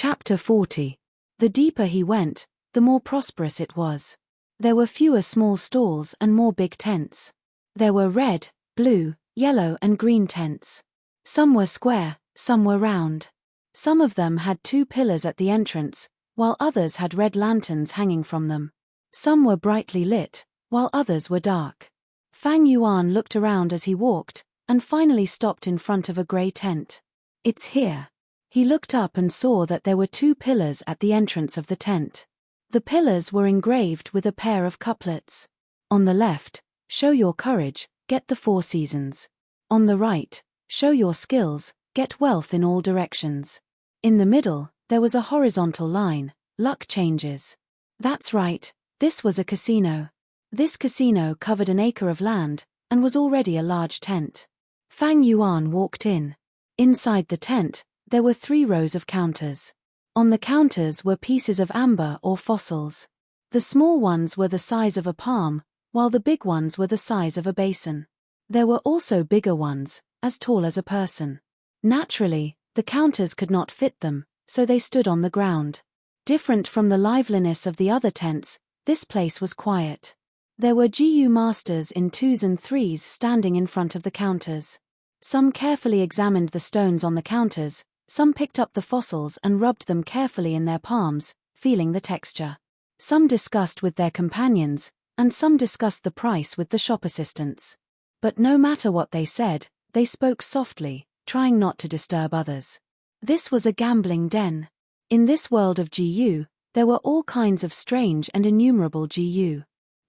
Chapter 40. The deeper he went, the more prosperous it was. There were fewer small stalls and more big tents. There were red, blue, yellow and green tents. Some were square, some were round. Some of them had 2 pillars at the entrance, while others had red lanterns hanging from them. Some were brightly lit, while others were dark. Fang Yuan looked around as he walked, and finally stopped in front of a grey tent. "It's here." He looked up and saw that there were 2 pillars at the entrance of the tent. The pillars were engraved with a pair of couplets. On the left, "Show your courage, get the 4 seasons." On the right, "Show your skills, get wealth in all directions." In the middle, there was a horizontal line, "Luck changes." That's right, this was a casino. This casino covered an acre of land, and was already a large tent. Fang Yuan walked in. Inside the tent, there were 3 rows of counters. On the counters were pieces of amber or fossils. The small ones were the size of a palm, while the big ones were the size of a basin. There were also bigger ones, as tall as a person. Naturally, the counters could not fit them, so they stood on the ground. Different from the liveliness of the other tents, this place was quiet. There were GU masters in 2s and 3s standing in front of the counters. Some carefully examined the stones on the counters, some picked up the fossils and rubbed them carefully in their palms, feeling the texture. Some discussed with their companions, and some discussed the price with the shop assistants. But no matter what they said, they spoke softly, trying not to disturb others. This was a gambling den. In this world of GU, there were all kinds of strange and innumerable GU.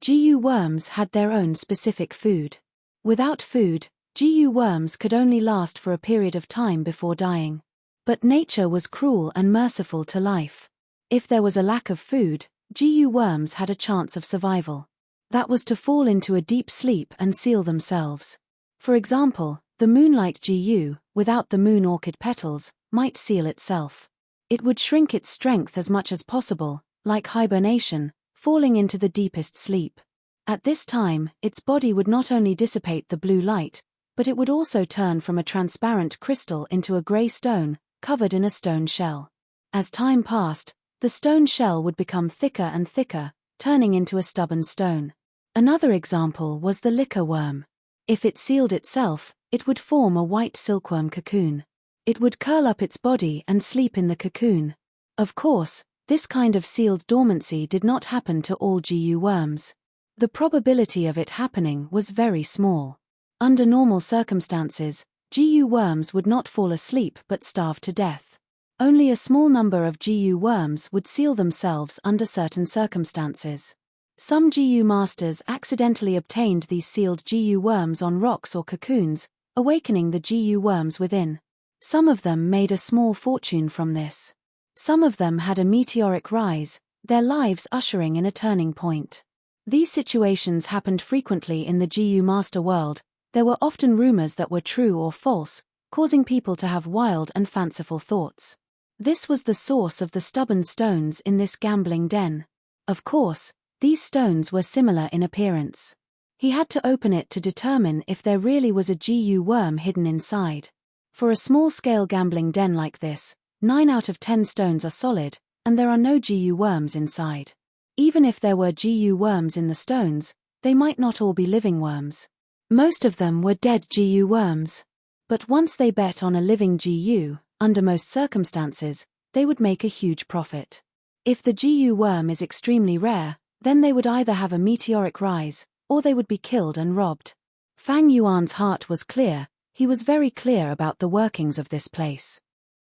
GU worms had their own specific food. Without food, GU worms could only last for a period of time before dying. But nature was cruel and merciful to life. If there was a lack of food, GU worms had a chance of survival. That was to fall into a deep sleep and seal themselves. For example, the moonlight GU, without the moon orchid petals, might seal itself. It would shrink its strength as much as possible, like hibernation, falling into the deepest sleep. At this time, its body would not only dissipate the blue light, but it would also turn from a transparent crystal into a grey stone, covered in a stone shell. As time passed, the stone shell would become thicker and thicker, turning into a stubborn stone. Another example was the liquor worm. If it sealed itself, it would form a white silkworm cocoon. It would curl up its body and sleep in the cocoon. Of course, this kind of sealed dormancy did not happen to all GU worms. The probability of it happening was very small. Under normal circumstances, GU worms would not fall asleep but starve to death. Only a small number of GU worms would seal themselves under certain circumstances. Some GU masters accidentally obtained these sealed GU worms on rocks or cocoons, awakening the GU worms within. Some of them made a small fortune from this. Some of them had a meteoric rise, their lives ushering in a turning point. These situations happened frequently in the GU master world. There were often rumors that were true or false, causing people to have wild and fanciful thoughts. This was the source of the stubborn stones in this gambling den. Of course, these stones were similar in appearance. He had to open it to determine if there really was a GU worm hidden inside. For a small-scale gambling den like this, 9 out of 10 stones are solid, and there are no GU worms inside. Even if there were GU worms in the stones, they might not all be living worms. Most of them were dead GU worms. But once they bet on a living GU, under most circumstances, they would make a huge profit. If the GU worm is extremely rare, then they would either have a meteoric rise, or they would be killed and robbed. Fang Yuan's heart was clear, he was very clear about the workings of this place.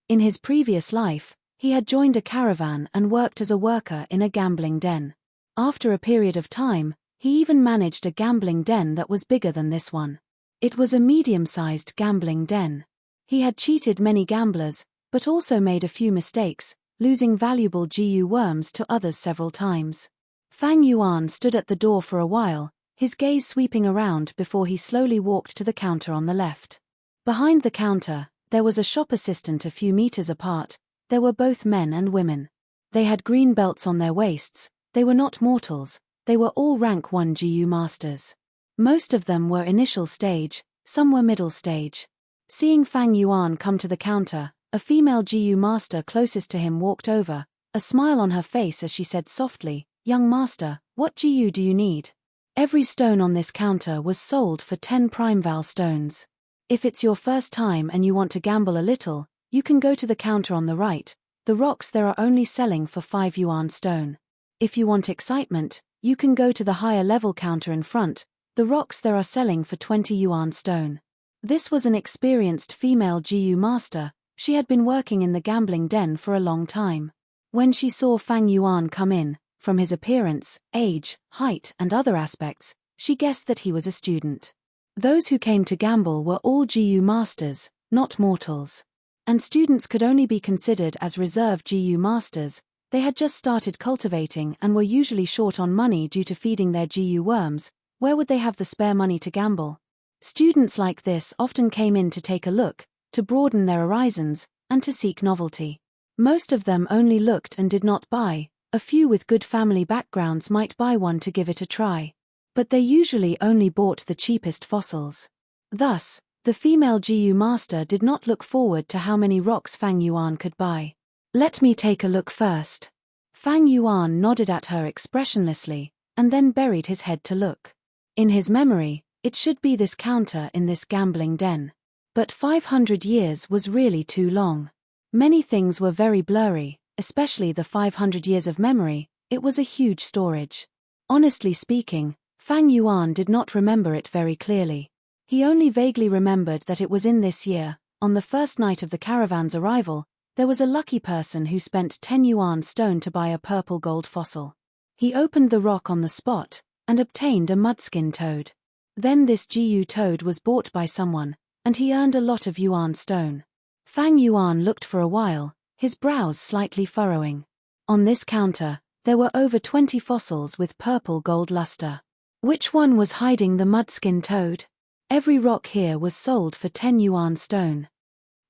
In his previous life, he had joined a caravan and worked as a worker in a gambling den. After a period of time, he even managed a gambling den that was bigger than this one. It was a medium-sized gambling den. He had cheated many gamblers, but also made a few mistakes, losing valuable GU worms to others several times. Fang Yuan stood at the door for a while, his gaze sweeping around before he slowly walked to the counter on the left. Behind the counter, there was a shop assistant a few meters apart. There were both men and women. They had green belts on their waists. They were not mortals. They were all rank 1 GU masters. Most of them were initial stage, some were middle stage. Seeing Fang Yuan come to the counter, A female GU master closest to him walked over, a smile on her face as she said softly, "Young master, what GU do you need?" Every stone on this counter was sold for 10 prime val stones. If it's your first time and you want to gamble a little, you can go to the counter on the right. The rocks there are only selling for 5 yuan stone. If you want excitement, you can go to the higher level counter in front. The rocks there are selling for 20 yuan stone. This was an experienced female GU master. She had been working in the gambling den for a long time. When she saw Fang Yuan come in, from his appearance, age, height, and other aspects, she guessed that he was a student. Those who came to gamble were all GU masters, not mortals. And students could only be considered as reserve GU masters. They had just started cultivating and were usually short on money due to feeding their GU worms. Where would they have the spare money to gamble? Students like this often came in to take a look, to broaden their horizons, and to seek novelty. Most of them only looked and did not buy. A few with good family backgrounds might buy one to give it a try. But they usually only bought the cheapest fossils. Thus, the female GU master did not look forward to how many rocks Fang Yuan could buy. "Let me take a look first." Fang Yuan nodded at her expressionlessly, and then buried his head to look. In his memory, it should be this counter in this gambling den. But 500 years was really too long. Many things were very blurry, especially the 500 years of memory. It was a huge storage. Honestly speaking, Fang Yuan did not remember it very clearly. He only vaguely remembered that it was in this year, on the first night of the caravan's arrival, there was a lucky person who spent 10 yuan stone to buy a purple gold fossil. He opened the rock on the spot, and obtained a mudskin toad. Then this GU toad was bought by someone, and he earned a lot of yuan stone. Fang Yuan looked for a while, his brows slightly furrowing. On this counter, there were over 20 fossils with purple gold luster. Which one was hiding the mudskin toad? Every rock here was sold for 10 yuan stone.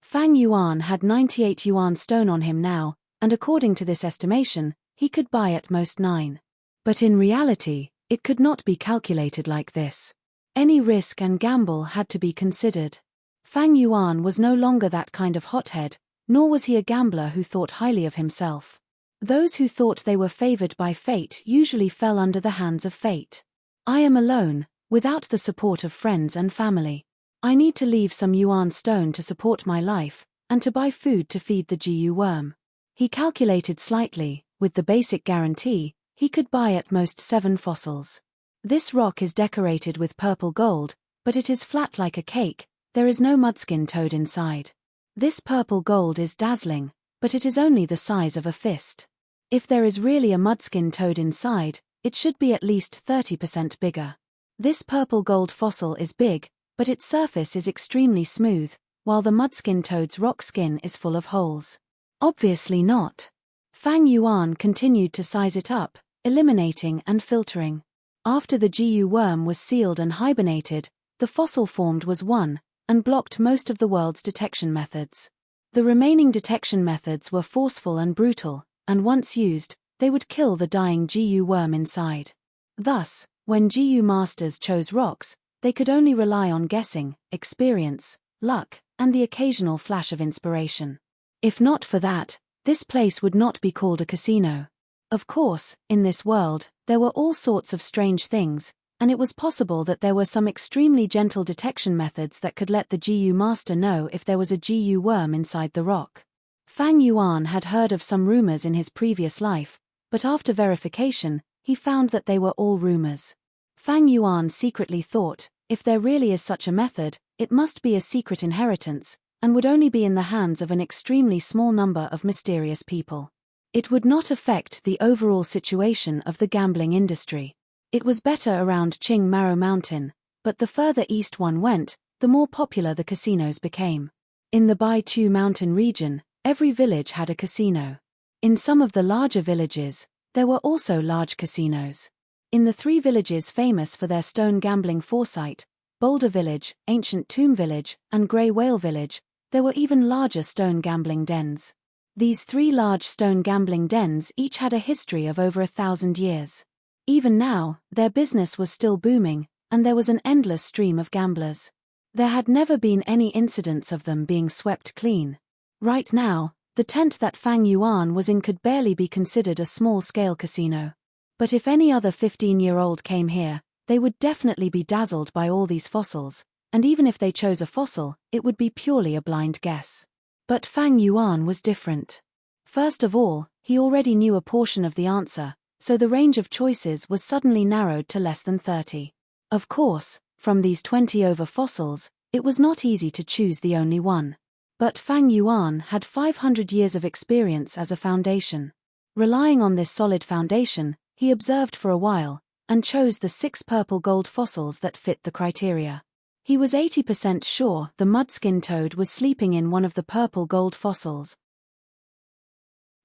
Fang Yuan had 98 yuan stone on him now, and according to this estimation, he could buy at most 9. But in reality, it could not be calculated like this. Any risk and gamble had to be considered. Fang Yuan was no longer that kind of hothead, nor was he a gambler who thought highly of himself. Those who thought they were favored by fate usually fell under the hands of fate. "I am alone, without the support of friends and family. I need to leave some yuan stone to support my life, and to buy food to feed the GU worm." He calculated slightly. With the basic guarantee, he could buy at most 7 fossils. This rock is decorated with purple gold, but it is flat like a cake. There is no mudskin toad inside. This purple gold is dazzling, but it is only the size of a fist. If there is really a mudskin toad inside, it should be at least 30% bigger. This purple gold fossil is big, but its surface is extremely smooth, while the mudskin toad's rock skin is full of holes. Obviously not. Fang Yuan continued to size it up, eliminating and filtering. After the GU worm was sealed and hibernated, the fossil formed was 1, and blocked most of the world's detection methods. The remaining detection methods were forceful and brutal, and once used, they would kill the dying GU worm inside. Thus, when GU masters chose rocks, they could only rely on guessing, experience, luck, and the occasional flash of inspiration. If not for that, this place would not be called a casino. Of course, in this world, there were all sorts of strange things, and it was possible that there were some extremely gentle detection methods that could let the GU master know if there was a GU worm inside the rock. Fang Yuan had heard of some rumors in his previous life, but after verification, he found that they were all rumors. Fang Yuan secretly thought, if there really is such a method, it must be a secret inheritance, and would only be in the hands of an extremely small number of mysterious people. It would not affect the overall situation of the gambling industry. It was better around Qing Maro Mountain, but the further east one went, the more popular the casinos became. In the Bai Tu Mountain region, every village had a casino. In some of the larger villages, there were also large casinos. In the 3 villages famous for their stone gambling foresight, Boulder Village, Ancient Tomb Village, and Grey Whale Village, there were even larger stone gambling dens. These 3 large stone gambling dens each had a history of over 1,000 years. Even now, their business was still booming, and there was an endless stream of gamblers. There had never been any incidents of them being swept clean. Right now, the tent that Fang Yuan was in could barely be considered a small-scale casino. But if any other 15-year-old came here, they would definitely be dazzled by all these fossils, and even if they chose a fossil, it would be purely a blind guess. But Fang Yuan was different. First of all, he already knew a portion of the answer, so the range of choices was suddenly narrowed to less than 30. Of course, from these 20 over fossils, it was not easy to choose the only one. But Fang Yuan had 500 years of experience as a foundation. Relying on this solid foundation, he observed for a while, and chose the 6 purple gold fossils that fit the criteria. He was 80% sure the mudskin toad was sleeping in one of the purple gold fossils.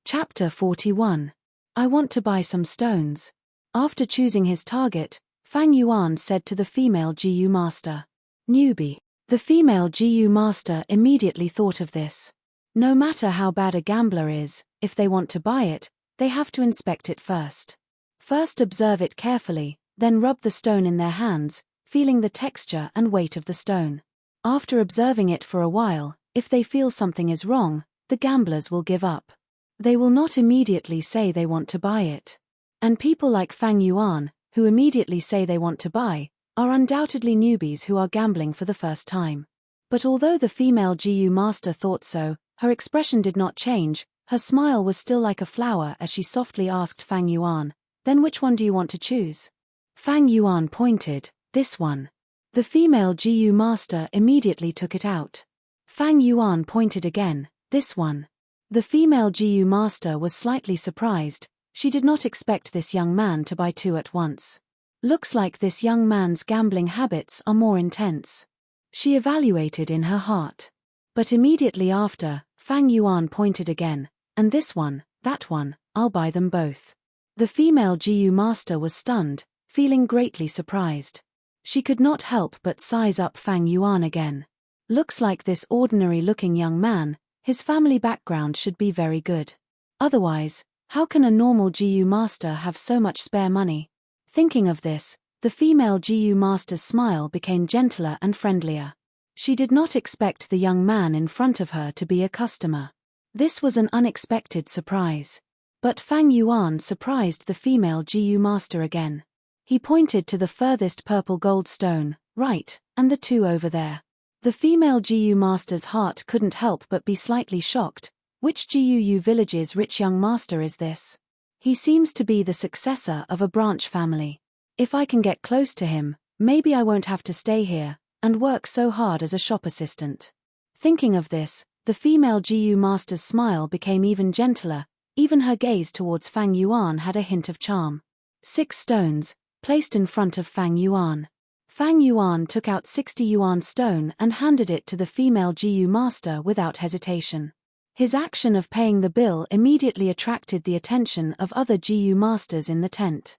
Chapter 41. I want to buy some stones. After choosing his target, Fang Yuan said to the female GU master. Newbie. The female GU master immediately thought of this. No matter how bad a gambler is, if they want to buy it, they have to inspect it first. First observe it carefully, then rub the stone in their hands, feeling the texture and weight of the stone. After observing it for a while, if they feel something is wrong, the gamblers will give up. They will not immediately say they want to buy it. And people like Fang Yuan, who immediately say they want to buy, are undoubtedly newbies who are gambling for the first time. But although the female GU master thought so, her expression did not change, her smile was still like a flower as she softly asked Fang Yuan, "Then which one do you want to choose?" Fang Yuan pointed, "This one." The female GU master immediately took it out. Fang Yuan pointed again, "This one." The female GU master was slightly surprised. She did not expect this young man to buy 2 at once. Looks like this young man's gambling habits are more intense. She evaluated in her heart. But immediately after, Fang Yuan pointed again, "And this one, that one, I'll buy them both." The female GU master was stunned, feeling greatly surprised. She could not help but size up Fang Yuan again. Looks like this ordinary-looking young man, his family background should be very good. Otherwise, how can a normal GU master have so much spare money? Thinking of this, the female GU master's smile became gentler and friendlier. She did not expect the young man in front of her to be a customer. This was an unexpected surprise. But Fang Yuan surprised the female GU master again. He pointed to the furthest purple gold stone, "Right, and the 2 over there." The female GU master's heart couldn't help but be slightly shocked. Which GUU village's rich young master is this? He seems to be the successor of a branch family. If I can get close to him, maybe I won't have to stay here and work so hard as a shop assistant. Thinking of this, the female GU master's smile became even gentler, even her gaze towards Fang Yuan had a hint of charm. 6 stones, placed in front of Fang Yuan. Fang Yuan took out 60 yuan stone and handed it to the female GU master without hesitation. His action of paying the bill immediately attracted the attention of other GU masters in the tent.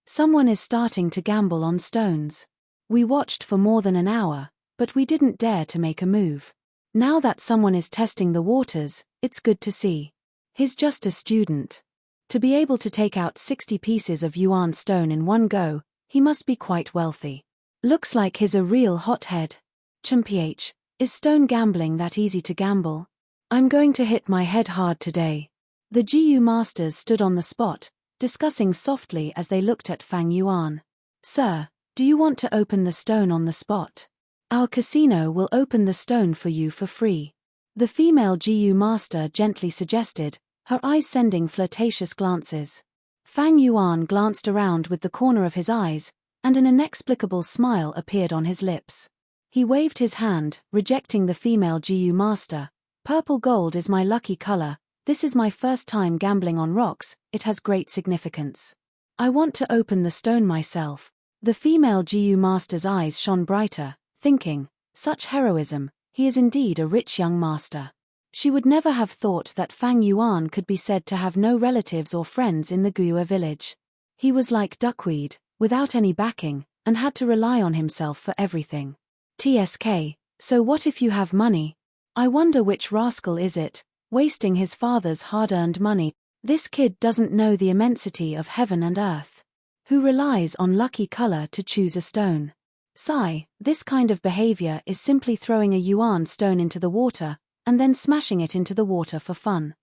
Someone is starting to gamble on stones. We watched for more than an hour, but we didn't dare to make a move. Now that someone is testing the waters, it's good to see. He's just a student. To be able to take out 60 pieces of yuan stone in one go, he must be quite wealthy. Looks like he's a real hothead. Chumph, is stone gambling that easy to gamble? I'm going to hit my head hard today. The GU masters stood on the spot, discussing softly as they looked at Fang Yuan. "Sir, do you want to open the stone on the spot? Our casino will open the stone for you for free." The female GU master gently suggested, her eyes sending flirtatious glances. Fang Yuan glanced around with the corner of his eyes, and an inexplicable smile appeared on his lips. He waved his hand, rejecting the female GU master. "Purple gold is my lucky color. This is my first time gambling on rocks, it has great significance. I want to open the stone myself." The female GU master's eyes shone brighter, thinking, such heroism, he is indeed a rich young master. She would never have thought that Fang Yuan could be said to have no relatives or friends in the Guo village. He was like duckweed, without any backing, and had to rely on himself for everything. TSK, so what if you have money? I wonder which rascal is it, wasting his father's hard-earned money. This kid doesn't know the immensity of heaven and earth. Who relies on lucky color to choose a stone. Sigh, this kind of behavior is simply throwing a yuan stone into the water, and then smashing it into the water for fun.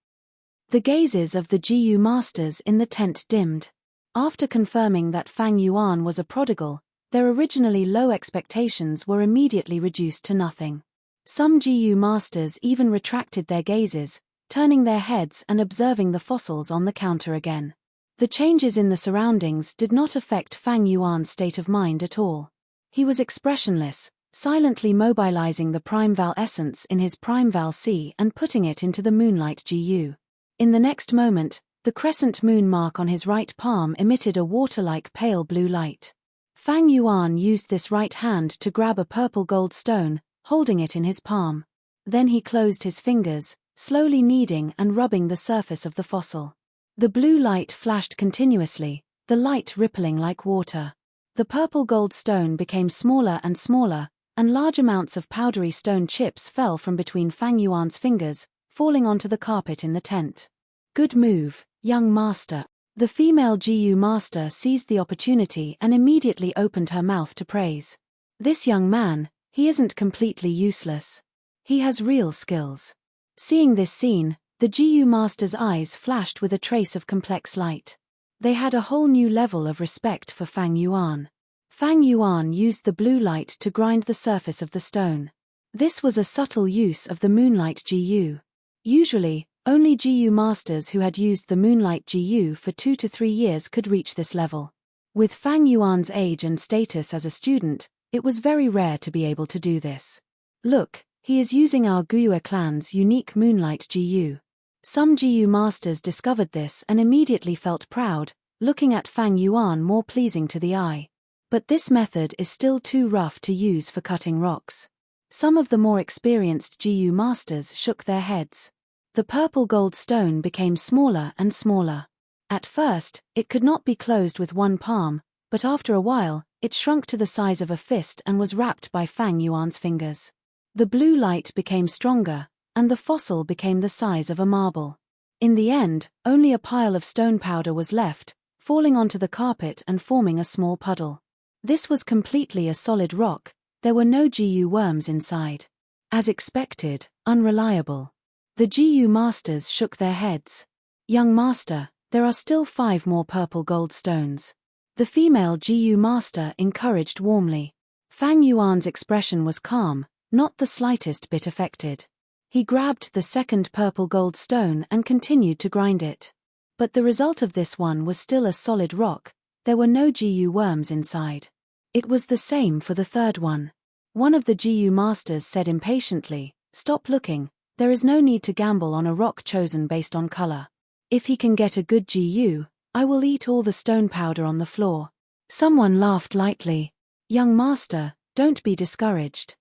The gazes of the GU masters in the tent dimmed. After confirming that Fang Yuan was a prodigal, their originally low expectations were immediately reduced to nothing. Some GU masters even retracted their gazes, turning their heads and observing the fossils on the counter again. The changes in the surroundings did not affect Fang Yuan's state of mind at all. He was expressionless, silently mobilizing the Primeval essence in his Primeval Sea and putting it into the Moonlight GU. In the next moment, the crescent moon mark on his right palm emitted a water-like pale blue light. Fang Yuan used this right hand to grab a purple gold stone, holding it in his palm. Then he closed his fingers, slowly kneading and rubbing the surface of the fossil. The blue light flashed continuously, the light rippling like water. The purple gold stone became smaller and smaller, and large amounts of powdery stone chips fell from between Fang Yuan's fingers, falling onto the carpet in the tent. Good move, young master. The female GU master seized the opportunity and immediately opened her mouth to praise. This young man, he isn't completely useless. He has real skills. Seeing this scene, the GU master's eyes flashed with a trace of complex light. They had a whole new level of respect for Fang Yuan. Fang Yuan used the blue light to grind the surface of the stone. This was a subtle use of the Moonlight GU. Usually, only GU masters who had used the Moonlight GU for 2 to 3 years could reach this level. With Fang Yuan's age and status as a student, it was very rare to be able to do this. Look, he is using our Guyue clan's unique Moonlight GU. Some GU masters discovered this and immediately felt proud, looking at Fang Yuan more pleasing to the eye. But this method is still too rough to use for cutting rocks. Some of the more experienced GU masters shook their heads. The purple gold stone became smaller and smaller. At first, it could not be closed with one palm, but after a while, it shrunk to the size of a fist and was wrapped by Fang Yuan's fingers. The blue light became stronger, and the fossil became the size of a marble. In the end, only a pile of stone powder was left, falling onto the carpet and forming a small puddle. This was completely a solid rock, there were no GU worms inside. As expected, unreliable. The GU masters shook their heads. Young master, there are still 5 more purple gold stones. The female GU master encouraged warmly. Fang Yuan's expression was calm, not the slightest bit affected. He grabbed the second purple gold stone and continued to grind it. But the result of this one was still a solid rock, there were no GU worms inside. It was the same for the third one. One of the GU masters said impatiently, "Stop looking, there is no need to gamble on a rock chosen based on color. If he can get a good GU, I will eat all the stone powder on the floor." Someone laughed lightly. "Young master, don't be discouraged.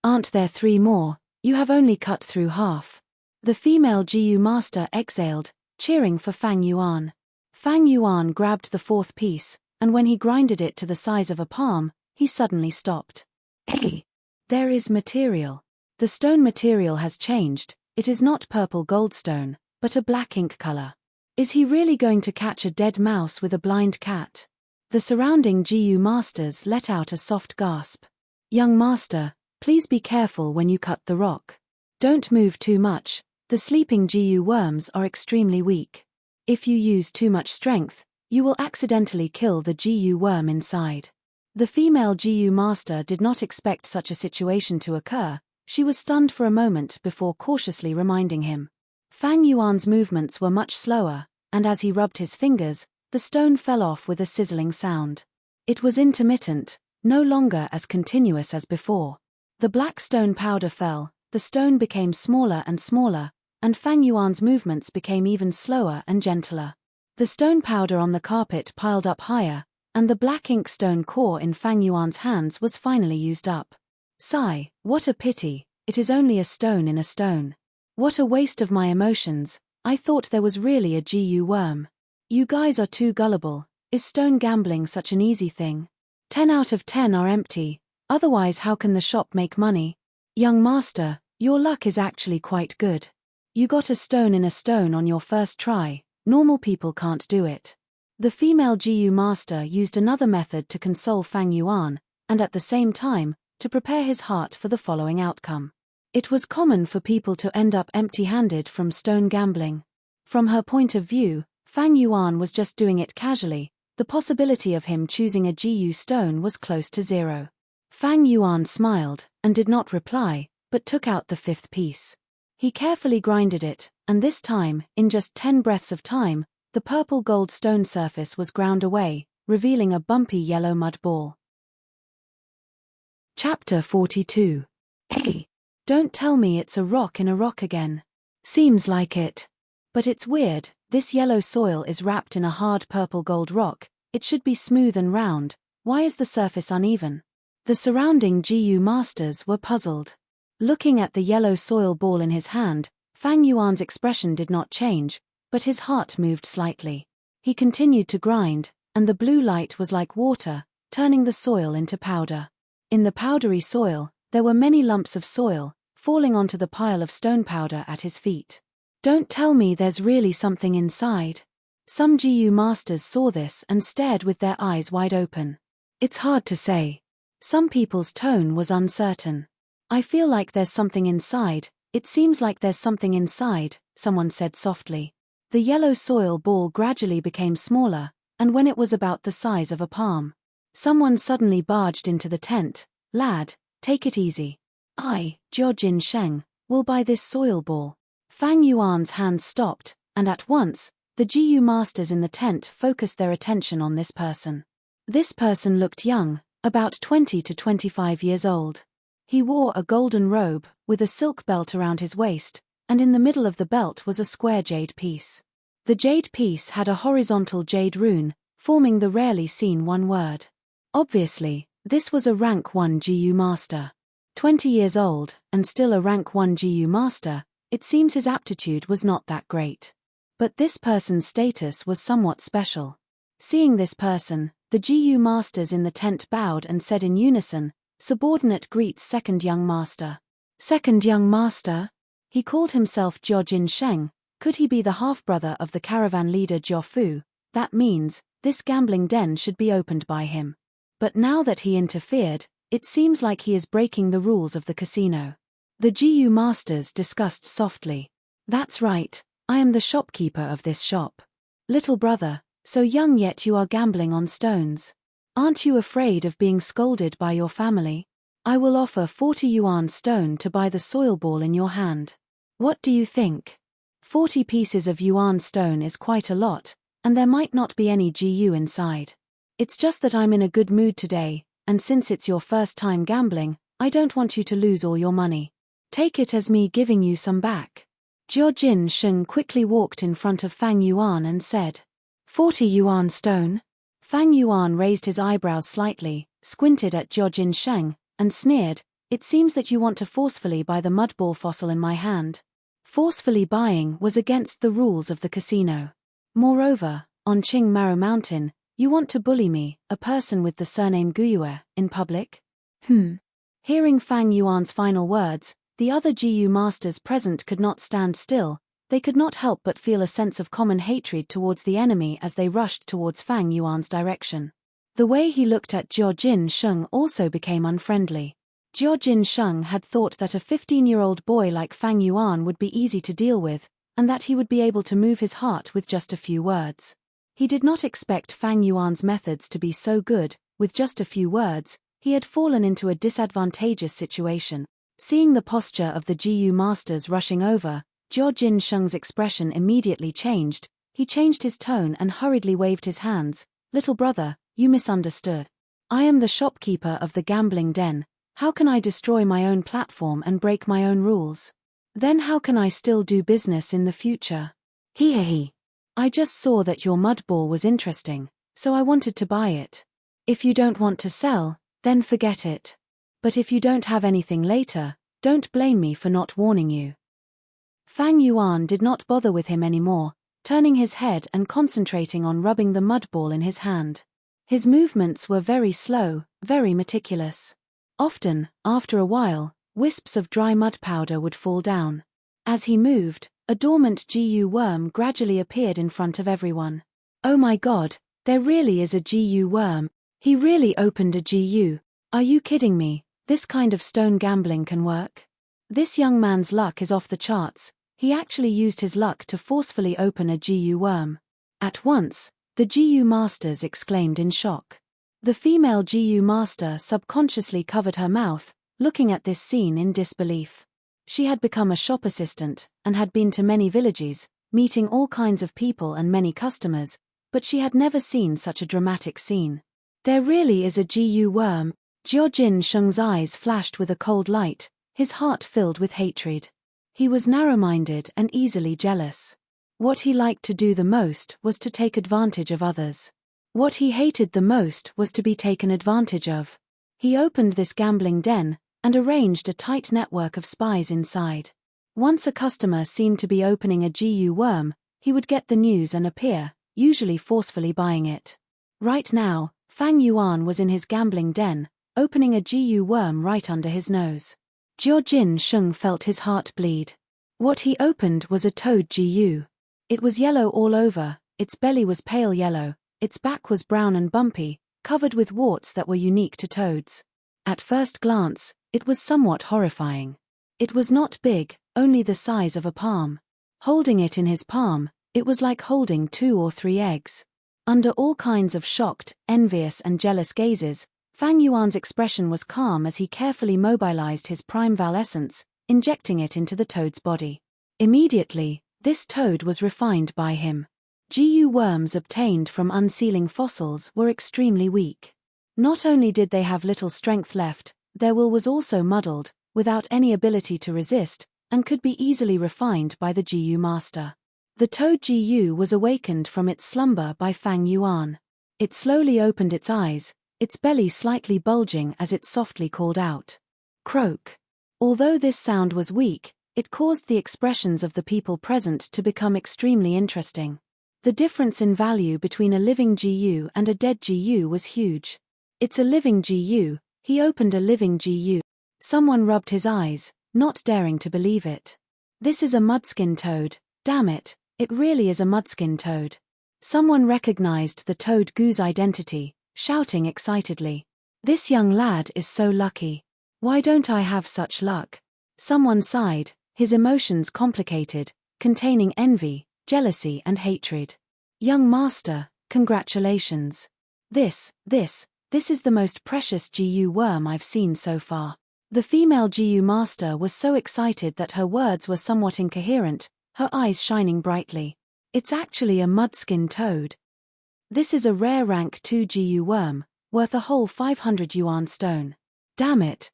Aren't there 3 more? You have only cut through half." The female GU master exhaled, cheering for Fang Yuan. Fang Yuan grabbed the 4th piece, and when he grinded it to the size of a palm, he suddenly stopped. Hey! There is material. The stone material has changed, it is not purple goldstone, but a black ink color. Is he really going to catch a dead mouse with a blind cat? The surrounding GU masters let out a soft gasp. "Young master, please be careful when you cut the rock. Don't move too much, the sleeping GU worms are extremely weak. If you use too much strength, you will accidentally kill the GU worm inside." The female GU master did not expect such a situation to occur, she was stunned for a moment before cautiously reminding him. Fang Yuan's movements were much slower, and as he rubbed his fingers, the stone fell off with a sizzling sound. It was intermittent, no longer as continuous as before. The black stone powder fell, the stone became smaller and smaller, and Fang Yuan's movements became even slower and gentler. The stone powder on the carpet piled up higher, and the black ink stone core in Fang Yuan's hands was finally used up. Sigh, what a pity, it is only a stone in a stone. What a waste of my emotions, I thought there was really a GU worm. You guys are too gullible, is stone gambling such an easy thing? 10 out of 10 are empty, otherwise how can the shop make money? Young master, your luck is actually quite good. You got a stone in a stone on your first try, normal people can't do it. The female GU master used another method to console Fang Yuan, and at the same time, to prepare his heart for the following outcome. It was common for people to end up empty-handed from stone gambling. From her point of view, Fang Yuan was just doing it casually. The possibility of him choosing a GU stone was close to zero. Fang Yuan smiled, and did not reply, but took out the fifth piece. He carefully grinded it, and this time, in just 10 breaths of time, the purple gold stone surface was ground away, revealing a bumpy yellow mud ball. Chapter 42. Hey! Don't tell me it's a rock in a rock again. Seems like it. But it's weird, this yellow soil is wrapped in a hard purple gold rock. It should be smooth and round. Why is the surface uneven? The surrounding GU masters were puzzled. Looking at the yellow soil ball in his hand, Fang Yuan's expression did not change, but his heart moved slightly. He continued to grind, and the blue light was like water, turning the soil into powder. In the powdery soil, there were many lumps of soil, falling onto the pile of stone powder at his feet. Don't tell me there's really something inside. Some GU masters saw this and stared with their eyes wide open. It's hard to say. Some people's tone was uncertain. I feel like there's something inside. It seems like there's something inside, someone said softly. The yellow soil ball gradually became smaller, and when it was about the size of a palm, someone suddenly barged into the tent. Lad, take it easy. I, Jiojin Sheng, will buy this soil ball. Fang Yuan's hands stopped, and at once, the GU masters in the tent focused their attention on this person. This person looked young, about 20 to 25 years old. He wore a golden robe, with a silk belt around his waist, and in the middle of the belt was a square jade piece. The jade piece had a horizontal jade rune, forming the rarely seen one word. Obviously, this was a rank 1 GU master. 20 years old, and still a rank 1 GU master, it seems his aptitude was not that great. But this person's status was somewhat special. Seeing this person, the GU masters in the tent bowed and said in unison, "Subordinate greets second young master." Second young master? He called himself Jiojin Sheng. Could he be the half-brother of the caravan leader Jiao Fu? That means, this gambling den should be opened by him. But now that he interfered, it seems like he is breaking the rules of the casino. The GU masters discussed softly. That's right, I am the shopkeeper of this shop. Little brother, so young yet you are gambling on stones. Aren't you afraid of being scolded by your family? I will offer 40 yuan stone to buy the soil ball in your hand. What do you think? 40 pieces of yuan stone is quite a lot, and there might not be any GU inside. It's just that I'm in a good mood today, and since it's your first time gambling, I don't want you to lose all your money. Take it as me giving you some back. Jiojin Sheng quickly walked in front of Fang Yuan and said, 40 yuan stone? Fang Yuan raised his eyebrows slightly, squinted at Jiojin Sheng, and sneered, it seems that you want to forcefully buy the mudball fossil in my hand. Forcefully buying was against the rules of the casino. Moreover, on Qing Maro Mountain, you want to bully me, a person with the surname Guyue, in public? Hearing Fang Yuan's final words, the other GU masters present could not stand still. They could not help but feel a sense of common hatred towards the enemy as they rushed towards Fang Yuan's direction. The way he looked at Jiojin Sheng also became unfriendly. Jiojin Sheng had thought that a 15-year-old boy like Fang Yuan would be easy to deal with, and that he would be able to move his heart with just a few words. He did not expect Fang Yuan's methods to be so good. With just a few words, he had fallen into a disadvantageous situation. Seeing the posture of the GU masters rushing over, Jiojin Sheng's expression immediately changed. He changed his tone and hurriedly waved his hands. Little brother, you misunderstood. I am the shopkeeper of the gambling den. How can I destroy my own platform and break my own rules? Then how can I still do business in the future? He. I just saw that your mud ball was interesting, so I wanted to buy it. If you don't want to sell, then forget it. But if you don't have anything later, don't blame me for not warning you. Fang Yuan did not bother with him anymore, turning his head and concentrating on rubbing the mud ball in his hand. His movements were very slow, very meticulous. Often, after a while, wisps of dry mud powder would fall down. As he moved, a dormant GU worm gradually appeared in front of everyone. Oh my god, there really is a GU worm. He really opened a GU. Are you kidding me? This kind of stone gambling can work? This young man's luck is off the charts. He actually used his luck to forcefully open a GU worm. At once, the GU masters exclaimed in shock. The female GU master subconsciously covered her mouth, looking at this scene in disbelief. She had become a shop assistant, and had been to many villages, meeting all kinds of people and many customers, but she had never seen such a dramatic scene. There really is a GU worm. Jiojin Sheng's eyes flashed with a cold light, his heart filled with hatred. He was narrow-minded and easily jealous. What he liked to do the most was to take advantage of others. What he hated the most was to be taken advantage of. He opened this gambling den, and arranged a tight network of spies inside. Once a customer seemed to be opening a GU worm, he would get the news and appear, usually forcefully buying it. Right now, Fang Yuan was in his gambling den, opening a GU worm right under his nose. Jiojin Sheng felt his heart bleed. What he opened was a toad GU. It was yellow all over, its belly was pale yellow, its back was brown and bumpy, covered with warts that were unique to toads. At first glance, it was somewhat horrifying. It was not big, only the size of a palm. Holding it in his palm, it was like holding 2 or 3 eggs. Under all kinds of shocked, envious and jealous gazes, Fang Yuan's expression was calm as he carefully mobilized his prime val essence, injecting it into the toad's body. Immediately, this toad was refined by him. GU worms obtained from unsealing fossils were extremely weak. Not only did they have little strength left, their will was also muddled, without any ability to resist, and could be easily refined by the GU master. The toad GU was awakened from its slumber by Fang Yuan. It slowly opened its eyes, its belly slightly bulging as it softly called out. Croak. Although this sound was weak, it caused the expressions of the people present to become extremely interesting. The difference in value between a living GU and a dead GU was huge. It's a living GU, he opened a living GU. Someone rubbed his eyes, not daring to believe it. This is a mudskin toad, damn it, it really is a mudskin toad. Someone recognized the toad GU's identity, shouting excitedly. This young lad is so lucky. Why don't I have such luck? Someone sighed, his emotions complicated, containing envy, jealousy and hatred. Young master, congratulations. This is the most precious GU worm I've seen so far. The female GU master was so excited that her words were somewhat incoherent, her eyes shining brightly. It's actually a mudskin toad. This is a rare rank 2 GU worm, worth a whole 500 yuan stone. Damn it.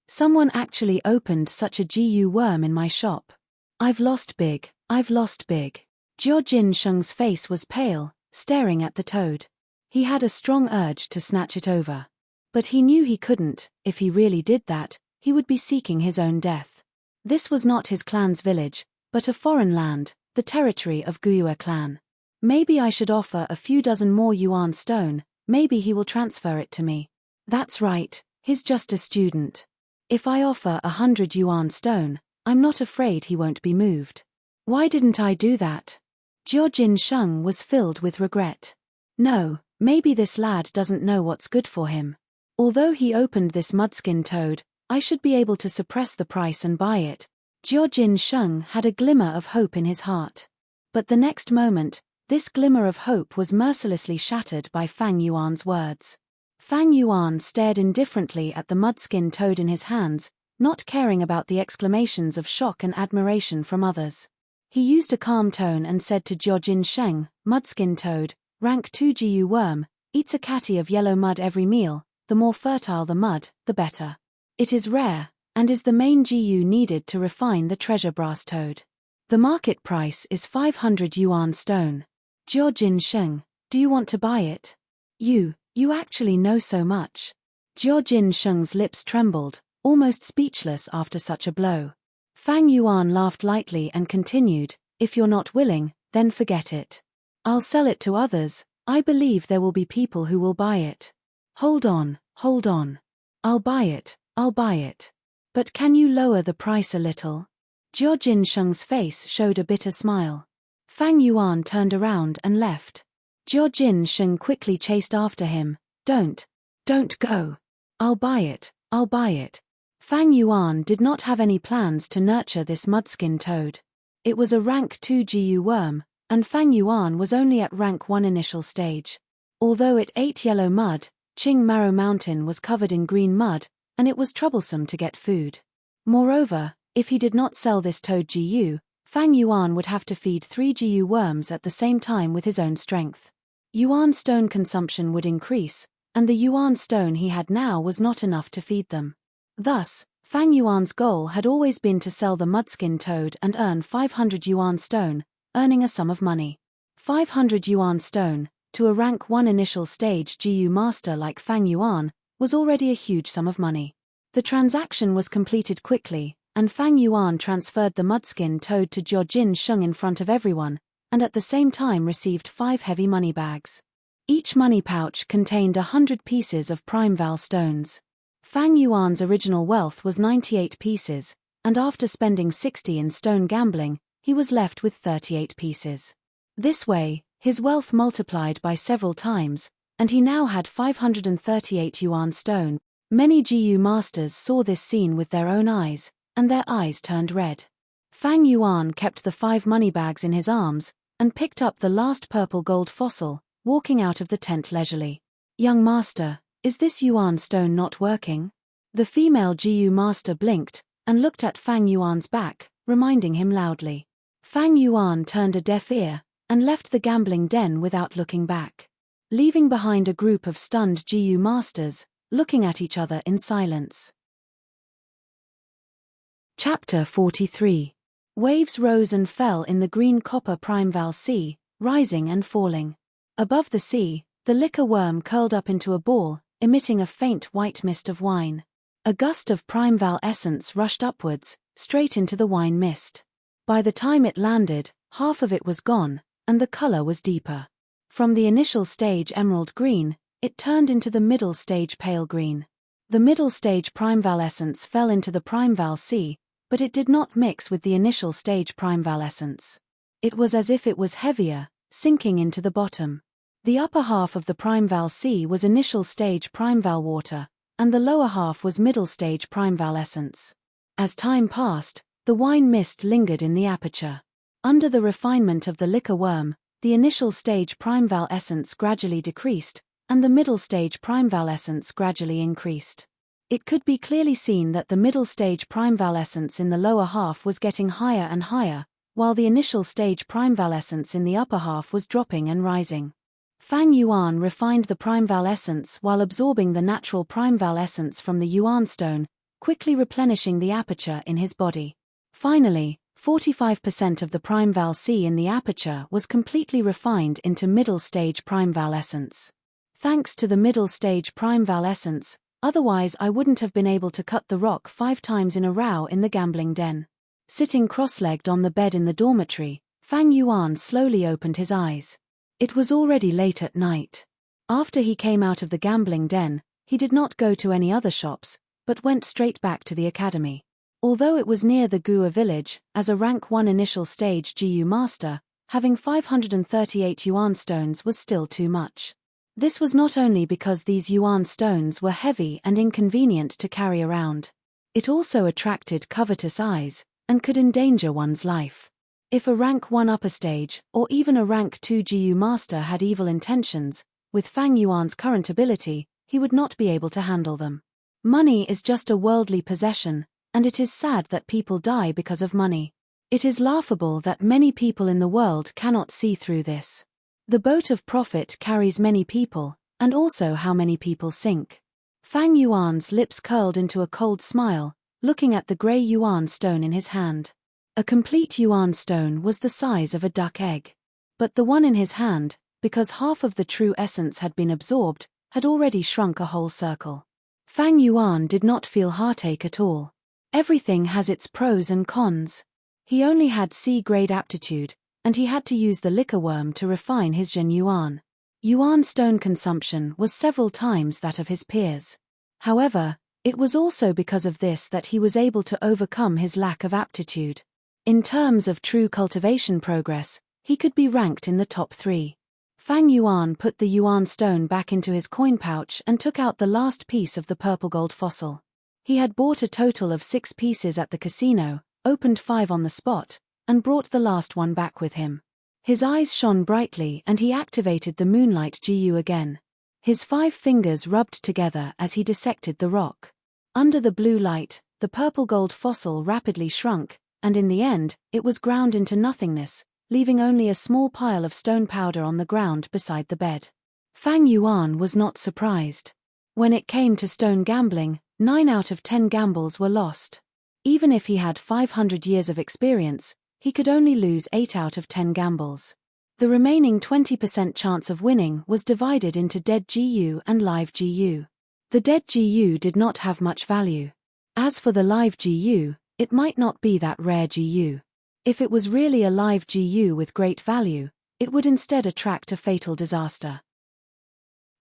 Someone actually opened such a GU worm in my shop. I've lost big. Jiojin Sheng's face was pale, staring at the toad. He had a strong urge to snatch it over. But he knew he couldn't. If he really did that, he would be seeking his own death. This was not his clan's village, but a foreign land, the territory of Guyue clan. Maybe I should offer a few dozen more yuan stone, maybe he will transfer it to me. That's right, he's just a student. If I offer 100 yuan stone, I'm not afraid he won't be moved. Why didn't I do that? Jiojin Sheng was filled with regret. No, maybe this lad doesn't know what's good for him. Although he opened this mudskin toad, I should be able to suppress the price and buy it. Jiojin Sheng had a glimmer of hope in his heart. But the next moment, this glimmer of hope was mercilessly shattered by Fang Yuan's words. Fang Yuan stared indifferently at the mudskin toad in his hands, not caring about the exclamations of shock and admiration from others. He used a calm tone and said to Jiojin Sheng, mudskin toad, rank 2 GU worm, eats a catty of yellow mud every meal, the more fertile the mud, the better. It is rare, and is the main GU needed to refine the treasure brass toad. The market price is 500 yuan stone. Jiojin Sheng, do you want to buy it? You actually know so much. Jiojin Sheng's lips trembled, almost speechless after such a blow. Fang Yuan laughed lightly and continued, if you're not willing, then forget it. I'll sell it to others, I believe there will be people who will buy it. Hold on. I'll buy it. But can you lower the price a little? Jiojin Sheng's face showed a bitter smile. Fang Yuan turned around and left. Jiojin Sheng quickly chased after him. Don't go. I'll buy it. Fang Yuan did not have any plans to nurture this mudskin toad. It was a rank 2 GU worm, and Fang Yuan was only at rank 1 initial stage. Although it ate yellow mud, Qing Maro Mountain was covered in green mud, and it was troublesome to get food. Moreover, if he did not sell this toad GU, Fang Yuan would have to feed 3 GU worms at the same time with his own strength. Yuan stone consumption would increase, and the Yuan stone he had now was not enough to feed them. Thus, Fang Yuan's goal had always been to sell the mudskin toad and earn 500 Yuan stone, earning a sum of money. 500 Yuan stone, to a rank 1 initial stage GU master like Fang Yuan, was already a huge sum of money. The transaction was completed quickly, and Fang Yuan transferred the mudskin toad to Jiojin Sheng in front of everyone, and at the same time received 5 heavy money bags. Each money pouch contained 100 pieces of prime val stones. Fang Yuan's original wealth was 98 pieces, and after spending 60 in stone gambling, he was left with 38 pieces. This way, his wealth multiplied by several times, and he now had 538 Yuan stone. Many GU masters saw this scene with their own eyes, and their eyes turned red. Fang Yuan kept the 5 money bags in his arms, and picked up the last purple gold fossil, walking out of the tent leisurely. "Young master, is this Yuan stone not working?" The female GU master blinked, and looked at Fang Yuan's back, reminding him loudly. Fang Yuan turned a deaf ear, and left the gambling den without looking back, leaving behind a group of stunned GU masters, looking at each other in silence. Chapter 43. Waves rose and fell in the green copper primeval sea, rising and falling. Above the sea, the liquor worm curled up into a ball, emitting a faint white mist of wine. A gust of primeval essence rushed upwards, straight into the wine mist. By the time it landed, half of it was gone, and the color was deeper. From the initial stage emerald green, it turned into the middle stage pale green. The middle stage primeval essence fell into the primeval sea, but it did not mix with the initial stage primeval essence. It was as if it was heavier, sinking into the bottom. The upper half of the primeval sea was initial stage primeval water, and the lower half was middle stage primeval essence. As time passed, the wine mist lingered in the aperture. Under the refinement of the liquor worm, the initial stage primeval essence gradually decreased, and the middle stage primeval essence gradually increased. It could be clearly seen that the middle stage primeval essence in the lower half was getting higher and higher, while the initial stage primeval essence in the upper half was dropping and rising. Fang Yuan refined the primeval essence while absorbing the natural primeval essence from the Yuan stone, quickly replenishing the aperture in his body. Finally, 45% of the primeval sea in the aperture was completely refined into middle stage primeval essence. Thanks to the middle stage primeval essence, otherwise I wouldn't have been able to cut the rock 5 times in a row in the gambling den. Sitting cross-legged on the bed in the dormitory, Fang Yuan slowly opened his eyes. It was already late at night. After he came out of the gambling den, he did not go to any other shops, but went straight back to the academy. Although it was near the Gua village, as a rank 1 initial stage GU master, having 538 Yuan stones was still too much. This was not only because these Yuan stones were heavy and inconvenient to carry around. It also attracted covetous eyes, and could endanger one's life. If a rank 1 upper stage, or even a rank 2 GU master had evil intentions, with Fang Yuan's current ability, he would not be able to handle them. Money is just a worldly possession, and it is sad that people die because of money. It is laughable that many people in the world cannot see through this. The boat of profit carries many people, and also how many people sink. Fang Yuan's lips curled into a cold smile, looking at the grey Yuan stone in his hand. A complete Yuan stone was the size of a duck egg. But the one in his hand, because half of the true essence had been absorbed, had already shrunk a whole circle. Fang Yuan did not feel heartache at all. Everything has its pros and cons. He only had C-grade aptitude, and he had to use the liquor worm to refine his Zhen Yuan. Yuan stone consumption was several times that of his peers. However, it was also because of this that he was able to overcome his lack of aptitude. In terms of true cultivation progress, he could be ranked in the top 3. Fang Yuan put the Yuan stone back into his coin pouch and took out the last piece of the purple gold fossil. He had bought a total of 6 pieces at the casino, opened 5 on the spot, and brought the last one back with him. His eyes shone brightly and he activated the moonlight GU again. His 5 fingers rubbed together as he dissected the rock. Under the blue light, the purple gold fossil rapidly shrunk, and in the end, it was ground into nothingness, leaving only a small pile of stone powder on the ground beside the bed. Fang Yuan was not surprised. When it came to stone gambling, 9 out of 10 gambles were lost. Even if he had 500 years of experience, he could only lose 8 out of 10 gambles. The remaining 20% chance of winning was divided into dead GU and live GU. The dead GU did not have much value. As for the live GU, it might not be that rare GU. If it was really a live GU with great value, it would instead attract a fatal disaster.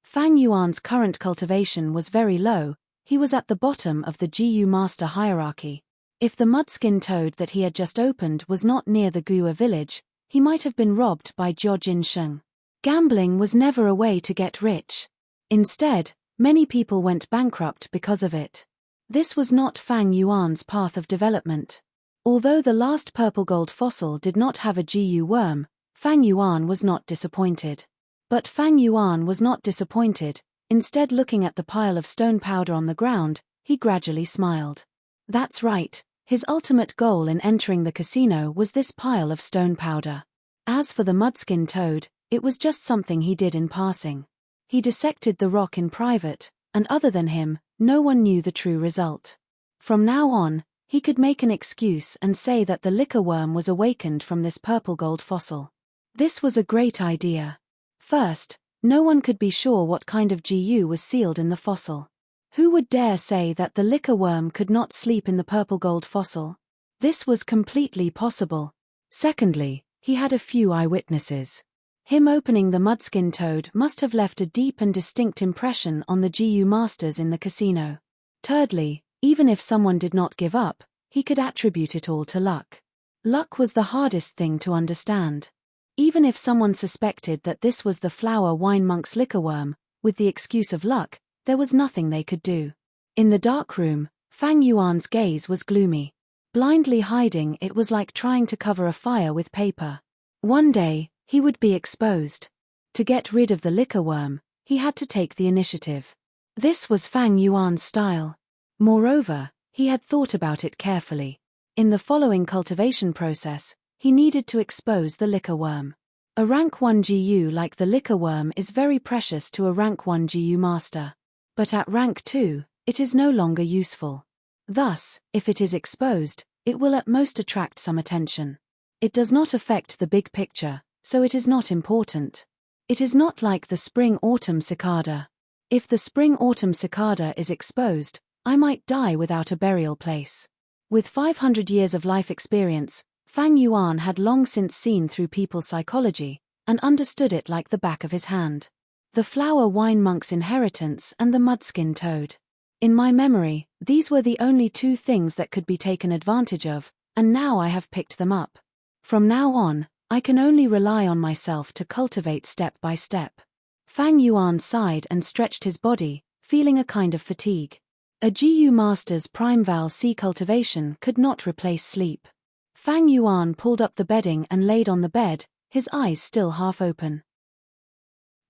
Fang Yuan's current cultivation was very low. He was at the bottom of the GU master hierarchy. If the mudskin toad that he had just opened was not near the Gua village, he might have been robbed by Jiao Jinsheng. Gambling was never a way to get rich. Instead, many people went bankrupt because of it. This was not Fang Yuan's path of development. Although the last purple gold fossil did not have a GU worm, Fang Yuan was not disappointed. But Fang Yuan was not disappointed. Instead, looking at the pile of stone powder on the ground, he gradually smiled. That's right, his ultimate goal in entering the casino was this pile of stone powder. As for the mudskin toad, it was just something he did in passing. He dissected the rock in private, and other than him, no one knew the true result. From now on, he could make an excuse and say that the liquor worm was awakened from this purple gold fossil. This was a great idea. First, no one could be sure what kind of GU was sealed in the fossil. Who would dare say that the liquor worm could not sleep in the purple gold fossil? This was completely possible. Secondly, he had a few eyewitnesses. Him opening the mudskin toad must have left a deep and distinct impression on the GU masters in the casino. Thirdly, even if someone did not give up, he could attribute it all to luck. Luck was the hardest thing to understand. Even if someone suspected that this was the flower wine monk's liquor worm, with the excuse of luck, there was nothing they could do. In the dark room, Fang Yuan's gaze was gloomy. Blindly hiding it was like trying to cover a fire with paper. One day, he would be exposed. To get rid of the liquor worm, he had to take the initiative. This was Fang Yuan's style. Moreover, he had thought about it carefully. In the following cultivation process, he needed to expose the liquor worm. A rank 1 GU like the liquor worm is very precious to a rank 1 GU master. But at rank 2, it is no longer useful. Thus, if it is exposed, it will at most attract some attention. It does not affect the big picture, so it is not important. It is not like the spring-autumn cicada. If the spring-autumn cicada is exposed, I might die without a burial place. With 500 years of life experience, Fang Yuan had long since seen through people's psychology, and understood it like the back of his hand. The flower wine monk's inheritance and the mudskin toad. In my memory, these were the only 2 things that could be taken advantage of, and now I have picked them up. From now on, I can only rely on myself to cultivate step by step. Fang Yuan sighed and stretched his body, feeling a kind of fatigue. A GU master's prime val C cultivation could not replace sleep. Fang Yuan pulled up the bedding and laid on the bed, his eyes still half open.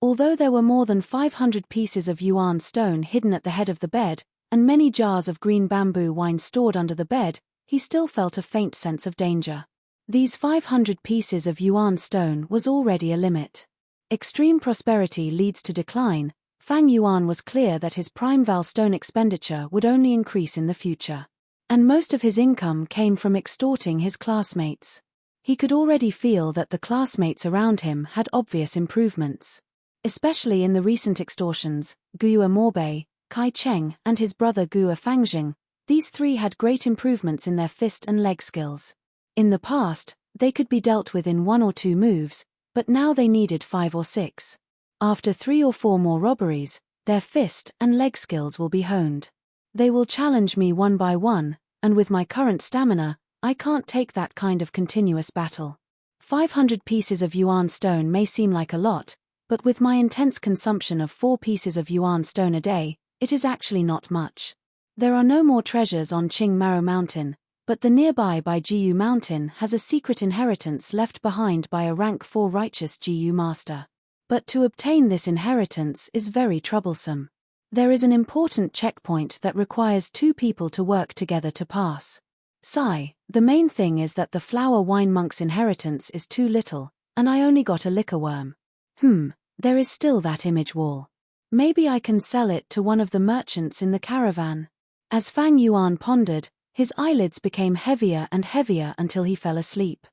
Although there were more than 500 pieces of yuan stone hidden at the head of the bed, and many jars of green bamboo wine stored under the bed, he still felt a faint sense of danger. These 500 pieces of yuan stone was already a limit. Extreme prosperity leads to decline. Fang Yuan was clear that his prime val stone expenditure would only increase in the future. And most of his income came from extorting his classmates. He could already feel that the classmates around him had obvious improvements. Especially in the recent extortions, Gua Morbei, Kai Cheng and his brother Gua Fangjing, these 3 had great improvements in their fist and leg skills. In the past, they could be dealt with in 1 or 2 moves, but now they needed 5 or 6. After 3 or 4 more robberies, their fist and leg skills will be honed. They will challenge me one by one, and with my current stamina, I can't take that kind of continuous battle. 500 pieces of yuan stone may seem like a lot, but with my intense consumption of 4 pieces of yuan stone a day, it is actually not much. There are no more treasures on Ching Maro Mountain, but the nearby Jiu Mountain has a secret inheritance left behind by a rank 4 righteous Jiu master. But to obtain this inheritance is very troublesome. There is an important checkpoint that requires 2 people to work together to pass. Sigh, the main thing is that the flower wine monk's inheritance is too little, and I only got a liquor worm. There is still that image wall. Maybe I can sell it to one of the merchants in the caravan. As Fang Yuan pondered, his eyelids became heavier and heavier until he fell asleep.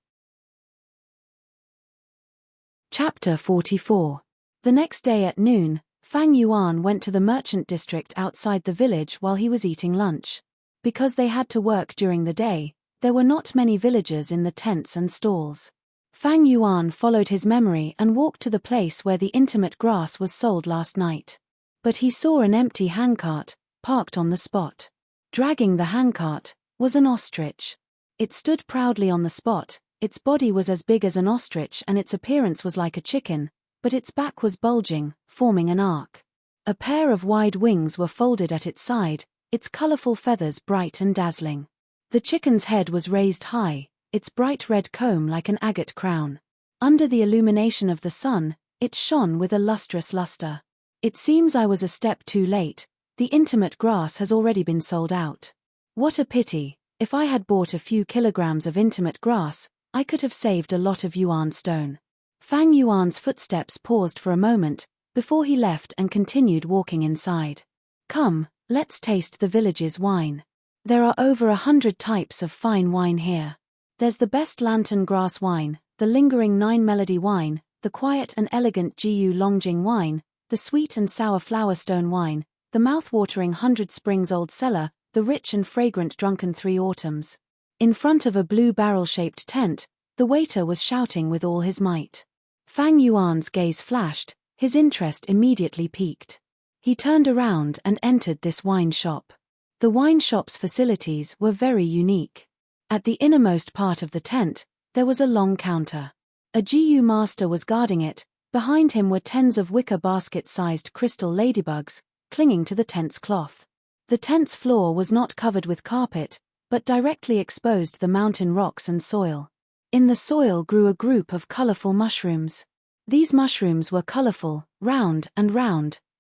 Chapter 44. The next day at noon, Fang Yuan went to the merchant district outside the village while he was eating lunch. Because they had to work during the day, there were not many villagers in the tents and stalls. Fang Yuan followed his memory and walked to the place where the intimate grass was sold last night. But he saw an empty handcart, parked on the spot. Dragging the handcart was an ostrich. It stood proudly on the spot, its body was as big as an ostrich and its appearance was like a chicken, but its back was bulging, forming an arc. A pair of wide wings were folded at its side, its colorful feathers bright and dazzling. The chicken's head was raised high, its bright red comb like an agate crown. Under the illumination of the sun, it shone with a lustrous luster. It seems I was a step too late, the intimate grass has already been sold out. What a pity, if I had bought a few kilograms of intimate grass, I could have saved a lot of yuan stone. Fang Yuan's footsteps paused for a moment, before he left and continued walking inside. Come, let's taste the village's wine. There are over 100 types of fine wine here. There's the best lantern grass wine, the lingering 9 melody wine, the quiet and elegant Jiu Longjing wine, the sweet and sour flowerstone wine, the mouth-watering 100 springs old cellar, the rich and fragrant drunken 3 autumns. In front of a blue barrel-shaped tent, the waiter was shouting with all his might. Fang Yuan's gaze flashed, his interest immediately piqued. He turned around and entered this wine shop. The wine shop's facilities were very unique. At the innermost part of the tent, there was a long counter. A Jiu master was guarding it, behind him were tens of wicker basket-sized crystal ladybugs, clinging to the tent's cloth. The tent's floor was not covered with carpet, but directly exposed the mountain rocks and soil. In the soil grew a group of colorful mushrooms. These mushrooms were colorful, round,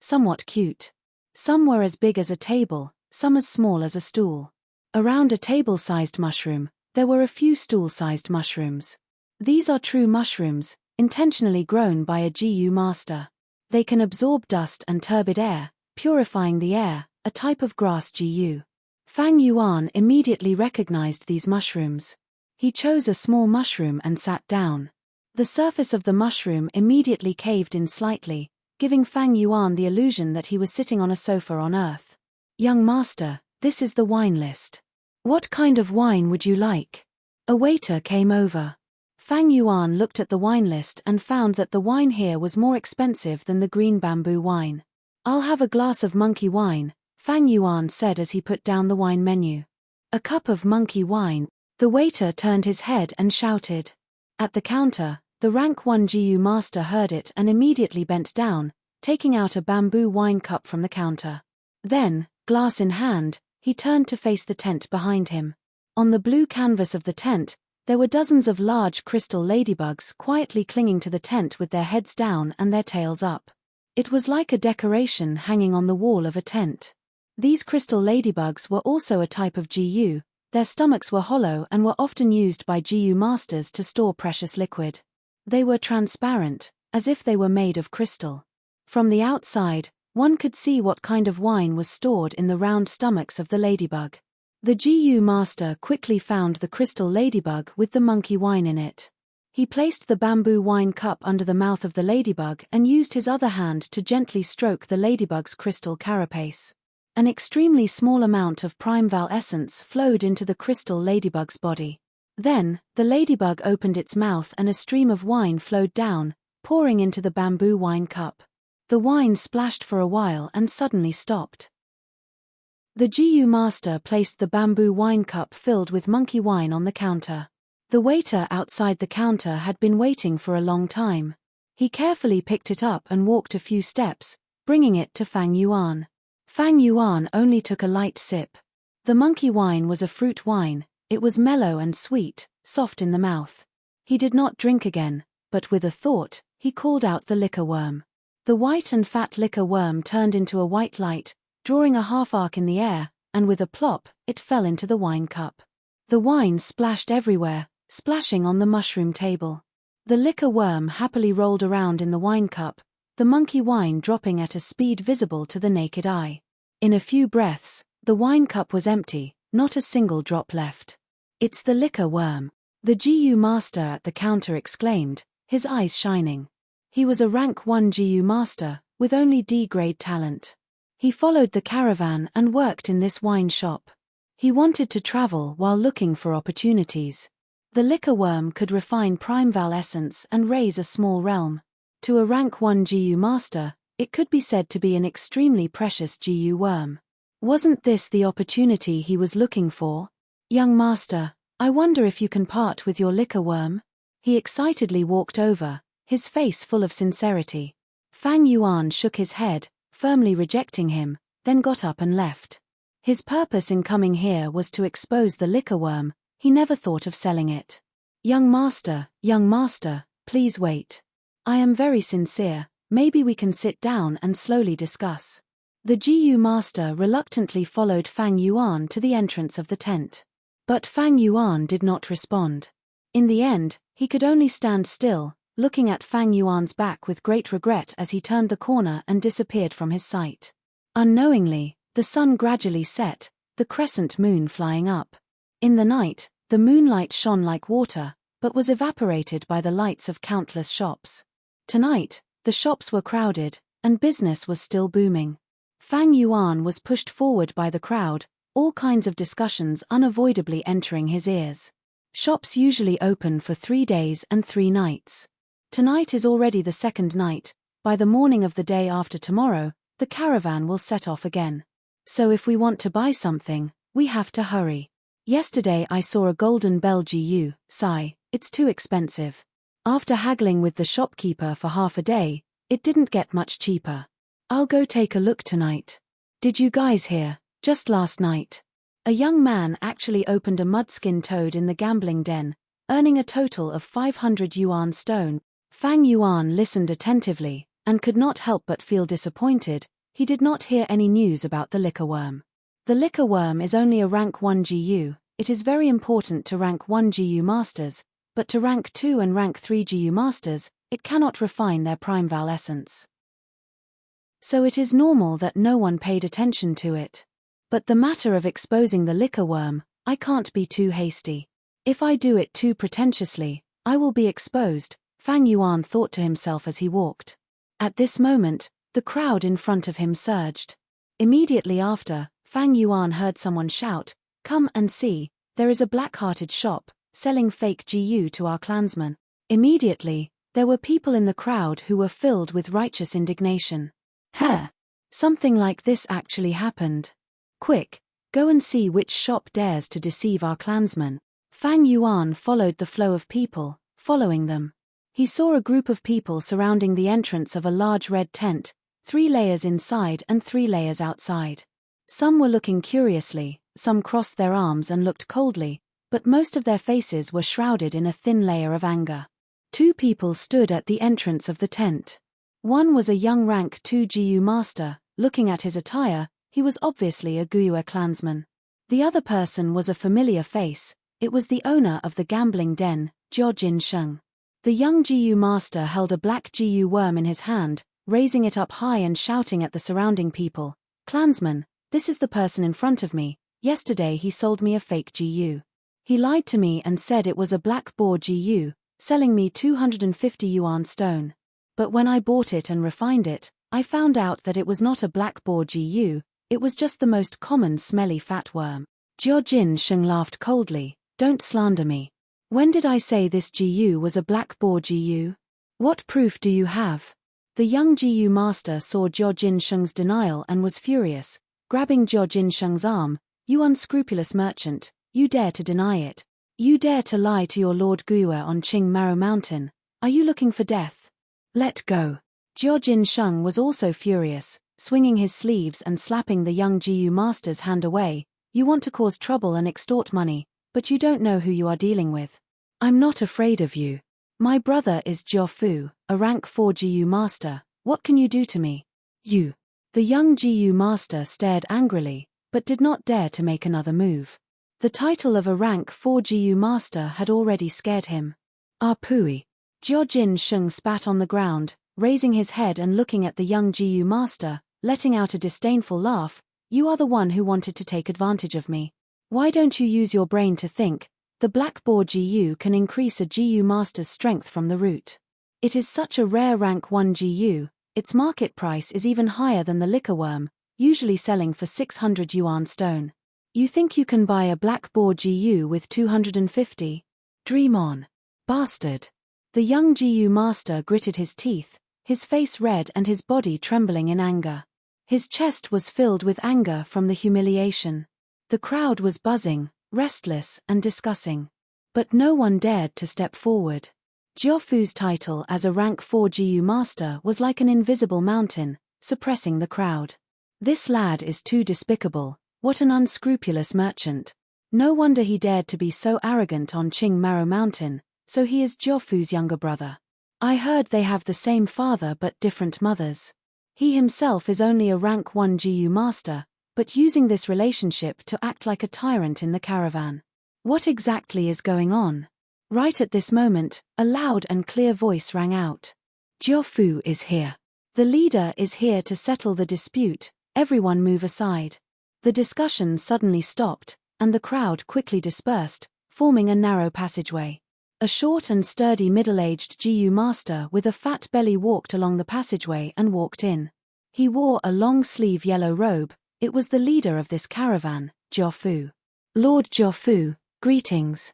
somewhat cute. Some were as big as a table, some as small as a stool. Around a table-sized mushroom, there were a few stool-sized mushrooms. These are true mushrooms, intentionally grown by a Jiu master. They can absorb dust and turbid air, purifying the air, a type of grass Jiu. Fang Yuan immediately recognized these mushrooms. He chose a small mushroom and sat down. The surface of the mushroom immediately caved in slightly, giving Fang Yuan the illusion that he was sitting on a sofa on earth. Young master, this is the wine list. What kind of wine would you like? A waiter came over. Fang Yuan looked at the wine list and found that the wine here was more expensive than the green bamboo wine. I'll have a glass of monkey wine, Fang Yuan said as he put down the wine menu. A cup of monkey wine. The waiter turned his head and shouted. At the counter, the rank 1 Jiu master heard it and immediately bent down, taking out a bamboo wine cup from the counter. Then, glass in hand, he turned to face the tent behind him. On the blue canvas of the tent, there were dozens of large crystal ladybugs quietly clinging to the tent with their heads down and their tails up. It was like a decoration hanging on the wall of a tent. These crystal ladybugs were also a type of Jiu. Their stomachs were hollow and were often used by Jiu masters to store precious liquid. They were transparent, as if they were made of crystal. From the outside, one could see what kind of wine was stored in the round stomachs of the ladybug. The Jiu master quickly found the crystal ladybug with the monkey wine in it. He placed the bamboo wine cup under the mouth of the ladybug and used his other hand to gently stroke the ladybug's crystal carapace. An extremely small amount of primeval essence flowed into the crystal ladybug's body. Then, the ladybug opened its mouth and a stream of wine flowed down, pouring into the bamboo wine cup. The wine splashed for a while and suddenly stopped. The Jiu master placed the bamboo wine cup filled with monkey wine on the counter. The waiter outside the counter had been waiting for a long time. He carefully picked it up and walked a few steps, bringing it to Fang Yuan. Fang Yuan only took a light sip. The monkey wine was a fruit wine, it was mellow and sweet, soft in the mouth. He did not drink again, but with a thought, he called out the liquor worm. The white and fat liquor worm turned into a white light, drawing a half arc in the air, and with a plop, it fell into the wine cup. The wine splashed everywhere, splashing on the mushroom table. The liquor worm happily rolled around in the wine cup, the monkey wine dropping at a speed visible to the naked eye. In a few breaths, the wine cup was empty, not a single drop left. It's the liquor worm, the GU master at the counter exclaimed, his eyes shining. He was a rank 1 GU master, with only D-grade talent. He followed the caravan and worked in this wine shop. He wanted to travel while looking for opportunities. The liquor worm could refine primeval essence and raise a small realm. To a rank 1 GU master, it could be said to be an extremely precious GU worm. Wasn't this the opportunity he was looking for? Young master, I wonder if you can part with your liquor worm? He excitedly walked over, his face full of sincerity. Fang Yuan shook his head, firmly rejecting him, then got up and left. His purpose in coming here was to expose the liquor worm, he never thought of selling it. Young master, please wait. I am very sincere, maybe we can sit down and slowly discuss. The GU master reluctantly followed Fang Yuan to the entrance of the tent. But Fang Yuan did not respond. In the end, he could only stand still, looking at Fang Yuan's back with great regret as he turned the corner and disappeared from his sight. Unknowingly, the sun gradually set, the crescent moon flying up. In the night, the moonlight shone like water, but was evaporated by the lights of countless shops. Tonight, the shops were crowded, and business was still booming. Fang Yuan was pushed forward by the crowd, all kinds of discussions unavoidably entering his ears. Shops usually open for 3 days and 3 nights. Tonight is already the second night, by the morning of the day after tomorrow, the caravan will set off again. So if we want to buy something, we have to hurry. Yesterday I saw a golden bell GU, sigh, it's too expensive. After haggling with the shopkeeper for half a day, it didn't get much cheaper. I'll go take a look tonight. Did you guys hear? Just last night, a young man actually opened a mudskin toad in the gambling den, earning a total of 500 yuan stone. Fang Yuan listened attentively, and could not help but feel disappointed. He did not hear any news about the liquor worm. The liquor worm is only a rank 1 GU, it is very important to rank 1 GU masters, but to rank 2 and rank 3 GU masters, it cannot refine their primeval essence. So it is normal that no one paid attention to it. But the matter of exposing the liquor worm, I can't be too hasty. If I do it too pretentiously, I will be exposed, Fang Yuan thought to himself as he walked. At this moment, the crowd in front of him surged. Immediately after, Fang Yuan heard someone shout, "Come and see, there is a black-hearted shop, selling fake GU to our clansmen." Immediately, there were people in the crowd who were filled with righteous indignation. Something like this actually happened. Quick, go and see which shop dares to deceive our clansmen. Fang Yuan followed the flow of people, following them. He saw a group of people surrounding the entrance of a large red tent, 3 layers inside and 3 layers outside. Some were looking curiously, some crossed their arms and looked coldly, but most of their faces were shrouded in a thin layer of anger. 2 people stood at the entrance of the tent. One was a young rank 2 GU master. Looking at his attire, he was obviously a Guyue clansman. The other person was a familiar face, it was the owner of the gambling den, Jiojin Sheng. The young GU master held a black GU worm in his hand, raising it up high and shouting at the surrounding people, "Clansmen, this is the person in front of me. Yesterday he sold me a fake GU. He lied to me and said it was a black boar GU, selling me 250 yuan stone. But when I bought it and refined it, I found out that it was not a black boar GU, it was just the most common smelly fat worm." Jiojin Sheng laughed coldly, "Don't slander me. When did I say this GU was a black boar GU? What proof do you have?" The young GU master saw Jiojin Sheng's denial and was furious, grabbing Jiojin Sheng's arm, "You unscrupulous merchant, you dare to deny it. You dare to lie to your Lord Guyue on Qing Maro Mountain. Are you looking for death? Let go." Jiojin Sheng was also furious, swinging his sleeves and slapping the young Jiu master's hand away. "You want to cause trouble and extort money, but you don't know who you are dealing with. I'm not afraid of you. My brother is Jiu, a rank 4 Jiu master. What can you do to me? You." The young Jiu master stared angrily, but did not dare to make another move. The title of a rank 4 Jiu master had already scared him. "Ah pooey." Jiu Sheng spat on the ground, raising his head and looking at the young Jiu master, letting out a disdainful laugh. "You are the one who wanted to take advantage of me. Why don't you use your brain to think? The black boar Jiu can increase a Jiu master's strength from the root. It is such a rare rank 1 Jiu, its market price is even higher than the liquor worm, usually selling for 600 yuan stone. You think you can buy a black boar Jiu with 250? Dream on. Bastard." The young Jiu master gritted his teeth, his face red and his body trembling in anger. His chest was filled with anger from the humiliation. The crowd was buzzing, restless, and discussing. But no one dared to step forward. Jiufu's title as a rank 4 Jiu master was like an invisible mountain, suppressing the crowd. "This lad is too despicable. What an unscrupulous merchant. No wonder he dared to be so arrogant on Qing Maro Mountain, so he is Jiufu's younger brother. I heard they have the same father but different mothers. He himself is only a rank 1 Jiu master, but using this relationship to act like a tyrant in the caravan. What exactly is going on?" Right at this moment, a loud and clear voice rang out. "Jiufu is here. The leader is here to settle the dispute. Everyone move aside." The discussion suddenly stopped, and the crowd quickly dispersed, forming a narrow passageway. A short and sturdy middle-aged Jiu master with a fat belly walked along the passageway and walked in. He wore a long-sleeve yellow robe. It was the leader of this caravan, Jiufu. "Lord Jiufu, greetings."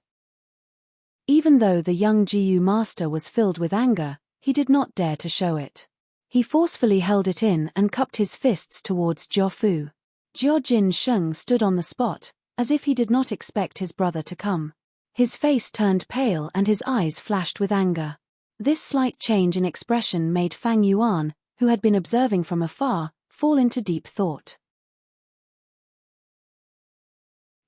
Even though the young Jiu master was filled with anger, he did not dare to show it. He forcefully held it in and cupped his fists towards Jiufu. Jiu Sheng stood on the spot, as if he did not expect his brother to come. His face turned pale and his eyes flashed with anger. This slight change in expression made Fang Yuan, who had been observing from afar, fall into deep thought.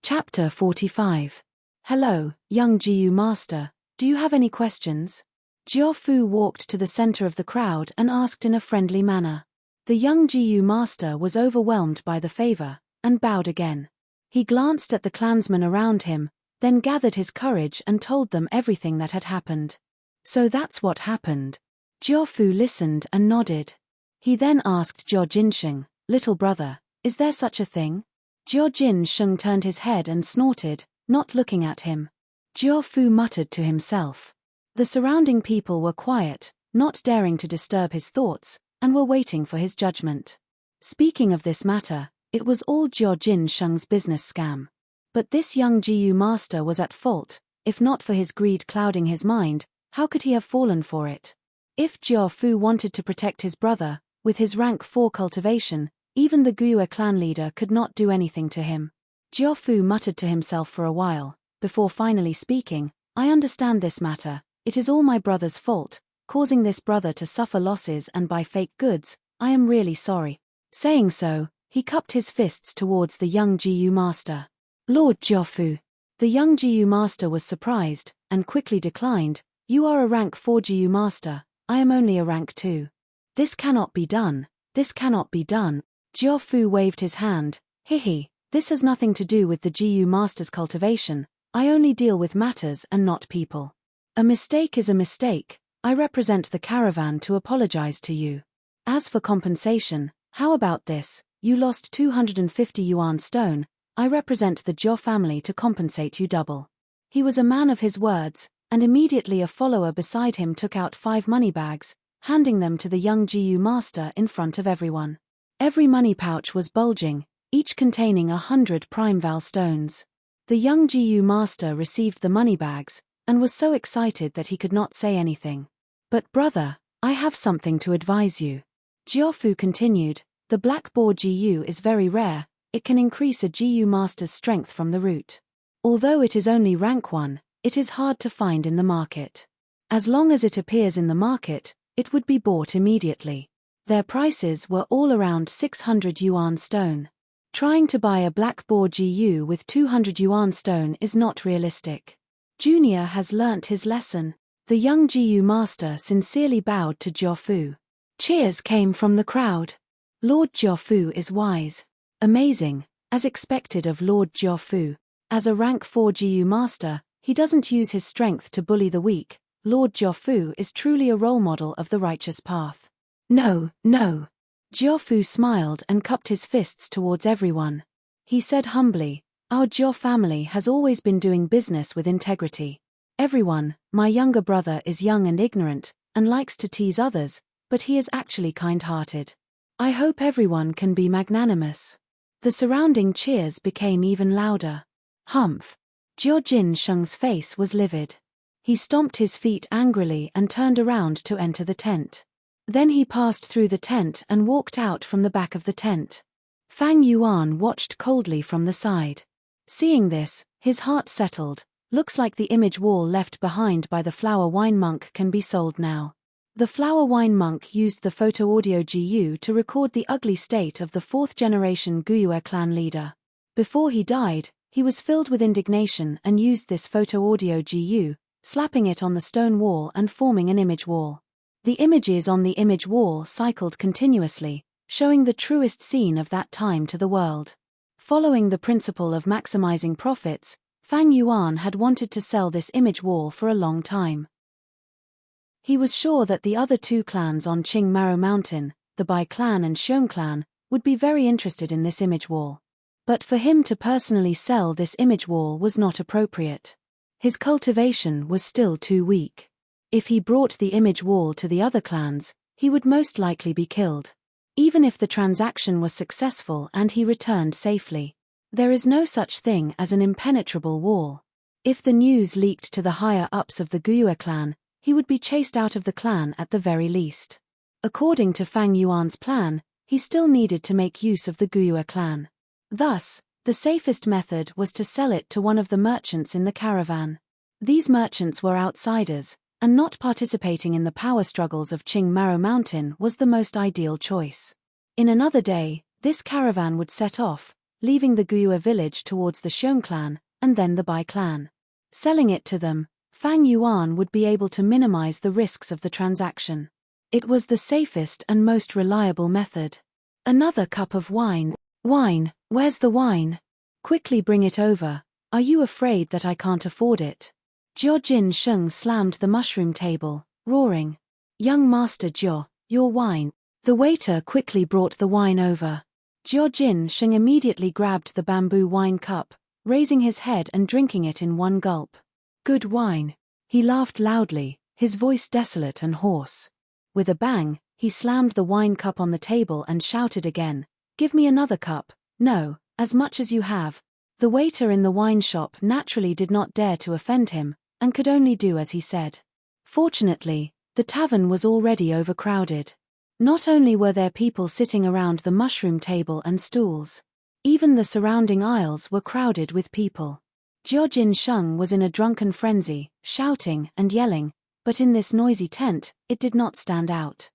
Chapter 45. "Hello, young Jiu master, do you have any questions?" Jiufu walked to the center of the crowd and asked in a friendly manner. The young Jiu master was overwhelmed by the favor, and bowed again. He glanced at the clansmen around him, then gathered his courage and told them everything that had happened. "So that's what happened." Jiufu listened and nodded. He then asked Jiu Jinsheng, "Little brother, is there such a thing?" Jiu Jinsheng turned his head and snorted, not looking at him. Jiufu muttered to himself. The surrounding people were quiet, not daring to disturb his thoughts, and were waiting for his judgment. Speaking of this matter, it was all Jiu Jinsheng's business scam. But this young Jiu master was at fault. If not for his greed clouding his mind, how could he have fallen for it? If Jiufu wanted to protect his brother, with his rank 4 cultivation, even the Guyue clan leader could not do anything to him. Jiufu muttered to himself for a while, before finally speaking, "I understand this matter. It is all my brother's fault, causing this brother to suffer losses and buy fake goods. I am really sorry." Saying so, he cupped his fists towards the young Jiu master. "Lord Jiufu." The young Jiu master was surprised, and quickly declined. "You are a rank 4 Jiu master, I am only a rank 2. This cannot be done, this cannot be done." Jiufu waved his hand. "Hihi, this has nothing to do with the Jiu master's cultivation. I only deal with matters and not people. A mistake is a mistake. I represent the caravan to apologize to you. As for compensation, how about this? You lost 250 yuan stone. I represent the Jiu family to compensate you double." He was a man of his words, and immediately a follower beside him took out 5 money bags, handing them to the young Jiu master in front of everyone. Every money pouch was bulging, each containing 100 prime val stones. The young Jiu master received the money bags, and was so excited that he could not say anything. "But brother, I have something to advise you." Jiufu continued, "The black boar Jiu is very rare. It can increase a Jiu master's strength from the root. Although it is only rank 1, it is hard to find in the market. As long as it appears in the market, it would be bought immediately. Their prices were all around 600 yuan stone. Trying to buy a black boar GU with 200 yuan stone is not realistic. Junior has learnt his lesson. The young GU master sincerely bowed to Jiaofu. Cheers came from the crowd. Lord Jiaofu is wise. Amazing, as expected of Lord Jiaofu. As a rank 4 GU master, he doesn't use his strength to bully the weak. Lord Jiaofu is truly a role model of the righteous path. No, no. Jiaofu smiled and cupped his fists towards everyone. He said humbly, our Jiao family has always been doing business with integrity. Everyone, my younger brother is young and ignorant, and likes to tease others, but he is actually kind-hearted. I hope everyone can be magnanimous. The surrounding cheers became even louder. Humph. Jiao Jinsheng's face was livid. He stomped his feet angrily and turned around to enter the tent. Then he passed through the tent and walked out from the back of the tent. Fang Yuan watched coldly from the side. Seeing this, his heart settled. Looks like the image wall left behind by the flower wine monk can be sold now. The flower wine monk used the photo audio GU to record the ugly state of the 4th generation Guyue clan leader. Before he died, he was filled with indignation and used this photo audio GU, slapping it on the stone wall and forming an image wall. The images on the image wall cycled continuously, showing the truest scene of that time to the world. Following the principle of maximizing profits, Fang Yuan had wanted to sell this image wall for a long time. He was sure that the other two clans on Qingmaro Mountain, the Bai clan and Xiong clan, would be very interested in this image wall. But for him to personally sell this image wall was not appropriate. His cultivation was still too weak. If he brought the image wall to the other clans, he would most likely be killed. Even if the transaction was successful and he returned safely. There is no such thing as an impenetrable wall. If the news leaked to the higher-ups of the Guyue clan, he would be chased out of the clan at the very least. According to Fang Yuan's plan, he still needed to make use of the Guyue clan. Thus, the safest method was to sell it to one of the merchants in the caravan. These merchants were outsiders, and not participating in the power struggles of Qingmaro Mountain was the most ideal choice. In another day, this caravan would set off, leaving the Guyue village towards the Xiong clan, and then the Bai clan. Selling it to them, Fang Yuan would be able to minimize the risks of the transaction. It was the safest and most reliable method. Another cup of wine. Wine, where's the wine? Quickly bring it over. Are you afraid that I can't afford it? Jiao Jinsheng slammed the mushroom table, roaring. Young Master Jiao, your wine. The waiter quickly brought the wine over. Jiao Jinsheng immediately grabbed the bamboo wine cup, raising his head and drinking it in one gulp. Good wine. He laughed loudly, his voice desolate and hoarse. With a bang, he slammed the wine cup on the table and shouted again, give me another cup. No, as much as you have. The waiter in the wine shop naturally did not dare to offend him, and could only do as he said. Fortunately, the tavern was already overcrowded. Not only were there people sitting around the mushroom table and stools, even the surrounding aisles were crowded with people. Jiao Jinsheng was in a drunken frenzy, shouting and yelling, but in this noisy tent, it did not stand out.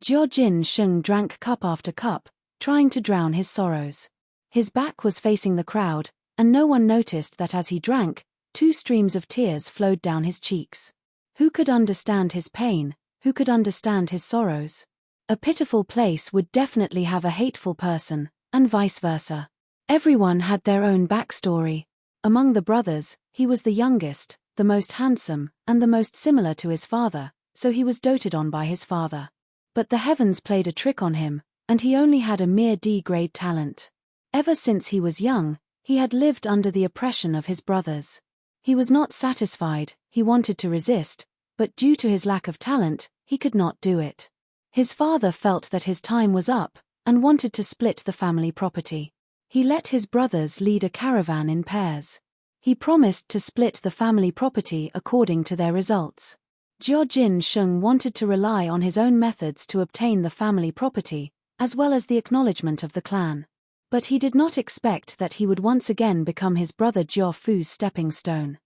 Jiao Jinsheng drank cup after cup, trying to drown his sorrows. His back was facing the crowd, and no one noticed that as he drank, 2 streams of tears flowed down his cheeks. Who could understand his pain? Who could understand his sorrows? A pitiful place would definitely have a hateful person, and vice versa. Everyone had their own backstory. Among the brothers, he was the youngest, the most handsome, and the most similar to his father, so he was doted on by his father. But the heavens played a trick on him, and he only had a mere D-grade talent. Ever since he was young, he had lived under the oppression of his brothers. He was not satisfied, he wanted to resist, but due to his lack of talent, he could not do it. His father felt that his time was up, and wanted to split the family property. He let his brothers lead a caravan in pairs. He promised to split the family property according to their results. Jiao Jinsheng wanted to rely on his own methods to obtain the family property, as well as the acknowledgement of the clan. But he did not expect that he would once again become his brother Jiaofu's stepping stone.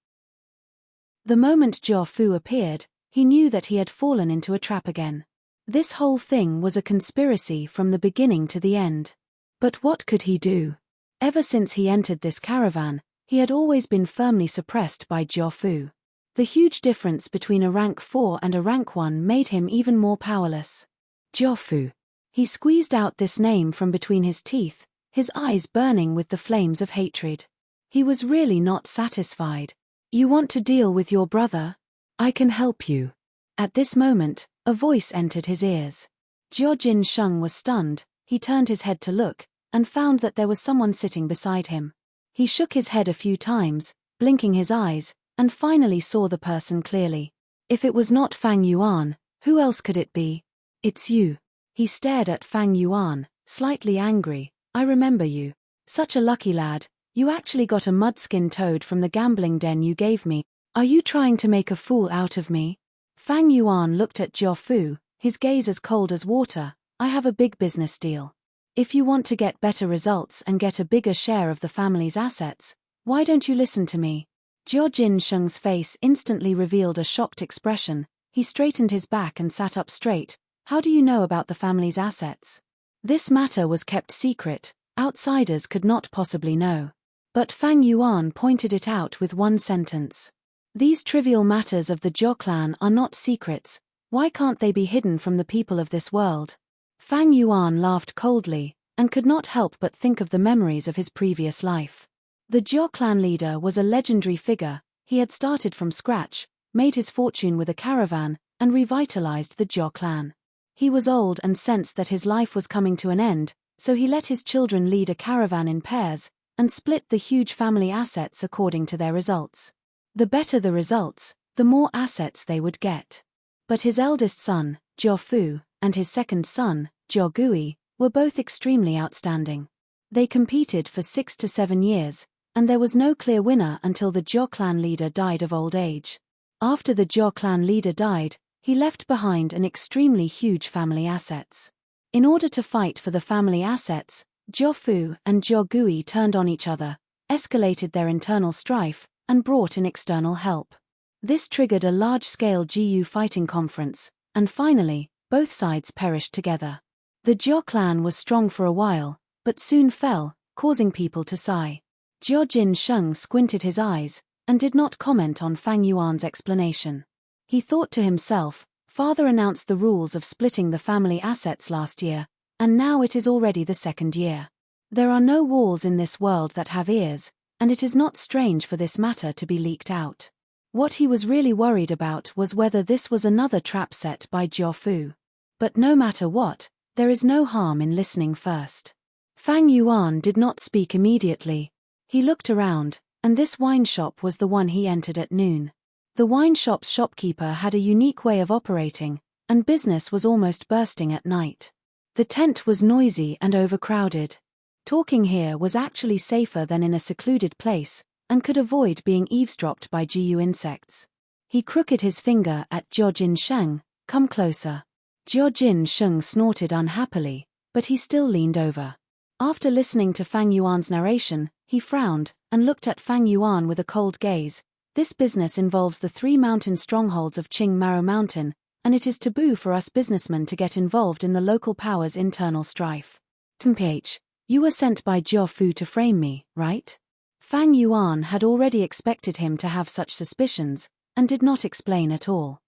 The moment Jiaofu appeared, he knew that he had fallen into a trap again. This whole thing was a conspiracy from the beginning to the end. But what could he do? Ever since he entered this caravan, he had always been firmly suppressed by Jiaofu. The huge difference between a rank 4 and a rank 1 made him even more powerless. Jiaofu. He squeezed out this name from between his teeth, his eyes burning with the flames of hatred. He was really not satisfied. You want to deal with your brother? I can help you. At this moment, a voice entered his ears. Jiojin Sheng was stunned. He turned his head to look, and found that there was someone sitting beside him. He shook his head a few times, blinking his eyes, and finally saw the person clearly. If it was not Fang Yuan, who else could it be? It's you. He stared at Fang Yuan, slightly angry. I remember you. Such a lucky lad, you actually got a mudskin toad from the gambling den you gave me. Are you trying to make a fool out of me? Fang Yuan looked at Jiaofu, his gaze as cold as water. I have a big business deal. If you want to get better results and get a bigger share of the family's assets, why don't you listen to me? Jiojin Sheng's face instantly revealed a shocked expression. He straightened his back and sat up straight. How do you know about the family's assets? This matter was kept secret, outsiders could not possibly know. But Fang Yuan pointed it out with one sentence. These trivial matters of the Jiao clan are not secrets, why can't they be hidden from the people of this world? Fang Yuan laughed coldly, and could not help but think of the memories of his previous life. The Jiao clan leader was a legendary figure. He had started from scratch, made his fortune with a caravan, and revitalized the Jiao clan. He was old and sensed that his life was coming to an end, so he let his children lead a caravan in pairs, and split the huge family assets according to their results. The better the results, the more assets they would get. But his eldest son, Jiaofu, and his second son, Jiaogui, were both extremely outstanding. They competed for 6 to 7 years, and there was no clear winner until the Jiao clan leader died of old age. After the Jiao clan leader died, he left behind an extremely huge family assets. In order to fight for the family assets, Jiaofu and Jiaogui turned on each other, escalated their internal strife, and brought in external help. This triggered a large-scale GU fighting conference, and finally, both sides perished together. The Jiao clan was strong for a while, but soon fell, causing people to sigh. Jiojin Sheng squinted his eyes, and did not comment on Fang Yuan's explanation. He thought to himself, father announced the rules of splitting the family assets last year, and now it is already the 2nd year. There are no walls in this world that have ears, and it is not strange for this matter to be leaked out. What he was really worried about was whether this was another trap set by Jiaofu. But no matter what, there is no harm in listening first. Fang Yuan did not speak immediately. He looked around, and this wine shop was the one he entered at noon. The wine shop's shopkeeper had a unique way of operating, and business was almost bursting at night. The tent was noisy and overcrowded. Talking here was actually safer than in a secluded place, and could avoid being eavesdropped by GU insects. He crooked his finger at Jiojin Sheng. Come closer. Jiojin Sheng snorted unhappily, but he still leaned over. After listening to Fang Yuan's narration, he frowned, and looked at Fang Yuan with a cold gaze. This business involves the 3 mountain strongholds of Qing Maro Mountain, and it is taboo for us businessmen to get involved in the local power's internal strife. Temph, you were sent by Jiaofu to frame me, right? Fang Yuan had already expected him to have such suspicions, and did not explain at all.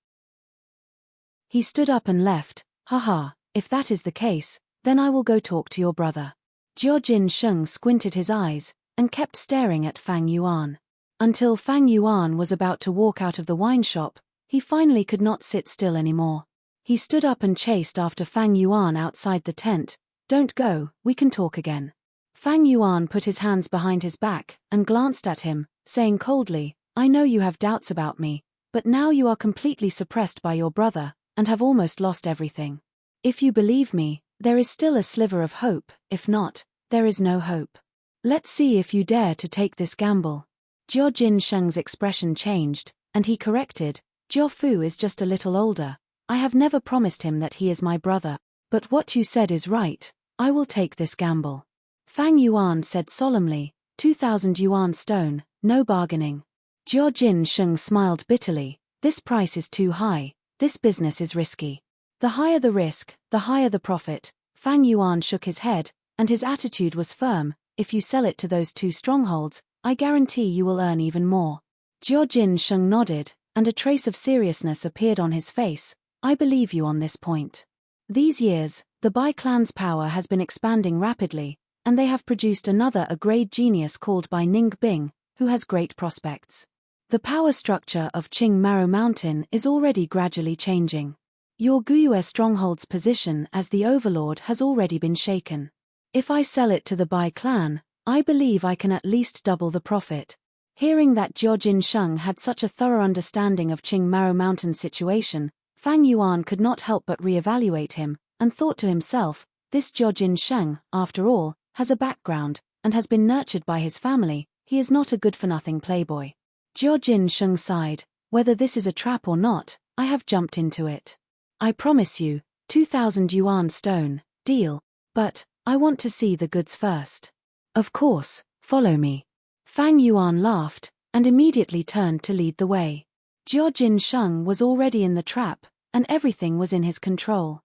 He stood up and left. Haha, if that is the case, then I will go talk to your brother. Jiojin Sheng squinted his eyes, and kept staring at Fang Yuan. Until Fang Yuan was about to walk out of the wine shop, he finally could not sit still anymore. He stood up and chased after Fang Yuan outside the tent. Don't go, we can talk again. Fang Yuan put his hands behind his back, and glanced at him, saying coldly, I know you have doubts about me, but now you are completely suppressed by your brother, and have almost lost everything. If you believe me, there is still a sliver of hope, if not, there is no hope. Let's see if you dare to take this gamble. Jiojin Sheng's expression changed, and he corrected, Jiaofu is just a little older. I have never promised him that he is my brother, but what you said is right, I will take this gamble. Fang Yuan said solemnly, 2,000 yuan stone, no bargaining. Jiojin Sheng smiled bitterly, this price is too high, this business is risky. The higher the risk, the higher the profit. Fang Yuan shook his head, and his attitude was firm. If you sell it to those two strongholds, I guarantee you will earn even more. Jiao Sheng nodded, and a trace of seriousness appeared on his face. I believe you on this point. These years, the Bai clan's power has been expanding rapidly, and they have produced another A-grade genius called Bai Ning Bing, who has great prospects. The power structure of Qing Maro Mountain is already gradually changing. Your Guyue stronghold's position as the overlord has already been shaken. If I sell it to the Bai clan, I believe I can at least double the profit. Hearing that Jiao Sheng had such a thorough understanding of Qing Maro Mountain's situation, Fang Yuan could not help but re-evaluate him, and thought to himself, this Jiao Sheng, after all, has a background, and has been nurtured by his family. He is not a good-for-nothing playboy. Jiao Sheng sighed, whether this is a trap or not, I have jumped into it. I promise you, 2,000 yuan stone, deal, but I want to see the goods first. Of course, follow me. Fang Yuan laughed, and immediately turned to lead the way. Jiao Sheng was already in the trap, and everything was in his control.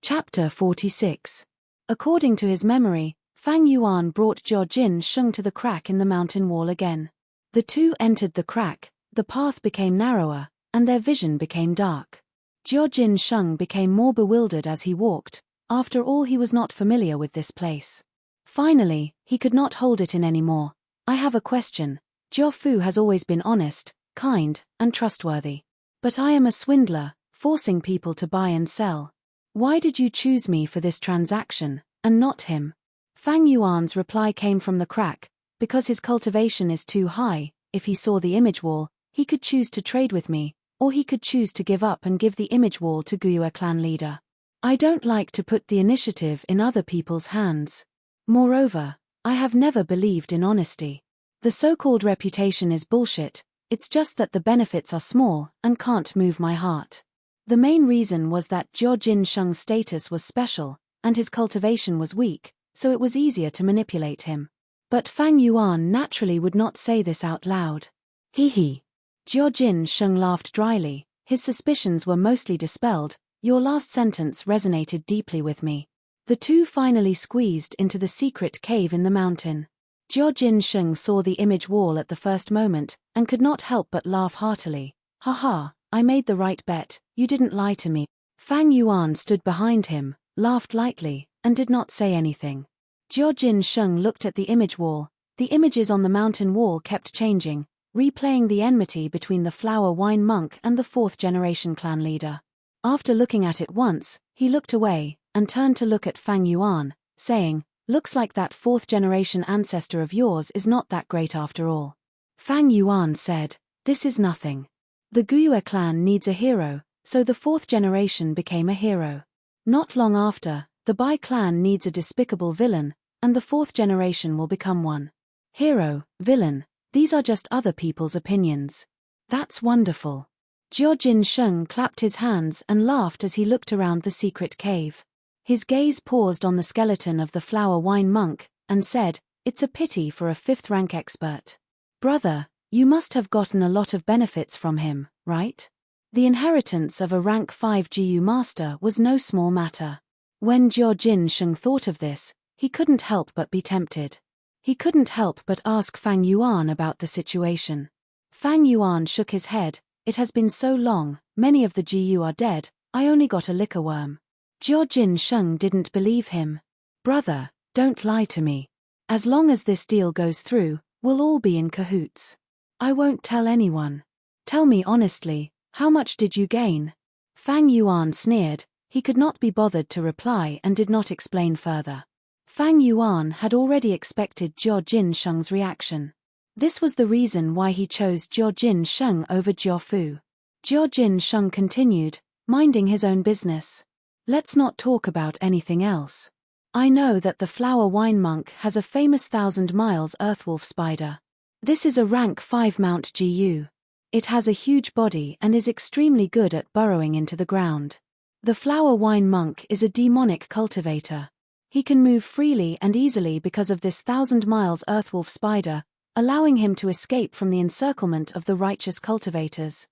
Chapter 46. According to his memory, Fang Yuan brought Jiao Sheng to the crack in the mountain wall again. The two entered the crack, the path became narrower, and their vision became dark. Jiao Sheng became more bewildered as he walked. After all, he was not familiar with this place. Finally, he could not hold it in anymore. I have a question. Jiao Fu has always been honest, kind, and trustworthy. But I am a swindler, forcing people to buy and sell. Why did you choose me for this transaction, and not him? Fang Yuan's reply came from the crack. Because his cultivation is too high, if he saw the image wall, he could choose to trade with me, or he could choose to give up and give the image wall to Guyue clan leader. I don't like to put the initiative in other people's hands. Moreover, I have never believed in honesty. The so-called reputation is bullshit, it's just that the benefits are small and can't move my heart. The main reason was that Jiao Sheng's status was special, and his cultivation was weak, so it was easier to manipulate him. But Fang Yuan naturally would not say this out loud. Hee. Jiao Sheng laughed dryly, his suspicions were mostly dispelled. Your last sentence resonated deeply with me. The two finally squeezed into the secret cave in the mountain. Jiao Sheng saw the image wall at the first moment, and could not help but laugh heartily. Haha, I made the right bet, you didn't lie to me. Fang Yuan stood behind him, laughed lightly, and did not say anything. Jiao Sheng looked at the image wall. The images on the mountain wall kept changing, replaying the enmity between the flower wine monk and the fourth-generation clan leader. After looking at it once, he looked away, and turned to look at Fang Yuan, saying, looks like that fourth-generation ancestor of yours is not that great after all. Fang Yuan said, this is nothing. The Guyue clan needs a hero, so the fourth generation became a hero. Not long after, the Bai clan needs a despicable villain, and the fourth generation will become one. Hero, villain, these are just other people's opinions. That's wonderful. Jiao Sheng clapped his hands and laughed as he looked around the secret cave. His gaze paused on the skeleton of the flower wine monk, and said, it's a pity for a fifth-rank expert. Brother, you must have gotten a lot of benefits from him, right? The inheritance of a rank 5 GU master was no small matter. When Jiao Sheng thought of this, he couldn't help but be tempted. He couldn't help but ask Fang Yuan about the situation. Fang Yuan shook his head. It has been so long, many of the GU are dead, I only got a liquor worm. Jiao Sheng didn't believe him. Brother, don't lie to me. As long as this deal goes through, we'll all be in cahoots. I won't tell anyone. Tell me honestly, how much did you gain? Fang Yuan sneered. He could not be bothered to reply and did not explain further. Fang Yuan had already expected Jiao Sheng's reaction. This was the reason why he chose Jiao Sheng over Jiao Fu. Jiao Sheng continued, minding his own business. Let's not talk about anything else. I know that the flower wine monk has a famous 1,000 miles earthwolf spider. This is a rank 5 Mount GU. It has a huge body and is extremely good at burrowing into the ground. The flower wine monk is a demonic cultivator. He can move freely and easily because of this 1,000 miles earthwolf spider, allowing him to escape from the encirclement of the righteous cultivators.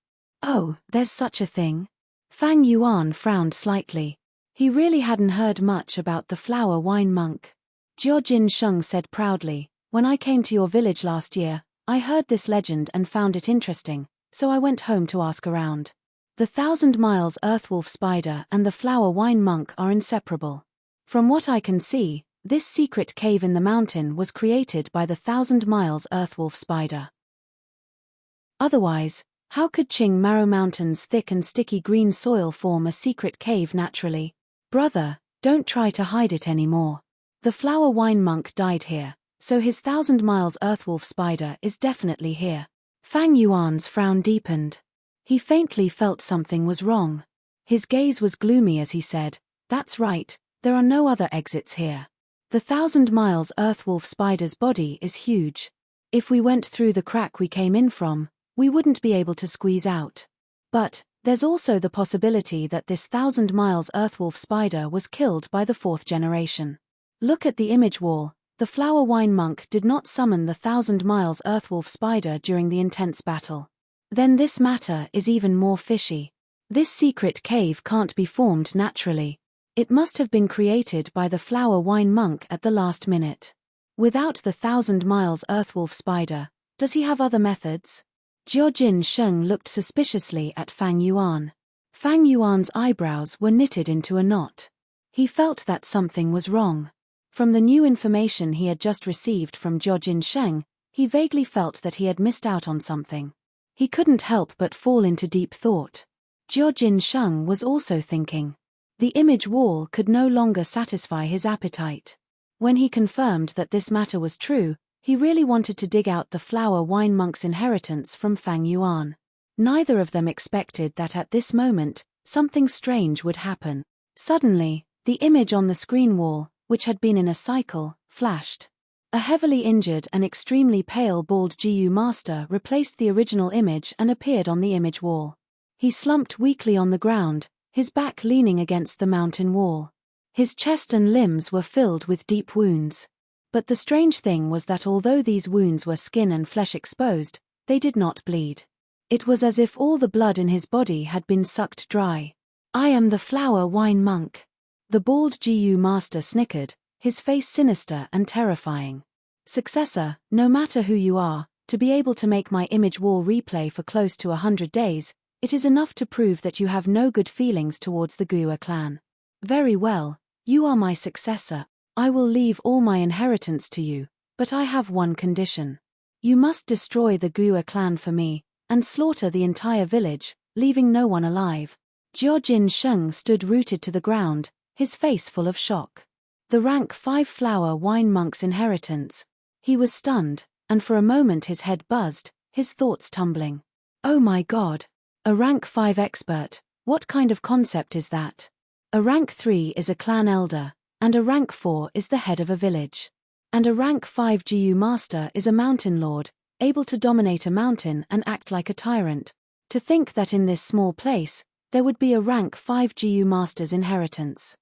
Oh, there's such a thing? Fang Yuan frowned slightly. He really hadn't heard much about the flower wine monk. Jiao Jin Sheng said proudly, "When I came to your village last year, I heard this legend and found it interesting, so I went home to ask around. The 1,000 miles earthwolf spider and the flower wine monk are inseparable. From what I can see, this secret cave in the mountain was created by the 1,000 miles earthwolf spider. Otherwise, how could Qing Maro Mountain's thick and sticky green soil form a secret cave naturally? Brother, don't try to hide it anymore. The flower wine monk died here, so his 1,000 miles earthwolf spider is definitely here." Fang Yuan's frown deepened. He faintly felt something was wrong. His gaze was gloomy as he said, "That's right, there are no other exits here. The 1,000 miles earthwolf spider's body is huge. If we went through the crack we came in from, we wouldn't be able to squeeze out. But there's also the possibility that this 1,000 miles earthwolf spider was killed by the 4th generation. Look at the image wall. The flower wine monk did not summon the 1,000 miles earthwolf spider during the intense battle. Then this matter is even more fishy. This secret cave can't be formed naturally. It must have been created by the flower wine monk at the last minute. Without the 1,000 miles earthwolf spider, does he have other methods?" Jiao Jin Sheng looked suspiciously at Fang Yuan. Fang Yuan's eyebrows were knitted into a knot. He felt that something was wrong. From the new information he had just received from Jiao Jin Sheng, he vaguely felt that he had missed out on something. He couldn't help but fall into deep thought. Jiao Jin Sheng was also thinking. The image wall could no longer satisfy his appetite. When he confirmed that this matter was true, he really wanted to dig out the flower wine monk's inheritance from Fang Yuan. Neither of them expected that at this moment, something strange would happen. Suddenly, the image on the screen wall, which had been in a cycle, flashed. A heavily injured and extremely pale bald GU master replaced the original image and appeared on the image wall. He slumped weakly on the ground, his back leaning against the mountain wall. His chest and limbs were filled with deep wounds. But the strange thing was that although these wounds were skin and flesh exposed, they did not bleed. It was as if all the blood in his body had been sucked dry. "I am the flower wine monk." The bald GU master snickered, his face sinister and terrifying. "Successor, no matter who you are, to be able to make my image wall replay for close to 100 days, it is enough to prove that you have no good feelings towards the Gua clan. Very well, you are my successor. I will leave all my inheritance to you, but I have one condition. You must destroy the Gua clan for me, and slaughter the entire village, leaving no one alive." Jiao Jin Sheng stood rooted to the ground, his face full of shock. The rank 5 flower wine monk's inheritance. He was stunned, and for a moment his head buzzed, his thoughts tumbling. Oh my God! A rank 5 expert, what kind of concept is that? A rank 3 is a clan elder, and a rank 4 is the head of a village. And a rank 5 GU master is a mountain lord, able to dominate a mountain and act like a tyrant. To think that in this small place, there would be a rank 5 GU master's inheritance.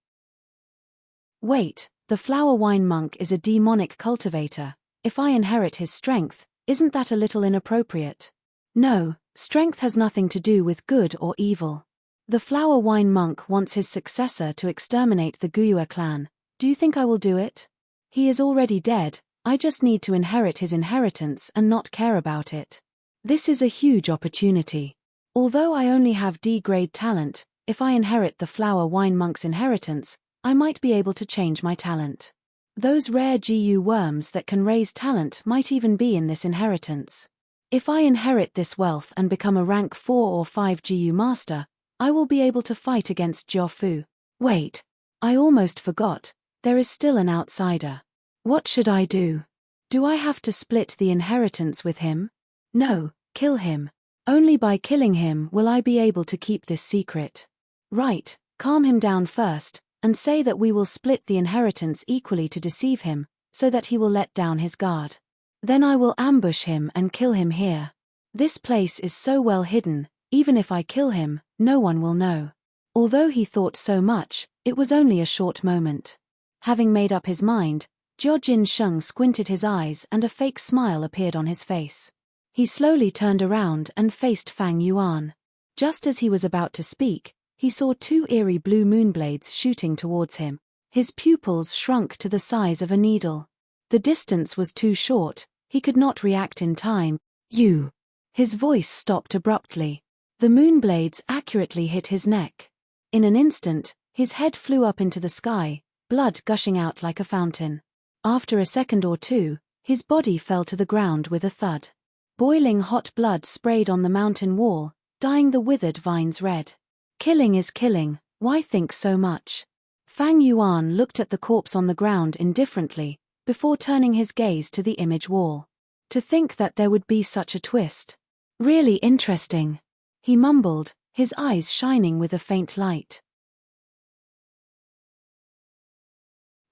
Wait, the flower wine monk is a demonic cultivator. If I inherit his strength, isn't that a little inappropriate? No, strength has nothing to do with good or evil. The flower wine monk wants his successor to exterminate the Gua clan. Do you think I will do it? He is already dead, I just need to inherit his inheritance and not care about it. This is a huge opportunity. Although I only have D-grade talent, if I inherit the flower wine monk's inheritance, I might be able to change my talent. Those rare GU worms that can raise talent might even be in this inheritance. If I inherit this wealth and become a rank 4 or 5 GU master, I will be able to fight against Jiaofu. Wait, I almost forgot, there is still an outsider. What should I do? Do I have to split the inheritance with him? No, kill him. Only by killing him will I be able to keep this secret. Right, calm him down first, and say that we will split the inheritance equally to deceive him, so that he will let down his guard. Then I will ambush him and kill him here. This place is so well hidden, even if I kill him, no one will know. Although he thought so much, it was only a short moment. Having made up his mind, Jiao Jin Sheng squinted his eyes and a fake smile appeared on his face. He slowly turned around and faced Fang Yuan. Just as he was about to speak, he saw two eerie blue moonblades shooting towards him. His pupils shrunk to the size of a needle. The distance was too short, he could not react in time. You! His voice stopped abruptly. The moonblades accurately hit his neck. In an instant, his head flew up into the sky, blood gushing out like a fountain. After a second or two, his body fell to the ground with a thud. Boiling hot blood sprayed on the mountain wall, dyeing the withered vines red. Killing is killing, why think so much? Fang Yuan looked at the corpse on the ground indifferently, before turning his gaze to the image wall. To think that there would be such a twist. Really interesting, he mumbled, his eyes shining with a faint light.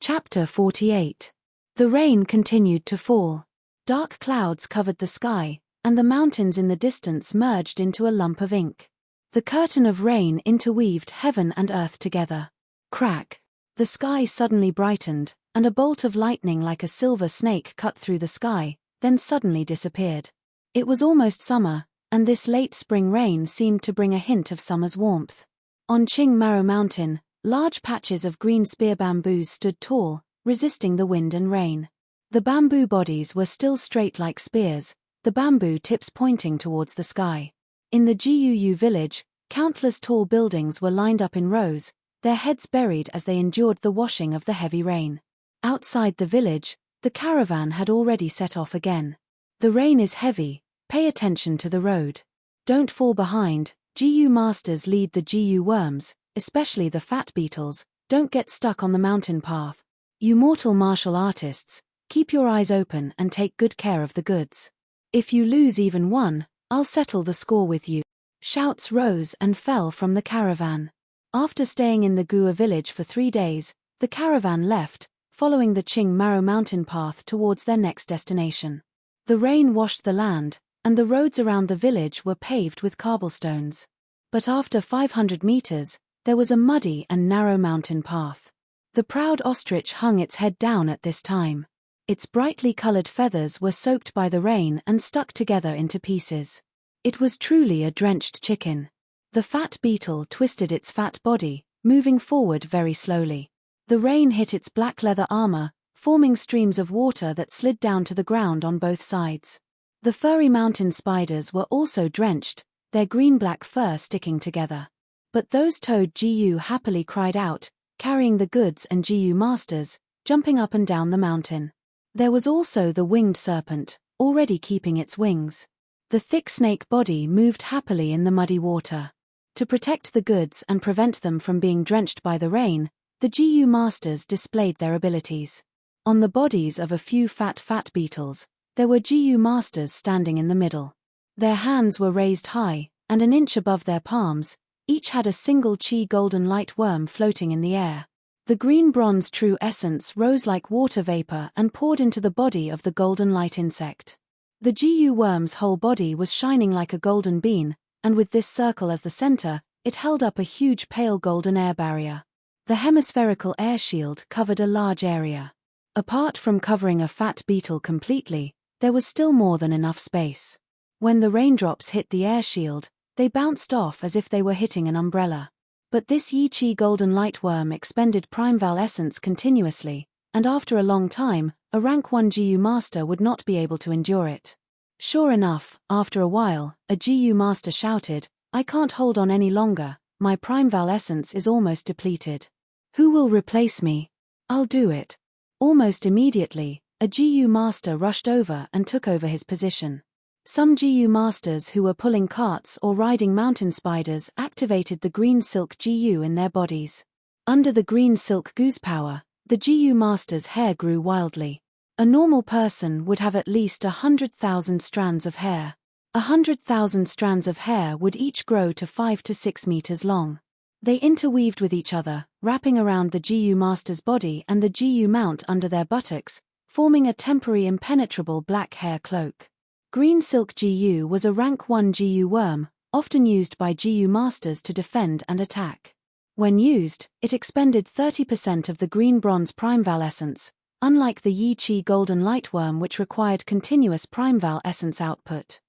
Chapter 48. The rain continued to fall. Dark clouds covered the sky, and the mountains in the distance merged into a lump of ink. The curtain of rain interweaved heaven and earth together. Crack! The sky suddenly brightened, and a bolt of lightning like a silver snake cut through the sky, then suddenly disappeared. It was almost summer, and this late spring rain seemed to bring a hint of summer's warmth. On Ching Maro Mountain, large patches of green spear bamboos stood tall, resisting the wind and rain. The bamboo bodies were still straight like spears, the bamboo tips pointing towards the sky. In the Guu village, countless tall buildings were lined up in rows, their heads buried as they endured the washing of the heavy rain. Outside the village, the caravan had already set off again. The rain is heavy, pay attention to the road. Don't fall behind, Guu masters lead the Guu worms, especially the fat beetles, don't get stuck on the mountain path. You mortal martial artists, keep your eyes open and take good care of the goods. If you lose even one, I'll settle the score with you. Shouts rose and fell from the caravan. After staying in the Gua village for 3 days, the caravan left, following the Ching Maro mountain path towards their next destination. The rain washed the land, and the roads around the village were paved with cobblestones. But after 500 meters, there was a muddy and narrow mountain path. The proud ostrich hung its head down at this time. Its brightly colored feathers were soaked by the rain and stuck together into pieces. It was truly a drenched chicken. The fat beetle twisted its fat body, moving forward very slowly. The rain hit its black leather armor, forming streams of water that slid down to the ground on both sides. The furry mountain spiders were also drenched, their green-black fur sticking together. But those toad Guu happily cried out, carrying the goods and Guu masters, jumping up and down the mountain. There was also the winged serpent, already keeping its wings. The thick snake body moved happily in the muddy water. To protect the goods and prevent them from being drenched by the rain, the Guu masters displayed their abilities. On the bodies of a few fat beetles, there were Guu masters standing in the middle. Their hands were raised high, and an inch above their palms, each had a single chi golden light worm floating in the air. The green bronze true essence rose like water vapor and poured into the body of the golden light insect. The Guu worm's whole body was shining like a golden bean, and with this circle as the center, it held up a huge pale golden air barrier. The hemispherical air shield covered a large area. Apart from covering a fat beetle completely, there was still more than enough space. When the raindrops hit the air shield, they bounced off as if they were hitting an umbrella. But this Yi Chi golden lightworm expended Primeval essence continuously, and after a long time, a rank 1 Guu master would not be able to endure it. Sure enough, after a while, a Guu master shouted, "I can't hold on any longer, my Primeval essence is almost depleted. Who will replace me? I'll do it." Almost immediately, a Guu master rushed over and took over his position. Some Guu masters who were pulling carts or riding mountain spiders activated the green silk Guu in their bodies. Under the green silk goose power, the Guu master's hair grew wildly. A normal person would have at least 100,000 strands of hair. 100,000 strands of hair would each grow to 5 to 6 meters long. They interweaved with each other, wrapping around the Guu master's body and the Guu mount under their buttocks, forming a temporary impenetrable black hair cloak. Green silk Guu was a rank 1 Guu worm, often used by Guu masters to defend and attack. When used, it expended 30% of the green bronze Primeval essence, unlike the Yi Chi golden lightworm which required continuous Primeval essence output.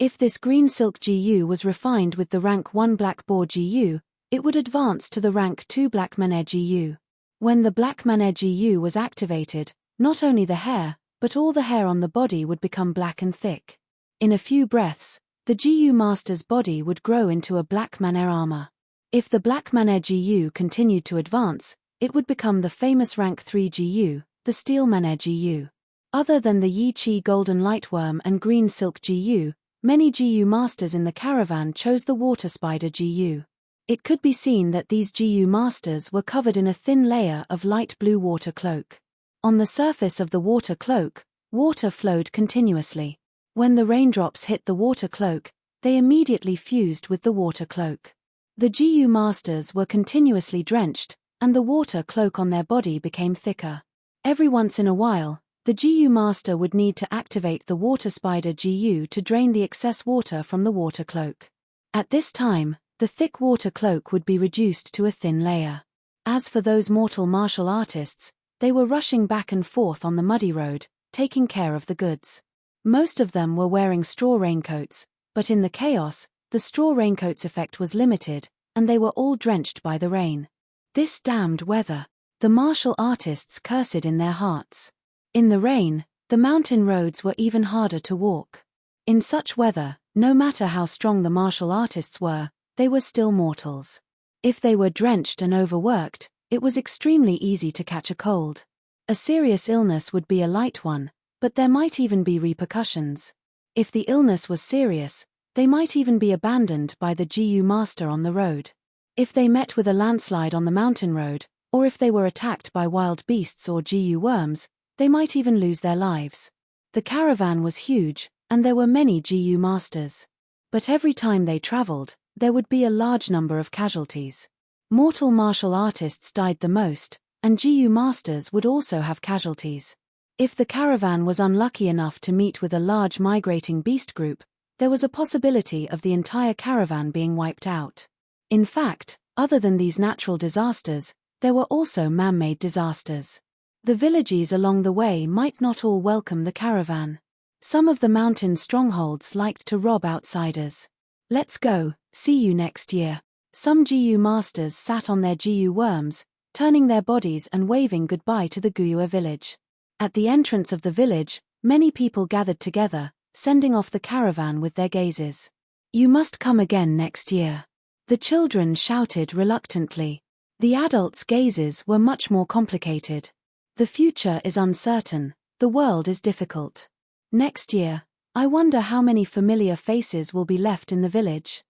If this green silk GU was refined with the rank 1 black boar GU, it would advance to the rank 2 black mane GU. When the black mane GU was activated, not only the hair, but all the hair on the body would become black and thick. In a few breaths, the GU master's body would grow into a black mane armor. If the black mane GU continued to advance, it would become the famous rank 3 GU, the steel mane GU. Other than the Yi Chi golden lightworm and green silk GU, many GU masters in the caravan chose the water spider GU. It could be seen that these GU masters were covered in a thin layer of light blue water cloak. On the surface of the water cloak, water flowed continuously. When the raindrops hit the water cloak, they immediately fused with the water cloak. The GU masters were continuously drenched, and the water cloak on their body became thicker. Every once in a while, the GU master would need to activate the water spider GU to drain the excess water from the water cloak. At this time, the thick water cloak would be reduced to a thin layer. As for those mortal martial artists, they were rushing back and forth on the muddy road, taking care of the goods. Most of them were wearing straw raincoats, but in the chaos, the straw raincoats effect was limited, and they were all drenched by the rain. This damned weather! The martial artists cursed in their hearts. In the rain, the mountain roads were even harder to walk. In such weather, no matter how strong the martial artists were, they were still mortals. If they were drenched and overworked, it was extremely easy to catch a cold. A serious illness would be a light one, but there might even be repercussions. If the illness was serious, they might even be abandoned by the GU master on the road. If they met with a landslide on the mountain road, or if they were attacked by wild beasts or GU worms, they might even lose their lives. The caravan was huge, and there were many GU masters. But every time they traveled, there would be a large number of casualties. Mortal martial artists died the most, and GU masters would also have casualties. If the caravan was unlucky enough to meet with a large migrating beast group, there was a possibility of the entire caravan being wiped out. In fact, other than these natural disasters, there were also man-made disasters. The villages along the way might not all welcome the caravan. Some of the mountain strongholds liked to rob outsiders. Let's go, see you next year. Some GU masters sat on their GU worms, turning their bodies and waving goodbye to the Guyua village. At the entrance of the village, many people gathered together, sending off the caravan with their gazes. You must come again next year. The children shouted reluctantly. The adults' gazes were much more complicated. The future is uncertain, the world is difficult. Next year, I wonder how many familiar faces will be left in the village.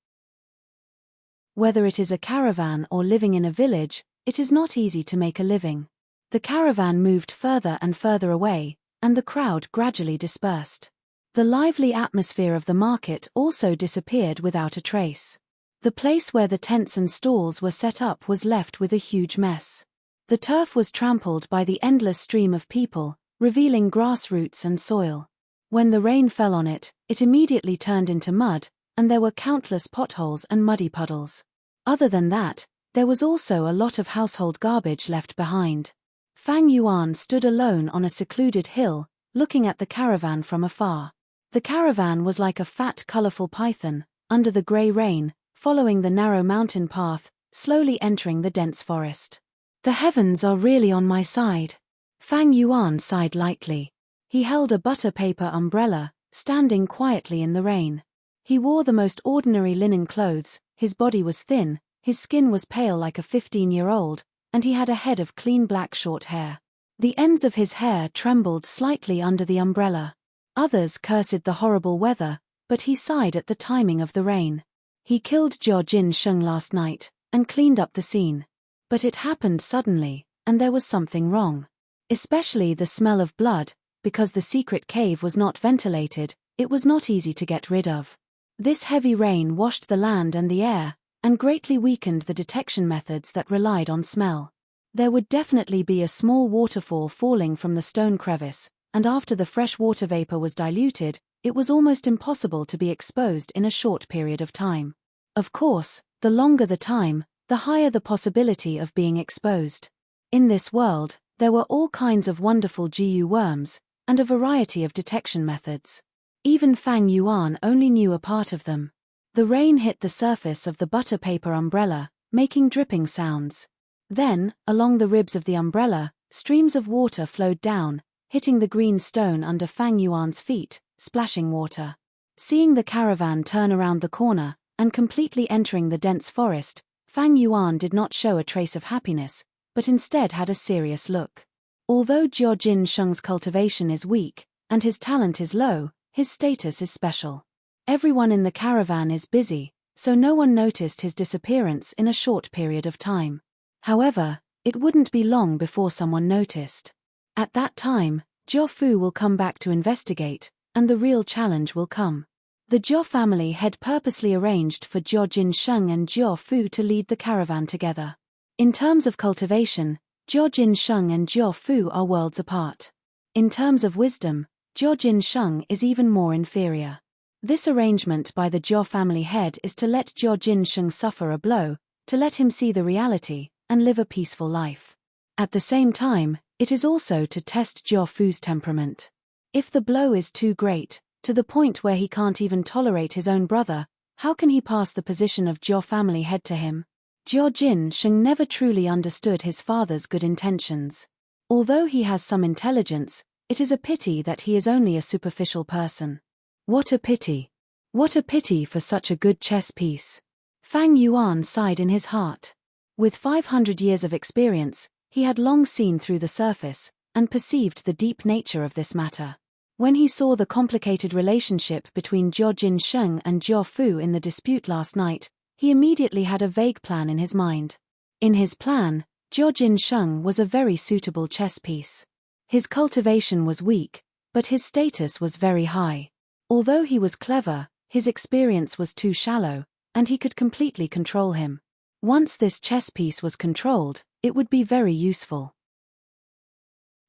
Whether it is a caravan or living in a village, it is not easy to make a living. The caravan moved further and further away, and the crowd gradually dispersed. The lively atmosphere of the market also disappeared without a trace. The place where the tents and stalls were set up was left with a huge mess. The turf was trampled by the endless stream of people, revealing grass roots and soil. When the rain fell on it, it immediately turned into mud, and there were countless potholes and muddy puddles. Other than that, there was also a lot of household garbage left behind. Fang Yuan stood alone on a secluded hill, looking at the caravan from afar. The caravan was like a fat, colorful python, under the gray rain, following the narrow mountain path, slowly entering the dense forest. The heavens are really on my side. Fang Yuan sighed lightly. He held a butter paper umbrella, standing quietly in the rain. He wore the most ordinary linen clothes, his body was thin, his skin was pale like a 15-year-old, and he had a head of clean black short hair. The ends of his hair trembled slightly under the umbrella. Others cursed the horrible weather, but he sighed at the timing of the rain. He killed Jiao Jin Sheng last night, and cleaned up the scene. But it happened suddenly, and there was something wrong. Especially the smell of blood, because the secret cave was not ventilated, it was not easy to get rid of. This heavy rain washed the land and the air, and greatly weakened the detection methods that relied on smell. There would definitely be a small waterfall falling from the stone crevice, and after the fresh water vapor was diluted, it was almost impossible to be exposed in a short period of time. Of course, the longer the time, the higher the possibility of being exposed. In this world, there were all kinds of wonderful GU worms, and a variety of detection methods. Even Fang Yuan only knew a part of them. The rain hit the surface of the butter paper umbrella, making dripping sounds. Then, along the ribs of the umbrella, streams of water flowed down, hitting the green stone under Fang Yuan's feet, splashing water. Seeing the caravan turn around the corner, and completely entering the dense forest, Fang Yuan did not show a trace of happiness, but instead had a serious look. Although Jiao Jin Sheng's cultivation is weak, and his talent is low, his status is special. Everyone in the caravan is busy, so no one noticed his disappearance in a short period of time. However, it wouldn't be long before someone noticed. At that time, Jiao Fu will come back to investigate, and the real challenge will come. The Jiao family had purposely arranged for Jiao Jin Sheng and Jiao Fu to lead the caravan together. In terms of cultivation, Jiao Jin Sheng and Jiao Fu are worlds apart. In terms of wisdom, Jiao Jin Sheng is even more inferior. This arrangement by the Jiao family head is to let Jiao Jin Sheng suffer a blow, to let him see the reality, and live a peaceful life. At the same time, it is also to test Jiao Fu's temperament. If the blow is too great, to the point where he can't even tolerate his own brother, how can he pass the position of Jiao family head to him? Jiao Jin Sheng never truly understood his father's good intentions. Although he has some intelligence, it is a pity that he is only a superficial person. What a pity! What a pity for such a good chess piece! Fang Yuan sighed in his heart. With 500 years of experience, he had long seen through the surface, and perceived the deep nature of this matter. When he saw the complicated relationship between Jiao Jin Sheng and Jiao Fu in the dispute last night, he immediately had a vague plan in his mind. In his plan, Jiao Jin Sheng was a very suitable chess piece. His cultivation was weak, but his status was very high. Although he was clever, his experience was too shallow, and he could completely control him. Once this chess piece was controlled, it would be very useful.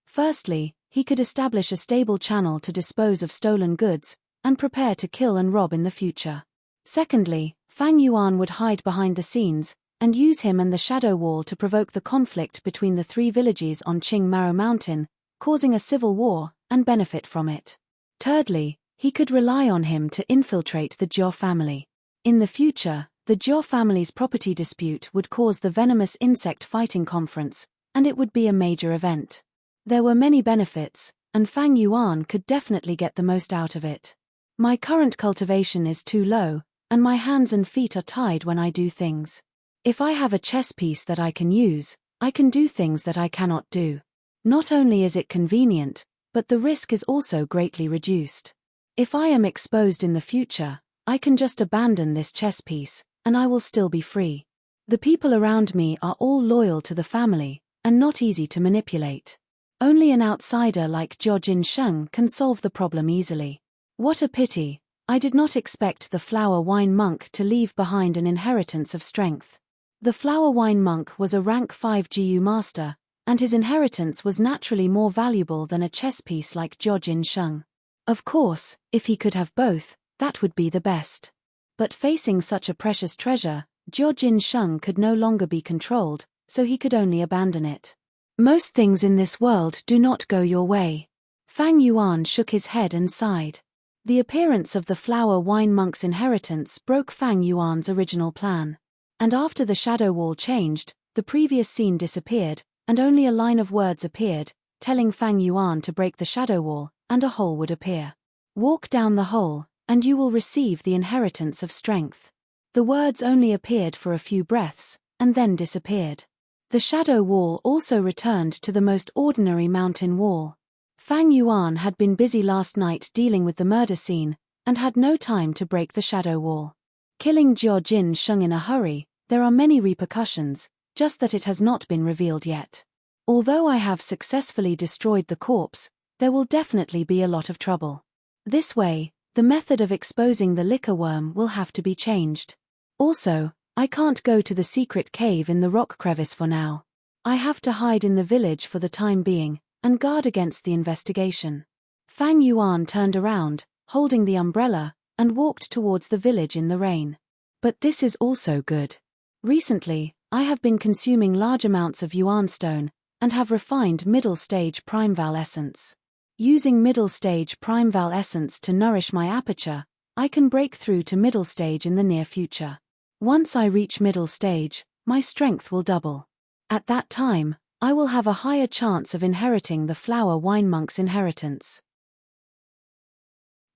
Firstly, he could establish a stable channel to dispose of stolen goods, and prepare to kill and rob in the future. Secondly, Fang Yuan would hide behind the scenes, and use him and the Shadow Wall to provoke the conflict between the three villages on Qing Maro Mountain, causing a civil war, and benefit from it. Thirdly, he could rely on him to infiltrate the Jiao family. In the future, the Jiao family's property dispute would cause the venomous insect fighting conference, and it would be a major event. There were many benefits, and Fang Yuan could definitely get the most out of it. My current cultivation is too low, and my hands and feet are tied when I do things. If I have a chess piece that I can use, I can do things that I cannot do. Not only is it convenient, but the risk is also greatly reduced. If I am exposed in the future, I can just abandon this chess piece, and I will still be free. The people around me are all loyal to the family, and not easy to manipulate. Only an outsider like Jiao Jin Sheng can solve the problem easily. What a pity! I did not expect the flower wine monk to leave behind an inheritance of strength. The flower wine monk was a rank 5 GU master, and his inheritance was naturally more valuable than a chess piece like Jiao Jin Sheng. Of course, if he could have both, that would be the best. But facing such a precious treasure, Jiao Jin Sheng could no longer be controlled, so he could only abandon it. Most things in this world do not go your way. Fang Yuan shook his head and sighed. The appearance of the flower wine monk's inheritance broke Fang Yuan's original plan. And after the shadow wall changed, the previous scene disappeared, and only a line of words appeared, telling Fang Yuan to break the shadow wall, and a hole would appear. Walk down the hole, and you will receive the inheritance of strength. The words only appeared for a few breaths, and then disappeared. The shadow wall also returned to the most ordinary mountain wall. Fang Yuan had been busy last night dealing with the murder scene, and had no time to break the shadow wall. Killing Jiao Jin Sheng in a hurry, there are many repercussions, just that it has not been revealed yet. Although I have successfully destroyed the corpse, there will definitely be a lot of trouble. This way, the method of exposing the liquor worm will have to be changed. Also, I can't go to the secret cave in the rock crevice for now. I have to hide in the village for the time being, and guard against the investigation. Fang Yuan turned around, holding the umbrella, and walked towards the village in the rain. But this is also good. Recently, I have been consuming large amounts of yuan stone, and have refined middle-stage primeval essence. Using middle stage primeval essence to nourish my aperture, I can break through to middle stage in the near future. Once I reach middle stage, my strength will double. At that time, I will have a higher chance of inheriting the flower wine monk's inheritance.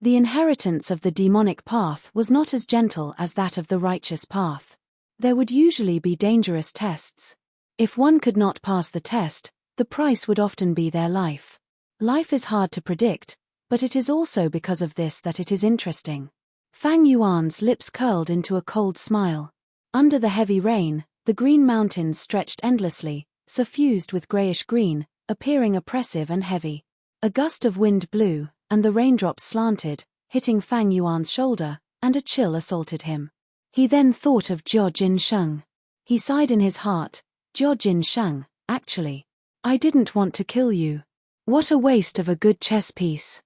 The inheritance of the demonic path was not as gentle as that of the righteous path. There would usually be dangerous tests. If one could not pass the test, the price would often be their life. Life is hard to predict, but it is also because of this that it is interesting. Fang Yuan's lips curled into a cold smile. Under the heavy rain, the green mountains stretched endlessly, suffused with grayish-green, appearing oppressive and heavy. A gust of wind blew, and the raindrops slanted, hitting Fang Yuan's shoulder, and a chill assaulted him. He then thought of Jiao Jinsheng. He sighed in his heart, Jiao Jinsheng, actually. I didn't want to kill you. What a waste of a good chess piece.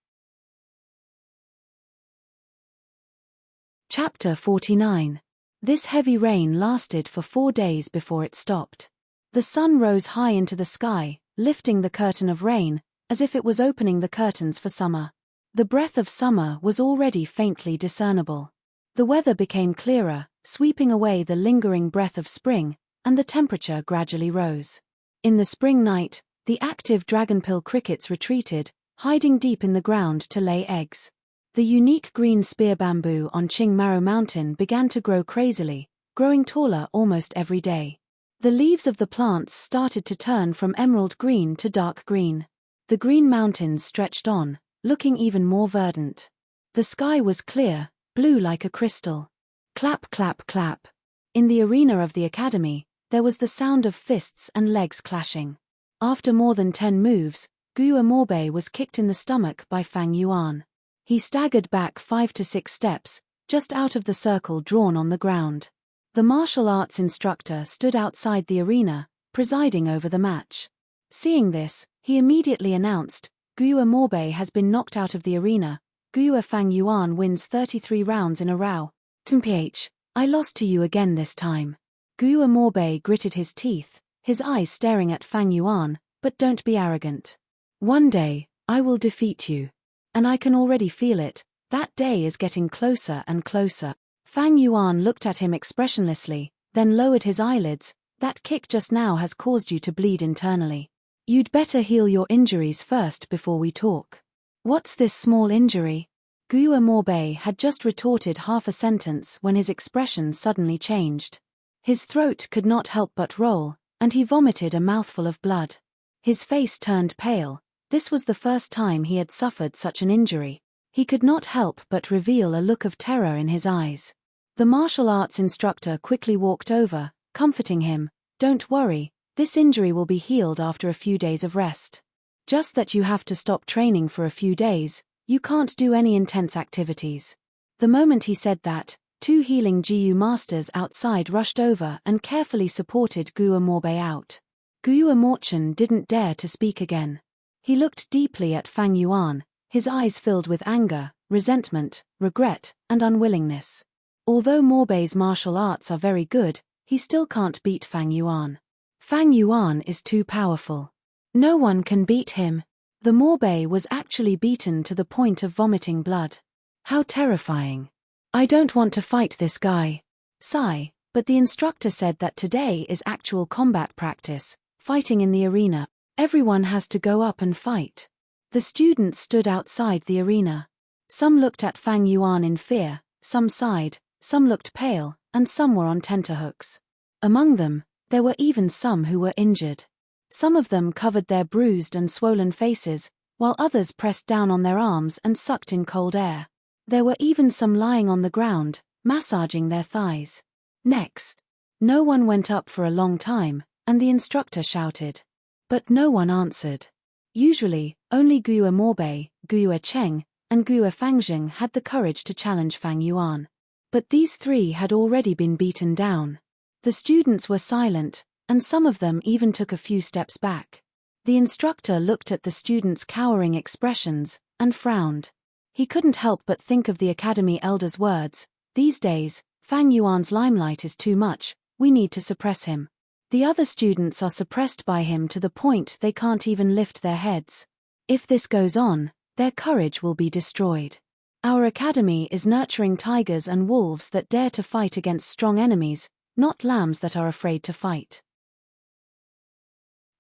Chapter 49. This heavy rain lasted for 4 days before it stopped. The sun rose high into the sky, lifting the curtain of rain, as if it was opening the curtains for summer. The breath of summer was already faintly discernible. The weather became clearer, sweeping away the lingering breath of spring, and the temperature gradually rose. In the spring night, the active dragonpill crickets retreated, hiding deep in the ground to lay eggs. The unique green spear bamboo on Qingmaro Mountain began to grow crazily, growing taller almost every day. The leaves of the plants started to turn from emerald green to dark green. The green mountains stretched on, looking even more verdant. The sky was clear, blue like a crystal. Clap, clap, clap. In the arena of the academy, there was the sound of fists and legs clashing. After more than 10 moves, Gu Amorbe was kicked in the stomach by Fang Yuan. He staggered back 5 to 6 steps, just out of the circle drawn on the ground. The martial arts instructor stood outside the arena, presiding over the match. Seeing this, he immediately announced, Gu Amorbe has been knocked out of the arena. Gu Fang Yuan wins 33 rounds in a row. Mph, I lost to you again this time. Gu Amorbe gritted his teeth, his eyes staring at Fang Yuan, but don't be arrogant. One day, I will defeat you. And I can already feel it, that day is getting closer and closer. Fang Yuan looked at him expressionlessly, then lowered his eyelids. That kick just now has caused you to bleed internally. You'd better heal your injuries first before we talk. What's this small injury? Gu Amorbe had just retorted half a sentence when his expression suddenly changed. His throat could not help but roll, and he vomited a mouthful of blood. His face turned pale. This was the first time he had suffered such an injury. He could not help but reveal a look of terror in his eyes. The martial arts instructor quickly walked over, comforting him. Don't worry, this injury will be healed after a few days of rest. Just that you have to stop training for a few days, you can't do any intense activities. The moment he said that, 2 healing GU masters outside rushed over and carefully supported Gu Amorbe out. Gu Amorchen didn't dare to speak again. He looked deeply at Fang Yuan, his eyes filled with anger, resentment, regret, and unwillingness. Although Morbe's martial arts are very good, he still can't beat Fang Yuan. Fang Yuan is too powerful. No one can beat him. The Morbe was actually beaten to the point of vomiting blood. How terrifying. I don't want to fight this guy. Sigh, but the instructor said that today is actual combat practice, fighting in the arena. Everyone has to go up and fight. The students stood outside the arena. Some looked at Fang Yuan in fear, some sighed, some looked pale, and some were on tenterhooks. Among them, there were even some who were injured. Some of them covered their bruised and swollen faces, while others pressed down on their arms and sucked in cold air. There were even some lying on the ground, massaging their thighs. Next. No one went up for a long time, and the instructor shouted. But no one answered. Usually, only Gu Amorbe, Gu Cheng, and Gu Fangjing had the courage to challenge Fang Yuan. But these 3 had already been beaten down. The students were silent, and some of them even took a few steps back. The instructor looked at the students' cowering expressions, and frowned. He couldn't help but think of the academy elder's words. These days, Fang Yuan's limelight is too much, we need to suppress him. The other students are suppressed by him to the point they can't even lift their heads. If this goes on, their courage will be destroyed. Our academy is nurturing tigers and wolves that dare to fight against strong enemies, not lambs that are afraid to fight.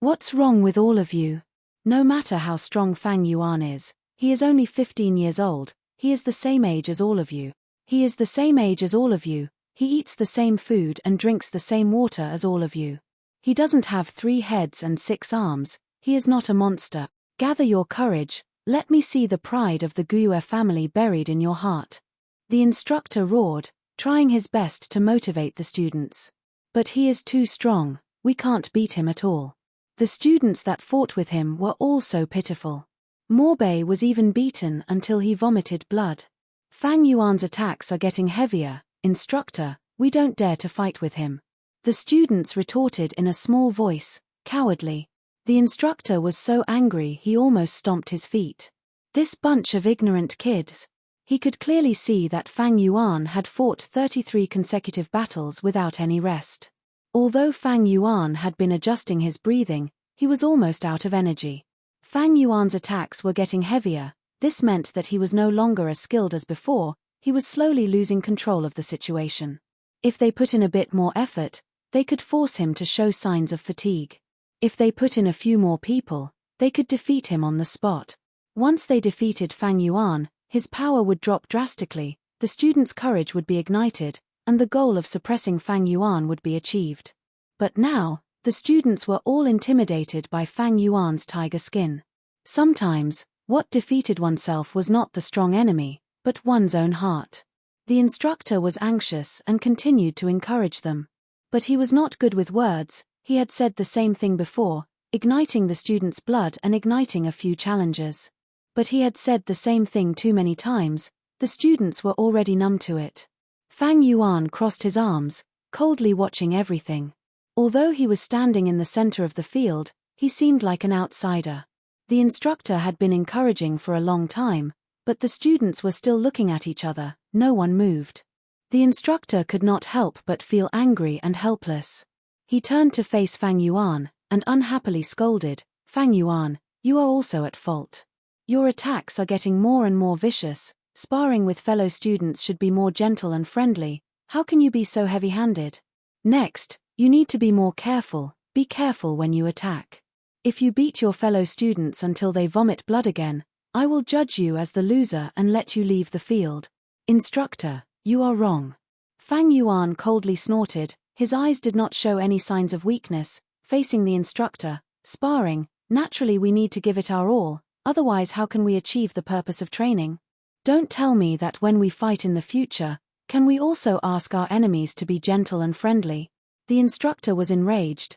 What's wrong with all of you? No matter how strong Fang Yuan is, he is only 15 years old, he is the same age as all of you. He is the same age as all of you, he eats the same food and drinks the same water as all of you. He doesn't have 3 heads and 6 arms, he is not a monster. Gather your courage, let me see the pride of the Guiyue family buried in your heart. The instructor roared, trying his best to motivate the students. But he is too strong, we can't beat him at all. The students that fought with him were all so pitiful. Morbei was even beaten until he vomited blood. Fang Yuan's attacks are getting heavier, instructor, we don't dare to fight with him. The students retorted in a small voice, cowardly. The instructor was so angry he almost stomped his feet. This bunch of ignorant kids. He could clearly see that Fang Yuan had fought 33 consecutive battles without any rest. Although Fang Yuan had been adjusting his breathing, he was almost out of energy. Fang Yuan's attacks were getting heavier, this meant that he was no longer as skilled as before, he was slowly losing control of the situation. If they put in a bit more effort, they could force him to show signs of fatigue. If they put in a few more people, they could defeat him on the spot. Once they defeated Fang Yuan, his power would drop drastically, the students' courage would be ignited, and the goal of suppressing Fang Yuan would be achieved. But now, the students were all intimidated by Fang Yuan's tiger skin. Sometimes, what defeated oneself was not the strong enemy, but one's own heart. The instructor was anxious and continued to encourage them. But he was not good with words. He had said the same thing before, igniting the students' blood and igniting a few challenges. But he had said the same thing too many times, the students were already numb to it. Fang Yuan crossed his arms, coldly watching everything. Although he was standing in the center of the field, he seemed like an outsider. The instructor had been encouraging for a long time, but the students were still looking at each other, no one moved. The instructor could not help but feel angry and helpless. He turned to face Fang Yuan, and unhappily scolded, Fang Yuan, you are also at fault. Your attacks are getting more and more vicious, sparring with fellow students should be more gentle and friendly, how can you be so heavy-handed? Next, you need to be more careful, be careful when you attack. If you beat your fellow students until they vomit blood again, I will judge you as the loser and let you leave the field. Instructor, you are wrong. Fang Yuan coldly snorted, his eyes did not show any signs of weakness, facing the instructor, sparring, naturally we need to give it our all, otherwise how can we achieve the purpose of training? Don't tell me that when we fight in the future, can we also ask our enemies to be gentle and friendly? The instructor was enraged,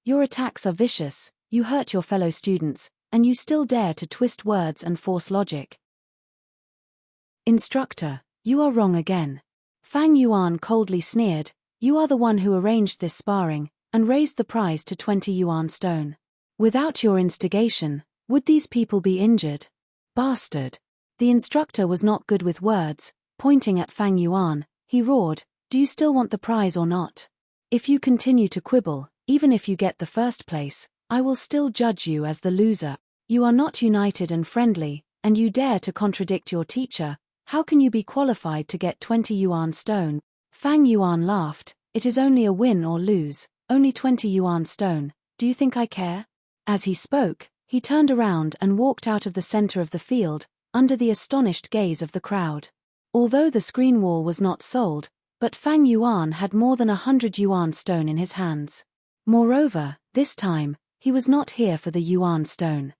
your attacks are vicious, you hurt your fellow students, and you still dare to twist words and force logic. Instructor, you are wrong again. Fang Yuan coldly sneered, you are the one who arranged this sparring, and raised the prize to 20 yuan stone. Without your instigation, would these people be injured? Bastard. The instructor was not good with words, pointing at Fang Yuan, he roared, do you still want the prize or not? If you continue to quibble, even if you get the first place, I will still judge you as the loser. You are not united and friendly, and you dare to contradict your teacher, how can you be qualified to get 20 yuan stone? Fang Yuan laughed, it is only a win or lose, only 20 yuan stone, do you think I care? As he spoke, he turned around and walked out of the center of the field, under the astonished gaze of the crowd. Although the screen wall was not sold, but Fang Yuan had more than 100 yuan stone in his hands. Moreover, this time, he was not here for the yuan stone.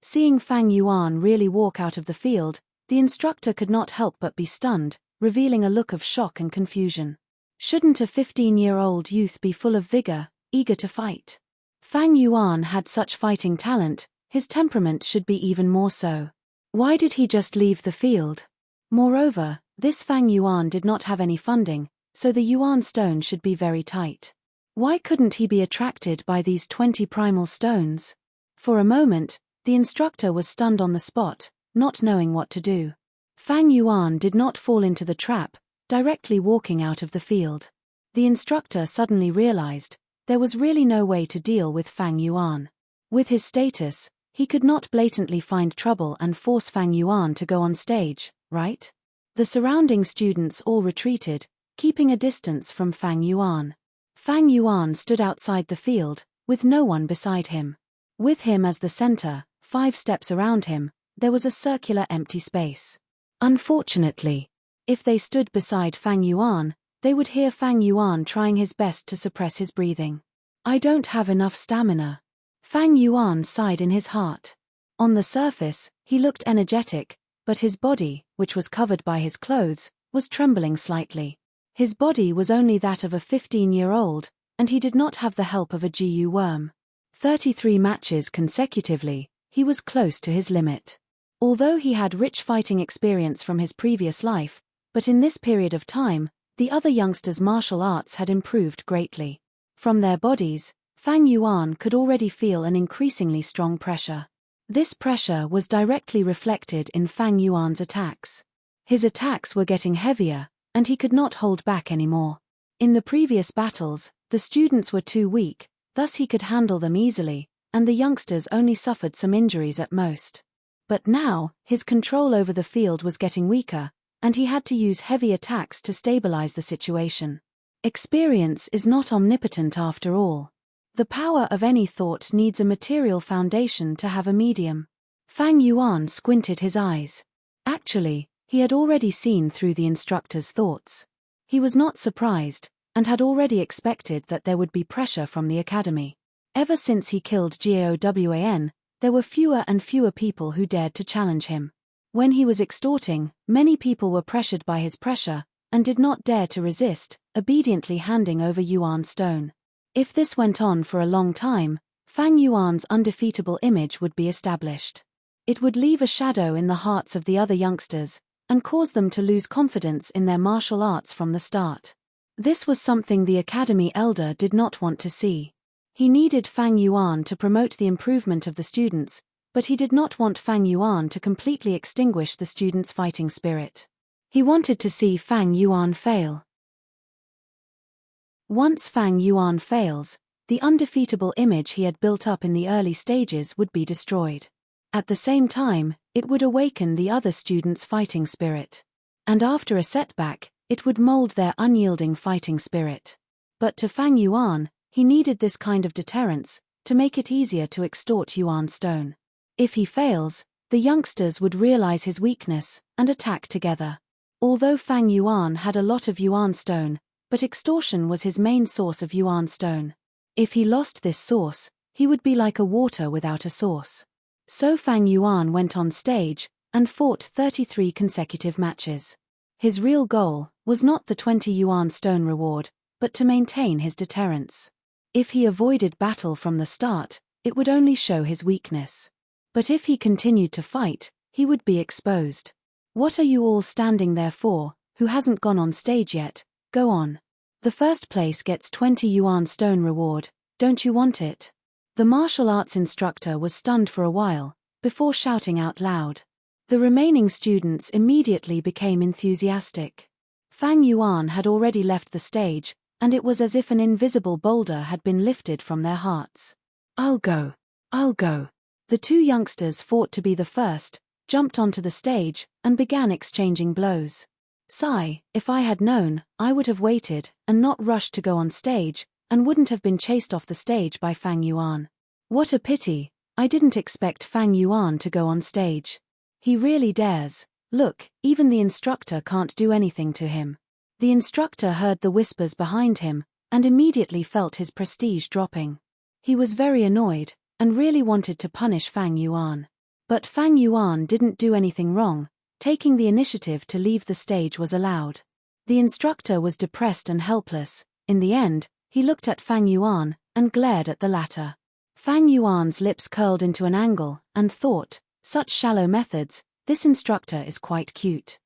Seeing Fang Yuan really walk out of the field, the instructor could not help but be stunned, revealing a look of shock and confusion. Shouldn't a 15-year-old youth be full of vigor, eager to fight? Fang Yuan had such fighting talent, his temperament should be even more so. Why did he just leave the field? Moreover, this Fang Yuan did not have any funding, so the yuan stone should be very tight. Why couldn't he be attracted by these 20 primal stones? For a moment, the instructor was stunned on the spot, not knowing what to do. Fang Yuan did not fall into the trap, directly walking out of the field. The instructor suddenly realized, there was really no way to deal with Fang Yuan. With his status, He could not blatantly find trouble and force Fang Yuan to go on stage, right? The surrounding students all retreated, keeping a distance from Fang Yuan. Fang Yuan stood outside the field, with no one beside him. With him as the center, 5 steps around him, there was a circular empty space. Unfortunately, if they stood beside Fang Yuan, they would hear Fang Yuan trying his best to suppress his breathing. I don't have enough stamina. Fang Yuan sighed in his heart. On the surface, he looked energetic, but his body, which was covered by his clothes, was trembling slightly. His body was only that of a 15-year-old, and he did not have the help of a GU worm. 33 matches consecutively, he was close to his limit. Although he had rich fighting experience from his previous life, but in this period of time, the other youngsters' martial arts had improved greatly. From their bodies, Fang Yuan could already feel an increasingly strong pressure. This pressure was directly reflected in Fang Yuan's attacks. His attacks were getting heavier, and he could not hold back anymore. In the previous battles, the students were too weak, thus he could handle them easily, and the youngsters only suffered some injuries at most. But now, his control over the field was getting weaker, and he had to use heavy attacks to stabilize the situation. Experience is not omnipotent after all. The power of any thought needs a material foundation to have a medium. Fang Yuan squinted his eyes. Actually, he had already seen through the instructor's thoughts. He was not surprised, and had already expected that there would be pressure from the academy. Ever since he killed Gaowan, there were fewer and fewer people who dared to challenge him. When he was extorting, many people were pressured by his pressure, and did not dare to resist, obediently handing over Yuan stone. If this went on for a long time, Fang Yuan's undefeatable image would be established. It would leave a shadow in the hearts of the other youngsters, and cause them to lose confidence in their martial arts from the start. This was something the academy elder did not want to see. He needed Fang Yuan to promote the improvement of the students, but he did not want Fang Yuan to completely extinguish the students' fighting spirit. He wanted to see Fang Yuan fail. Once Fang Yuan fails, the undefeatable image he had built up in the early stages would be destroyed. At the same time, it would awaken the other students' fighting spirit. And after a setback, it would mold their unyielding fighting spirit. But to Fang Yuan, he needed this kind of deterrence, to make it easier to extort Yuan stone. If he fails, the youngsters would realize his weakness, and attack together. Although Fang Yuan had a lot of Yuan stone, but extortion was his main source of Yuan stone. If he lost this source, he would be like a water without a source. So Fang Yuan went on stage, and fought 33 consecutive matches. His real goal was not the 20 Yuan stone reward, but to maintain his deterrence. If he avoided battle from the start, it would only show his weakness. But if he continued to fight, he would be exposed. What are you all standing there for, who hasn't gone on stage yet? Go on. The first place gets 20 Yuan stone reward, don't you want it? The martial arts instructor was stunned for a while, before shouting out loud. The remaining students immediately became enthusiastic. Fang Yuan had already left the stage, and it was as if an invisible boulder had been lifted from their hearts. I'll go. I'll go. The 2 youngsters fought to be the first, jumped onto the stage, and began exchanging blows. Sigh, if I had known, I would have waited, and not rushed to go on stage, and wouldn't have been chased off the stage by Fang Yuan. What a pity, I didn't expect Fang Yuan to go on stage. He really dares. Look, even the instructor can't do anything to him. The instructor heard the whispers behind him, and immediately felt his prestige dropping. He was very annoyed, and really wanted to punish Fang Yuan. But Fang Yuan didn't do anything wrong. Taking the initiative to leave the stage was allowed. The instructor was depressed and helpless. In the end, he looked at Fang Yuan, and glared at the latter. Fang Yuan's lips curled into an angle, and thought, such shallow methods, this instructor is quite cute.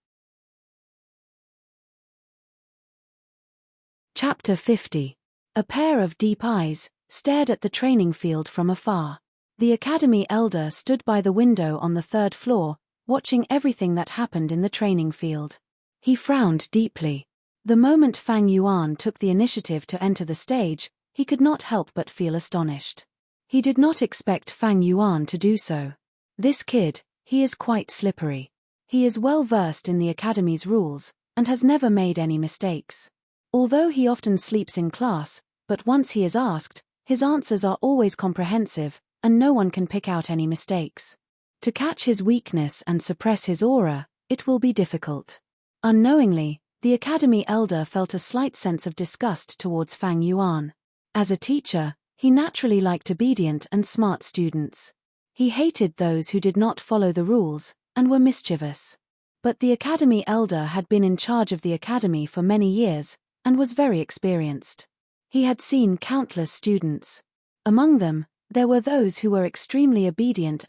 Chapter 50. A pair of deep eyes stared at the training field from afar. The academy elder stood by the window on the 3rd floor, watching everything that happened in the training field. He frowned deeply. The moment Fang Yuan took the initiative to enter the stage, he could not help but feel astonished. He did not expect Fang Yuan to do so. This kid, he is quite slippery. He is well versed in the academy's rules, and has never made any mistakes. Although he often sleeps in class, but once he is asked, his answers are always comprehensive, and no one can pick out any mistakes. To catch his weakness and suppress his aura, it will be difficult. Unknowingly, the academy elder felt a slight sense of disgust towards Fang Yuan. As a teacher, he naturally liked obedient and smart students. He hated those who did not follow the rules, and were mischievous. But the academy elder had been in charge of the academy for many years, and was very experienced. He had seen countless students. Among them, there were those who were extremely obedient.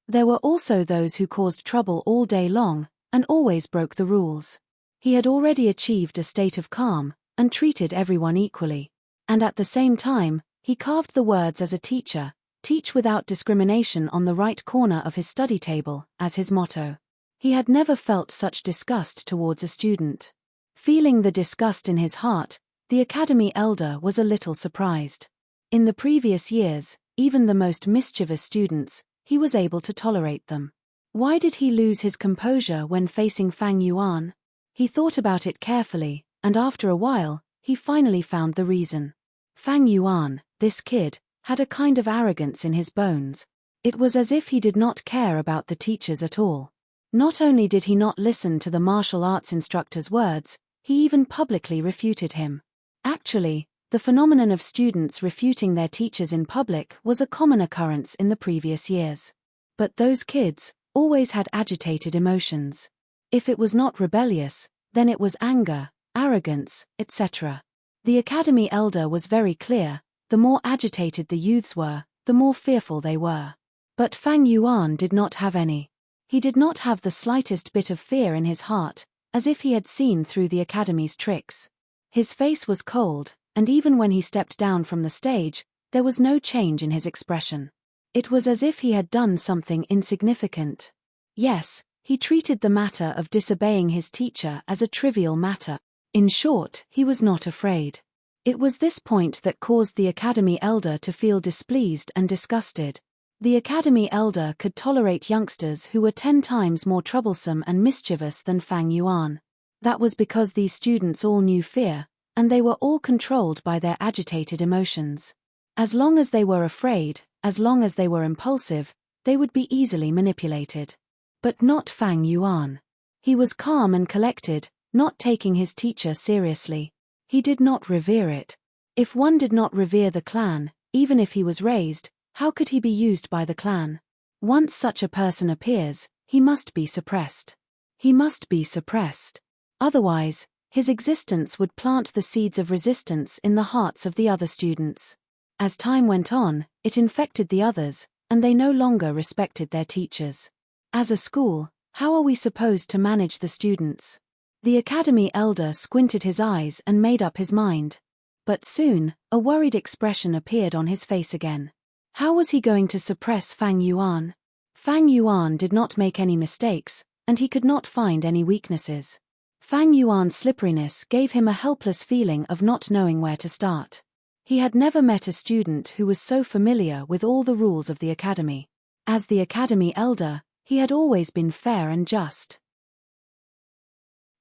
There were also those who caused trouble all day long, and always broke the rules. He had already achieved a state of calm, and treated everyone equally. And at the same time, he carved the words as a teacher, teach without discrimination on the right corner of his study table, as his motto. He had never felt such disgust towards a student. Feeling the disgust in his heart, the academy elder was a little surprised. In the previous years, even the most mischievous students, he was able to tolerate them. Why did he lose his composure when facing Fang Yuan? He thought about it carefully, and after a while, he finally found the reason. Fang Yuan, this kid, had a kind of arrogance in his bones. It was as if he did not care about the teachers at all. Not only did he not listen to the martial arts instructor's words, he even publicly refuted him. Actually, the phenomenon of students refuting their teachers in public was a common occurrence in the previous years. But those kids always had agitated emotions. If it was not rebellious, then it was anger, arrogance, etc. The academy elder was very clear: the more agitated the youths were, the more fearful they were. But Fang Yuan did not have any. He did not have the slightest bit of fear in his heart, as if he had seen through the academy's tricks. His face was cold, and even when he stepped down from the stage, there was no change in his expression. It was as if he had done something insignificant. Yes, he treated the matter of disobeying his teacher as a trivial matter. In short, he was not afraid. It was this point that caused the academy elder to feel displeased and disgusted. The academy elder could tolerate youngsters who were 10 times more troublesome and mischievous than Fang Yuan. That was because these students all knew fear, and they were all controlled by their agitated emotions. As long as they were afraid, as long as they were impulsive, they would be easily manipulated. But not Fang Yuan. He was calm and collected, not taking his teacher seriously. He did not revere it. If one did not revere the clan, even if he was raised, how could he be used by the clan? Once such a person appears, he must be suppressed. He must be suppressed. Otherwise, his existence would plant the seeds of resistance in the hearts of the other students. As time went on, it infected the others, and they no longer respected their teachers. As a school, how are we supposed to manage the students? The academy elder squinted his eyes and made up his mind. But soon, a worried expression appeared on his face again. How was he going to suppress Fang Yuan? Fang Yuan did not make any mistakes, and he could not find any weaknesses. Fang Yuan's slipperiness gave him a helpless feeling of not knowing where to start. He had never met a student who was so familiar with all the rules of the academy. As the academy elder, he had always been fair and just.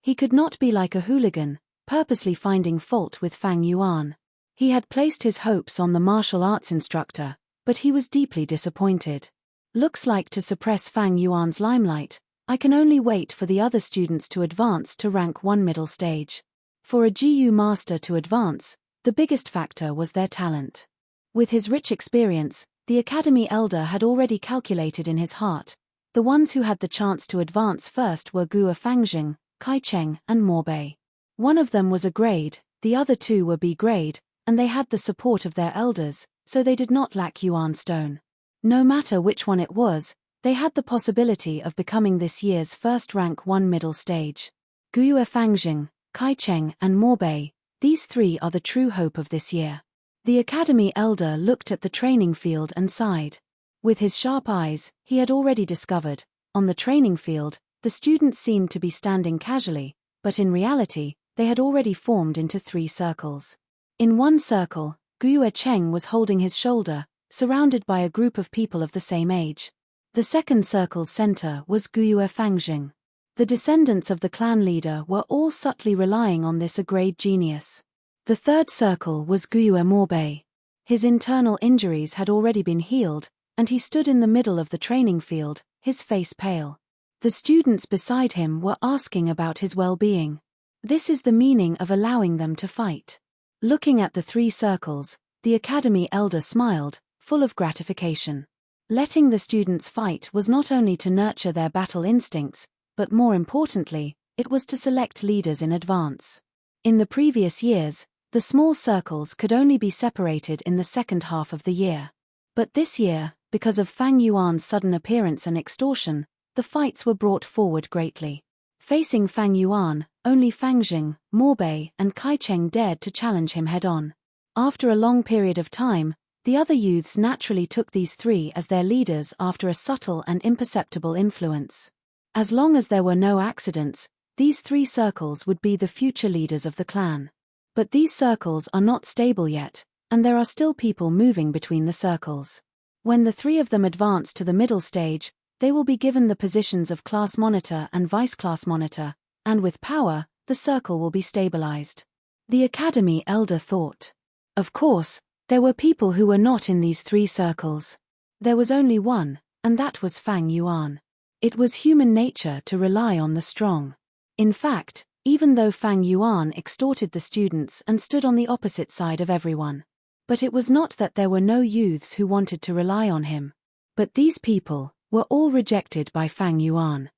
He could not be like a hooligan, purposely finding fault with Fang Yuan. He had placed his hopes on the martial arts instructor, but he was deeply disappointed. Looks like to suppress Fang Yuan's limelight, I can only wait for the other students to advance to rank 1 middle stage. For a GU master to advance, the biggest factor was their talent. With his rich experience, the academy elder had already calculated in his heart. The ones who had the chance to advance first were Guo Fangjing, Kai Cheng, and Morbei. One of them was a grade, the other 2 were B grade, and they had the support of their elders, so they did not lack Yuan Stone. No matter which one it was, they had the possibility of becoming this year's first rank 1 middle stage. Guo Fangjing, Kai Cheng, and Morbei, these 3 are the true hope of this year. The academy elder looked at the training field and sighed. With his sharp eyes, he had already discovered, on the training field, the students seemed to be standing casually, but in reality, they had already formed into 3 circles. In one circle, Guo Cheng was holding his shoulder, surrounded by a group of people of the same age. The second circle's center was Guyue Fangjing. The descendants of the clan leader were all subtly relying on this grade genius. The third circle was Guyue Morbei. His internal injuries had already been healed, and he stood in the middle of the training field, his face pale. The students beside him were asking about his well-being. This is the meaning of allowing them to fight. Looking at the three circles, the academy elder smiled, full of gratification. Letting the students fight was not only to nurture their battle instincts, but more importantly, it was to select leaders in advance. In the previous years, the small circles could only be separated in the second half of the year. But this year, because of Fang Yuan's sudden appearance and extortion, the fights were brought forward greatly. Facing Fang Yuan, only Fangjing, Morbei, and Kaicheng dared to challenge him head-on. After a long period of time, the other youths naturally took these three as their leaders after a subtle and imperceptible influence. As long as there were no accidents, these three circles would be the future leaders of the clan. But these circles are not stable yet, and there are still people moving between the circles. When the three of them advance to the middle stage, they will be given the positions of class monitor and vice-class monitor, and with power, the circle will be stabilized. The academy elder thought. Of course, there were people who were not in these three circles. There was only one, and that was Fang Yuan. It was human nature to rely on the strong. In fact, even though Fang Yuan extorted the students and stood on the opposite side of everyone. But it was not that there were no youths who wanted to rely on him. But these people were all rejected by Fang Yuan.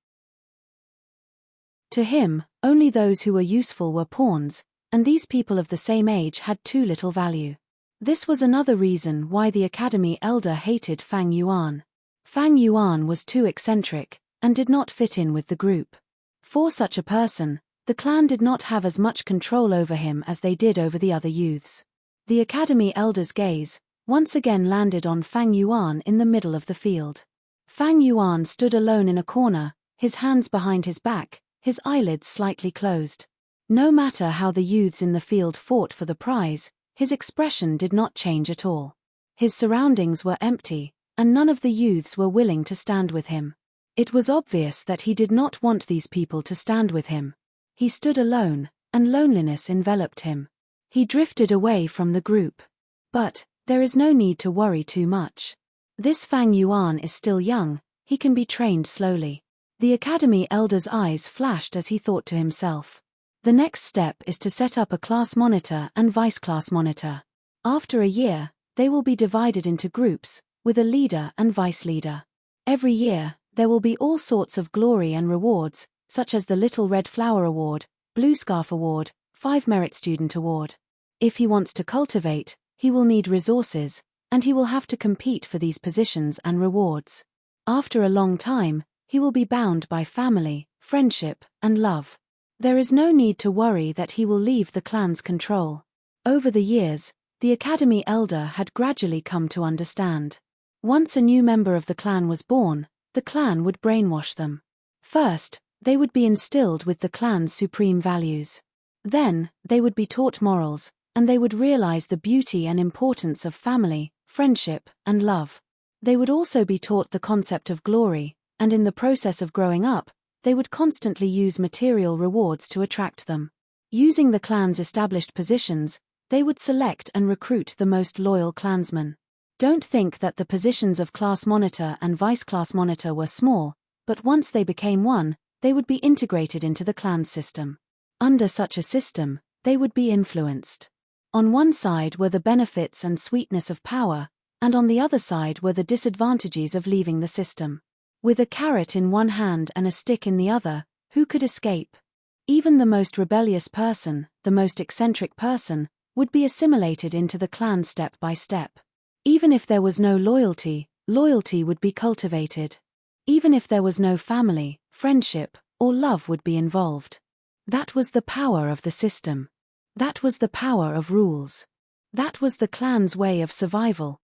To him, only those who were useful were pawns, and these people of the same age had too little value. This was another reason why the academy elder hated Fang Yuan. Fang Yuan was too eccentric, and did not fit in with the group. For such a person, the clan did not have as much control over him as they did over the other youths. The academy elder's gaze once again landed on Fang Yuan in the middle of the field. Fang Yuan stood alone in a corner, his hands behind his back, his eyelids slightly closed. No matter how the youths in the field fought for the prize, his expression did not change at all. His surroundings were empty, and none of the youths were willing to stand with him. It was obvious that he did not want these people to stand with him. He stood alone, and loneliness enveloped him. He drifted away from the group. But there is no need to worry too much. This Fang Yuan is still young, he can be trained slowly. The academy elder's eyes flashed as he thought to himself. The next step is to set up a class monitor and vice-class monitor. After a year, they will be divided into groups, with a leader and vice-leader. Every year, there will be all sorts of glory and rewards, such as the Little Red Flower Award, Blue Scarf Award, 5 Merit Student Award. If he wants to cultivate, he will need resources, and he will have to compete for these positions and rewards. After a long time, he will be bound by family, friendship, and love. There is no need to worry that he will leave the clan's control. Over the years, the academy elder had gradually come to understand. Once a new member of the clan was born, the clan would brainwash them. First, they would be instilled with the clan's supreme values. Then, they would be taught morals, and they would realize the beauty and importance of family, friendship, and love. They would also be taught the concept of glory, and in the process of growing up, they would constantly use material rewards to attract them. Using the clan's established positions, they would select and recruit the most loyal clansmen. Don't think that the positions of class monitor and vice-class monitor were small, but once they became one, they would be integrated into the clan's system. Under such a system, they would be influenced. On one side were the benefits and sweetness of power, and on the other side were the disadvantages of leaving the system. With a carrot in one hand and a stick in the other, who could escape? Even the most rebellious person, the most eccentric person, would be assimilated into the clan step by step. Even if there was no loyalty, loyalty would be cultivated. Even if there was no family, friendship, or love would be involved. That was the power of the system. That was the power of rules. That was the clan's way of survival.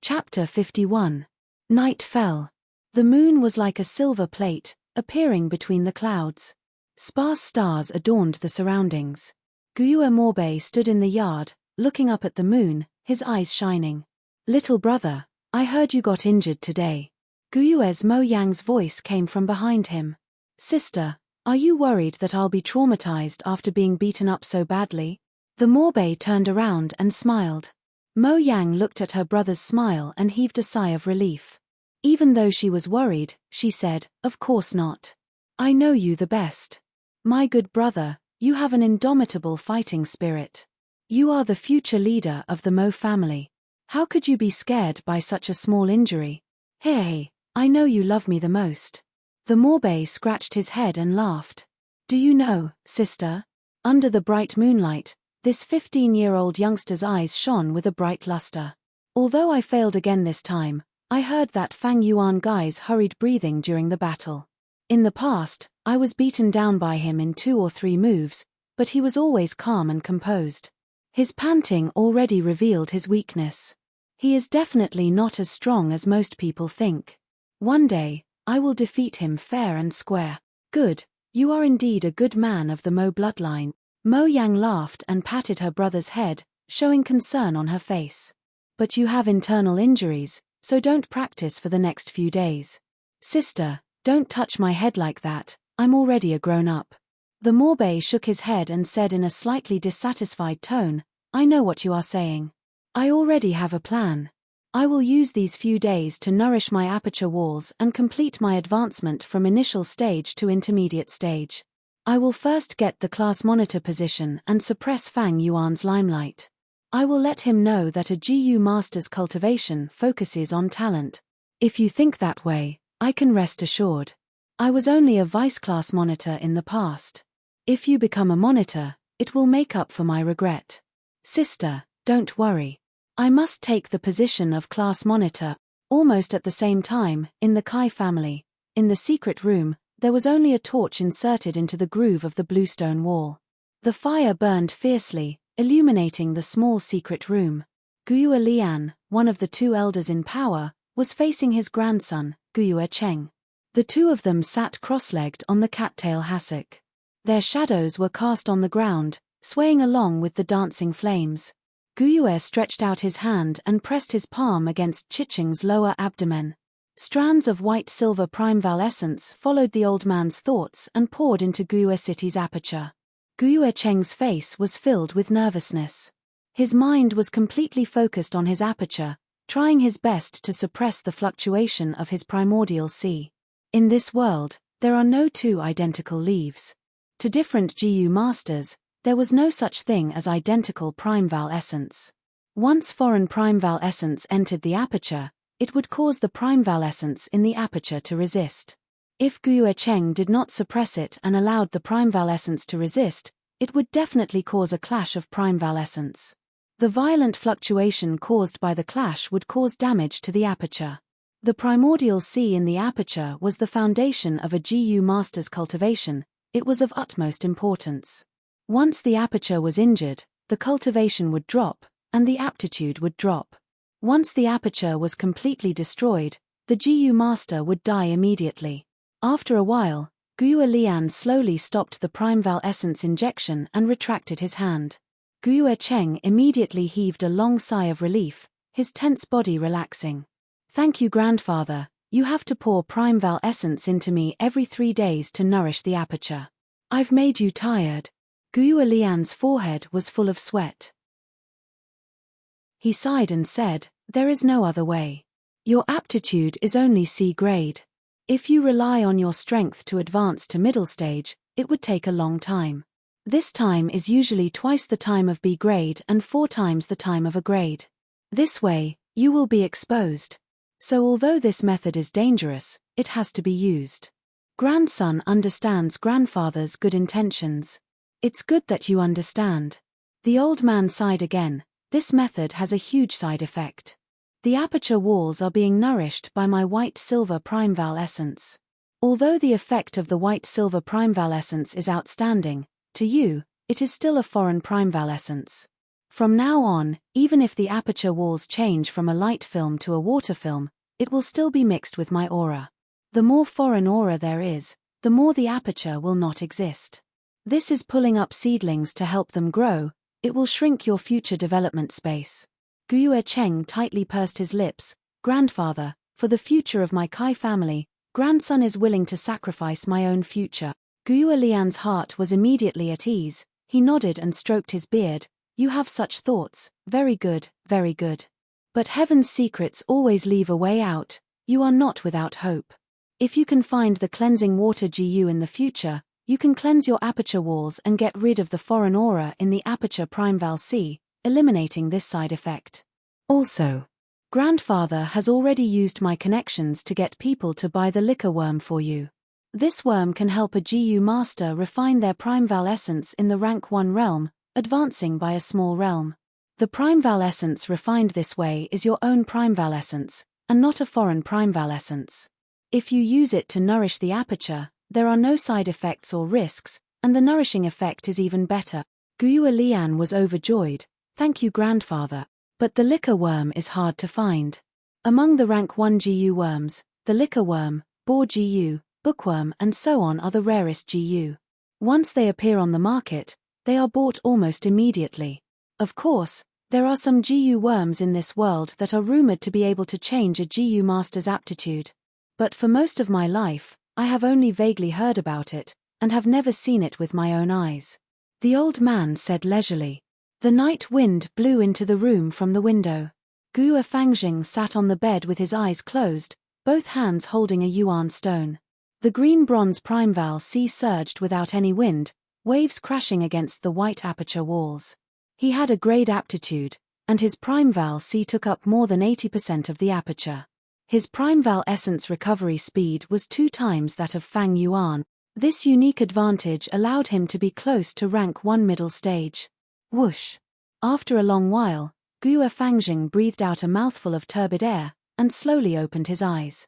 Chapter 51. Night fell. The moon was like a silver plate, appearing between the clouds. Sparse stars adorned the surroundings. Guyue Morbei stood in the yard, looking up at the moon, his eyes shining. "Little brother, I heard you got injured today." Guyue's Mo Yang's voice came from behind him. "Sister, are you worried that I'll be traumatized after being beaten up so badly?" The Morbei turned around and smiled. Mo Yang looked at her brother's smile and heaved a sigh of relief. Even though she was worried, she said, "Of course not. I know you the best. My good brother, you have an indomitable fighting spirit. You are the future leader of the Mo family. How could you be scared by such a small injury? Hey, I know you love me the most." The Morbei scratched his head and laughed. "Do you know, sister?" Under the bright moonlight, this 15-year-old youngster's eyes shone with a bright luster. "Although I failed again this time, I heard that Fang Yuan guy's hurried breathing during the battle. In the past, I was beaten down by him in 2 or 3 moves, but he was always calm and composed. His panting already revealed his weakness. He is definitely not as strong as most people think. One day, I will defeat him fair and square." "Good, you are indeed a good man of the Mo bloodline." Mo Yang laughed and patted her brother's head, showing concern on her face. "But you have internal injuries, so don't practice for the next few days." "Sister, don't touch my head like that, I'm already a grown-up." The Morbei shook his head and said in a slightly dissatisfied tone, "I know what you are saying. I already have a plan. I will use these few days to nourish my aperture walls and complete my advancement from initial stage to intermediate stage. I will first get the class monitor position and suppress Fang Yuan's limelight. I will let him know that a GU Master's cultivation focuses on talent. If you think that way, I can rest assured. I was only a vice-class monitor in the past. If you become a monitor, it will make up for my regret. Sister, don't worry. I must take the position of class monitor." Almost at the same time, in the Kai family, in the secret room, there was only a torch inserted into the groove of the bluestone wall. The fire burned fiercely, illuminating the small secret room. Guyue Lian, one of the 2 elders in power, was facing his grandson, Guyue Cheng. The 2 of them sat cross-legged on the cattail hassock. Their shadows were cast on the ground, swaying along with the dancing flames. Guyue stretched out his hand and pressed his palm against Chicheng's lower abdomen. Strands of white-silver primeval essence followed the old man's thoughts and poured into Guyue City's aperture. Guyue Cheng's face was filled with nervousness. His mind was completely focused on his aperture, trying his best to suppress the fluctuation of his primordial sea. In this world, there are no 2 identical leaves. To different GU masters, there was no such thing as identical primeval essence. Once foreign primeval essence entered the aperture, it would cause the primeval essence in the aperture to resist. If Guyue Cheng did not suppress it and allowed the primeval essence to resist, it would definitely cause a clash of primeval essence. The violent fluctuation caused by the clash would cause damage to the aperture. The primordial sea in the aperture was the foundation of a GU master's cultivation. It was of utmost importance. Once the aperture was injured, the cultivation would drop, and the aptitude would drop. Once the aperture was completely destroyed, the GU master would die immediately. After a while, Guyue Lian slowly stopped the primeval essence injection and retracted his hand. Guyue Cheng immediately heaved a long sigh of relief, his tense body relaxing. "Thank you, grandfather, you have to pour primeval essence into me every 3 days to nourish the aperture. I've made you tired." Guyue Lian's forehead was full of sweat. He sighed and said, "There is no other way. Your aptitude is only C grade. If you rely on your strength to advance to middle stage, it would take a long time. This time is usually twice the time of B grade and 4 times the time of A grade. This way, you will be exposed. So although this method is dangerous, it has to be used. Grandson understands grandfather's good intentions. It's good that you understand." The old man sighed again. "This method has a huge side effect. The aperture walls are being nourished by my white-silver primeval essence. Although the effect of the white-silver primeval essence is outstanding, to you, it is still a foreign primeval essence. From now on, even if the aperture walls change from a light film to a water film, it will still be mixed with my aura. The more foreign aura there is, the more the aperture will not exist. This is pulling up seedlings to help them grow, It will shrink your future development space. Guo Cheng tightly pursed his lips. Grandfather, for the future of my Kai family, grandson is willing to sacrifice my own future. Guo Lian's heart was immediately at ease. He nodded and stroked his beard. You have such thoughts, very good, very good. But heaven's secrets always leave a way out. You are not without hope. If you can find the cleansing water GU in the future, you can cleanse your aperture walls and get rid of the foreign aura in the aperture primeval C, eliminating this side effect. Also, grandfather has already used my connections to get people to buy the liquor worm for you. This worm can help a GU master refine their primeval essence in the rank 1 realm, advancing by a small realm. The primeval essence refined this way is your own primeval essence, and not a foreign primeval essence. If you use it to nourish the aperture, there are no side effects or risks, and the nourishing effect is even better. Guo Lian was overjoyed. Thank you, grandfather. But the liquor worm is hard to find. Among the rank 1 GU worms, the liquor worm, boar GU, bookworm and so on are the rarest GU. Once they appear on the market, they are bought almost immediately. Of course, there are some GU worms in this world that are rumored to be able to change a GU master's aptitude. But for most of my life, I have only vaguely heard about it, and have never seen it with my own eyes. The old man said leisurely. The night wind blew into the room from the window. Guo Fangjing sat on the bed with his eyes closed, both hands holding a yuan stone. The green-bronze primeval C surged without any wind, waves crashing against the white aperture walls. He had a grade aptitude, and his primeval C took up more than 80% of the aperture. His primeval essence recovery speed was 2 times that of Fang Yuan. This unique advantage allowed him to be close to rank 1 middle stage. Whoosh! After a long while, Guo Fangjing breathed out a mouthful of turbid air, and slowly opened his eyes.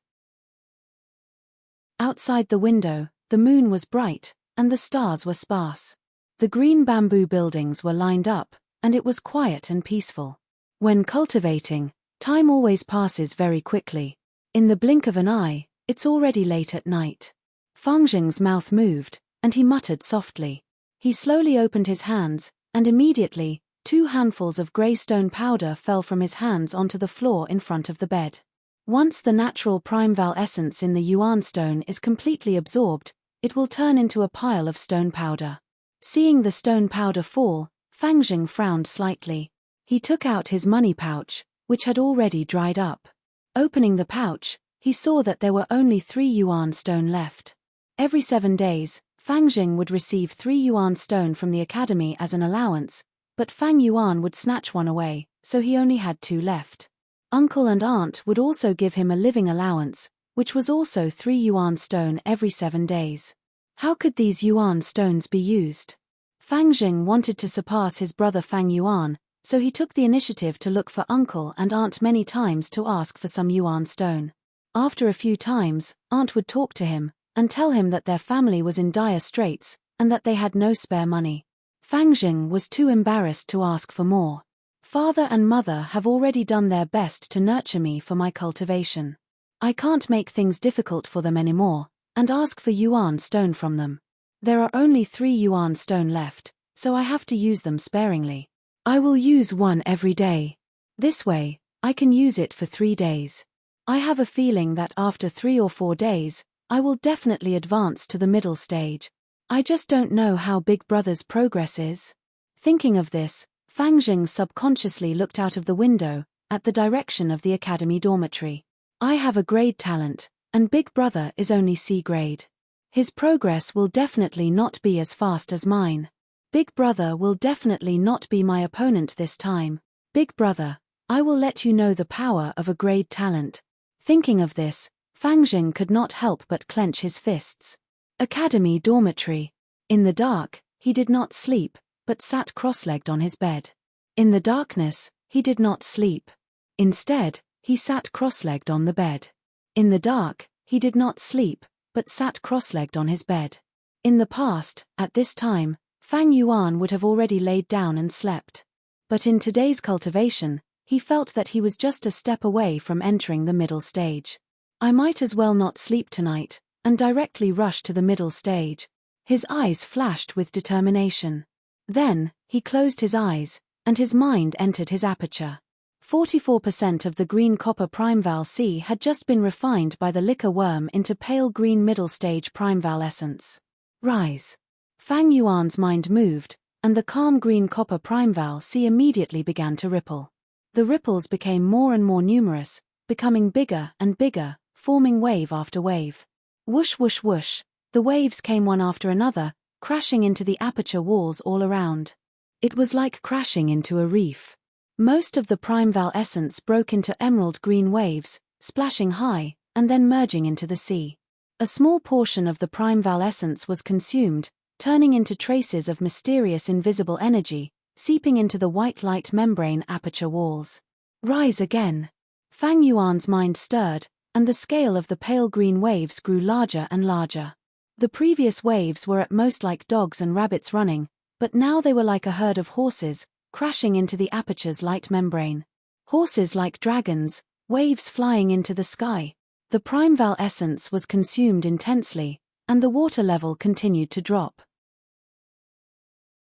Outside the window, the moon was bright, and the stars were sparse. The green bamboo buildings were lined up, and it was quiet and peaceful. When cultivating, time always passes very quickly. In the blink of an eye, it's already late at night. Fangjing's mouth moved, and he muttered softly. He slowly opened his hands, and immediately, 2 handfuls of grey stone powder fell from his hands onto the floor in front of the bed. Once the natural primeval essence in the yuan stone is completely absorbed, it will turn into a pile of stone powder. Seeing the stone powder fall, Fangjing frowned slightly. He took out his money pouch, which had already dried up. Opening the pouch, he saw that there were only 3 yuan stone left. Every 7 days, Fangjing would receive 3 yuan stone from the academy as an allowance, but Fang Yuan would snatch one away, so he only had 2 left. Uncle and aunt would also give him a living allowance, which was also 3 yuan stone every 7 days. How could these yuan stones be used? Fangjing wanted to surpass his brother Fang Yuan, so he took the initiative to look for uncle and aunt many times to ask for some yuan stone. After a few times, aunt would talk to him, and tell him that their family was in dire straits, and that they had no spare money. Fangjing was too embarrassed to ask for more. Father and mother have already done their best to nurture me for my cultivation. I can't make things difficult for them anymore, and ask for yuan stone from them. There are only 3 yuan stone left, so I have to use them sparingly. I will use 1 every day. This way, I can use it for 3 days. I have a feeling that after 3 or 4 days, I will definitely advance to the middle stage. I just don't know how Big Brother's progress is. Thinking of this, Fangjing subconsciously looked out of the window, at the direction of the academy dormitory. I have a grade talent, and Big Brother is only C grade. His progress will definitely not be as fast as mine. Big Brother will definitely not be my opponent this time. Big Brother, I will let you know the power of a grade talent. Thinking of this, Fangjing could not help but clench his fists. Academy dormitory. In the dark, he did not sleep, but sat cross-legged on his bed. In the darkness, he did not sleep. Instead, he sat cross-legged on the bed. In the dark, he did not sleep, but sat cross-legged on his bed. In the past, at this time, Fang Yuan would have already laid down and slept. But in today's cultivation, he felt that he was just a step away from entering the middle stage. I might as well not sleep tonight, and directly rush to the middle stage. His eyes flashed with determination. Then, he closed his eyes, and his mind entered his aperture. 44% of the green copper primeval C had just been refined by the liquor worm into pale green middle stage primeval essence. Rise. Fang Yuan's mind moved, and the calm green copper primeval C immediately began to ripple. The ripples became more and more numerous, becoming bigger and bigger, forming wave after wave. Whoosh whoosh whoosh, the waves came one after another, crashing into the aperture walls all around. It was like crashing into a reef. Most of the primeval essence broke into emerald green waves, splashing high, and then merging into the sea. A small portion of the primeval essence was consumed, turning into traces of mysterious invisible energy, seeping into the white light membrane aperture walls. Rise again. Fang Yuan's mind stirred, and the scale of the pale green waves grew larger and larger. The previous waves were at most like dogs and rabbits running, but now they were like a herd of horses, crashing into the aperture's light membrane. Horses like dragons, waves flying into the sky. The primeval essence was consumed intensely, and the water level continued to drop.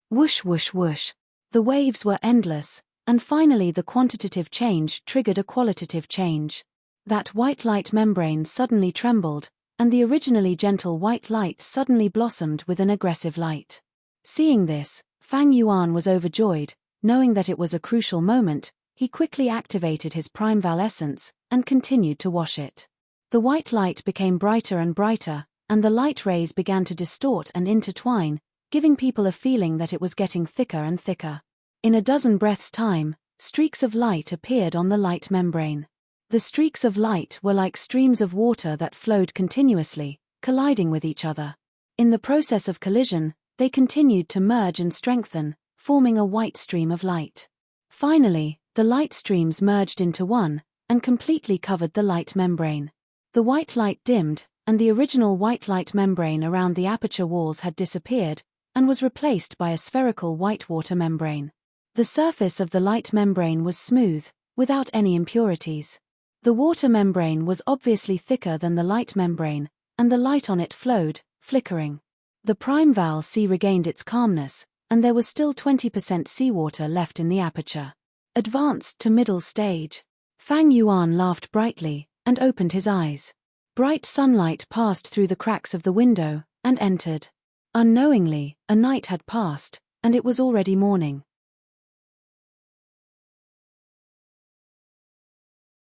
Whoosh whoosh whoosh. The waves were endless, and finally the quantitative change triggered a qualitative change. That white light membrane suddenly trembled, and the originally gentle white light suddenly blossomed with an aggressive light. Seeing this, Fang Yuan was overjoyed. Knowing that it was a crucial moment, he quickly activated his primeval essence, and continued to wash it. The white light became brighter and brighter, and the light rays began to distort and intertwine, giving people a feeling that it was getting thicker and thicker. In a dozen breaths' time, streaks of light appeared on the light membrane. The streaks of light were like streams of water that flowed continuously, colliding with each other. In the process of collision, they continued to merge and strengthen, forming a white stream of light. Finally, the light streams merged into one, and completely covered the light membrane. The white light dimmed, and the original white light membrane around the aperture walls had disappeared, and was replaced by a spherical white water membrane. The surface of the light membrane was smooth, without any impurities. The water membrane was obviously thicker than the light membrane, and the light on it flowed, flickering. The primeval C regained its calmness, and there was still 20% seawater left in the aperture. Advanced to middle stage. Fang Yuan laughed brightly, and opened his eyes. Bright sunlight passed through the cracks of the window, and entered. Unknowingly, a night had passed, and it was already morning.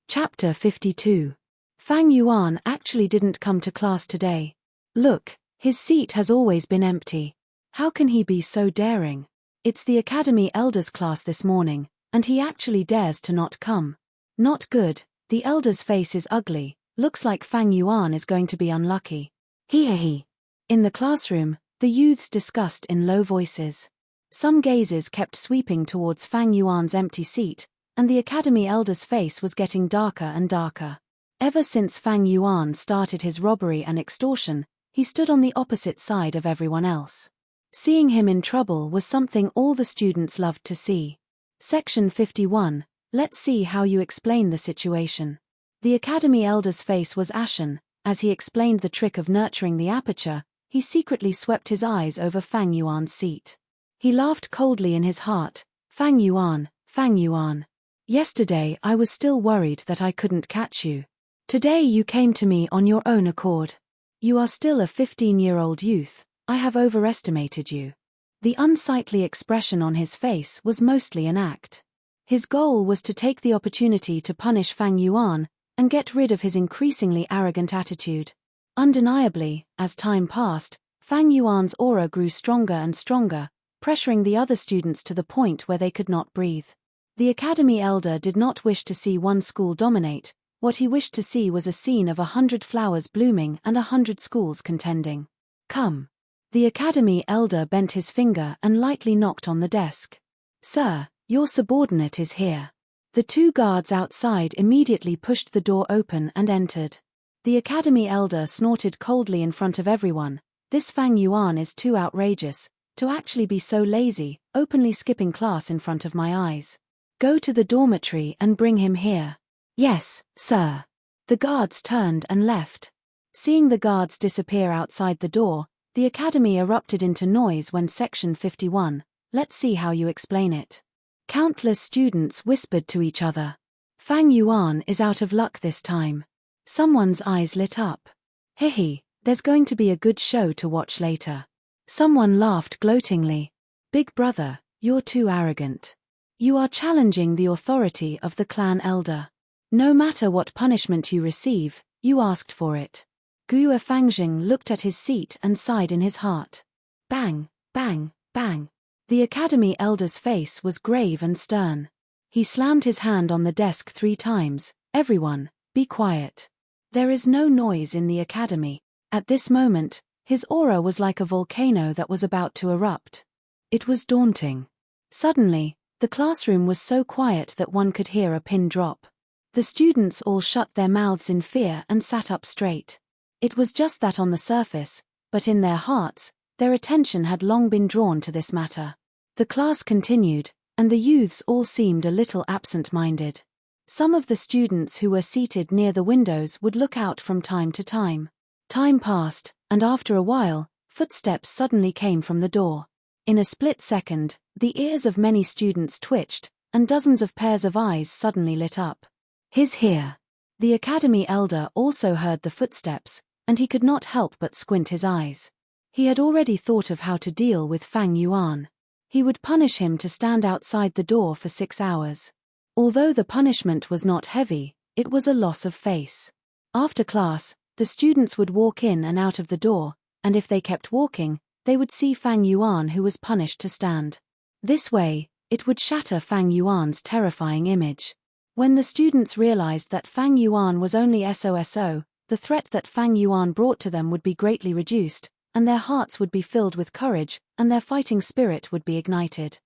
Chapter 52. Fang Yuan actually didn't come to class today. Look, his seat has always been empty. How can he be so daring? It's the Academy Elders class this morning, and he actually dares to not come. Not good, the Elder's face is ugly, looks like Fang Yuan is going to be unlucky. He. In the classroom, the youths discussed in low voices. Some gazes kept sweeping towards Fang Yuan's empty seat, and the Academy Elder's face was getting darker and darker. Ever since Fang Yuan started his robbery and extortion, he stood on the opposite side of everyone else. Seeing him in trouble was something all the students loved to see. Section 51, let's see how you explain the situation. The Academy Elder's face was ashen. As he explained the trick of nurturing the aperture, he secretly swept his eyes over Fang Yuan's seat. He laughed coldly in his heart. Fang Yuan. Yesterday I was still worried that I couldn't catch you. Today you came to me on your own accord. You are still a 15-year-old youth. I have overestimated you. The unsightly expression on his face was mostly an act. His goal was to take the opportunity to punish Fang Yuan and get rid of his increasingly arrogant attitude. Undeniably, as time passed, Fang Yuan's aura grew stronger and stronger, pressuring the other students to the point where they could not breathe. The Academy Elder did not wish to see one school dominate. What he wished to see was a scene of 100 flowers blooming and 100 schools contending. Come. The Academy Elder bent his finger and lightly knocked on the desk. Sir, your subordinate is here. The two guards outside immediately pushed the door open and entered. The Academy Elder snorted coldly in front of everyone. This Fang Yuan is too outrageous, to actually be so lazy, openly skipping class in front of my eyes. Go to the dormitory and bring him here. Yes, sir. The guards turned and left. Seeing the guards disappear outside the door, the Academy erupted into noise when Section 51, let's see how you explain it. Countless students whispered to each other. Fang Yuan is out of luck this time. Someone's eyes lit up. Hihi, there's going to be a good show to watch later. Someone laughed gloatingly. Big brother, you're too arrogant. You are challenging the authority of the clan elder. No matter what punishment you receive, you asked for it. Gu Fangjing looked at his seat and sighed in his heart. Bang, bang, bang. The academy elder's face was grave and stern. He slammed his hand on the desk 3 times. Everyone, be quiet. There is no noise in the academy. At this moment, his aura was like a volcano that was about to erupt. It was daunting. Suddenly, the classroom was so quiet that one could hear a pin drop. The students all shut their mouths in fear and sat up straight. It was just that on the surface, but in their hearts, their attention had long been drawn to this matter. The class continued, and the youths all seemed a little absent-minded. Some of the students who were seated near the windows would look out from time to time. Time passed, and after a while, footsteps suddenly came from the door. In a split second, the ears of many students twitched, and dozens of pairs of eyes suddenly lit up. He's here. The academy elder also heard the footsteps, and he could not help but squint his eyes. He had already thought of how to deal with Fang Yuan. He would punish him to stand outside the door for 6 hours. Although the punishment was not heavy, it was a loss of face. After class, the students would walk in and out of the door, and if they kept walking, they would see Fang Yuan who was punished to stand. This way, it would shatter Fang Yuan's terrifying image. When the students realized that Fang Yuan was only SOSO, the threat that Fang Yuan brought to them would be greatly reduced, and their hearts would be filled with courage, and their fighting spirit would be ignited.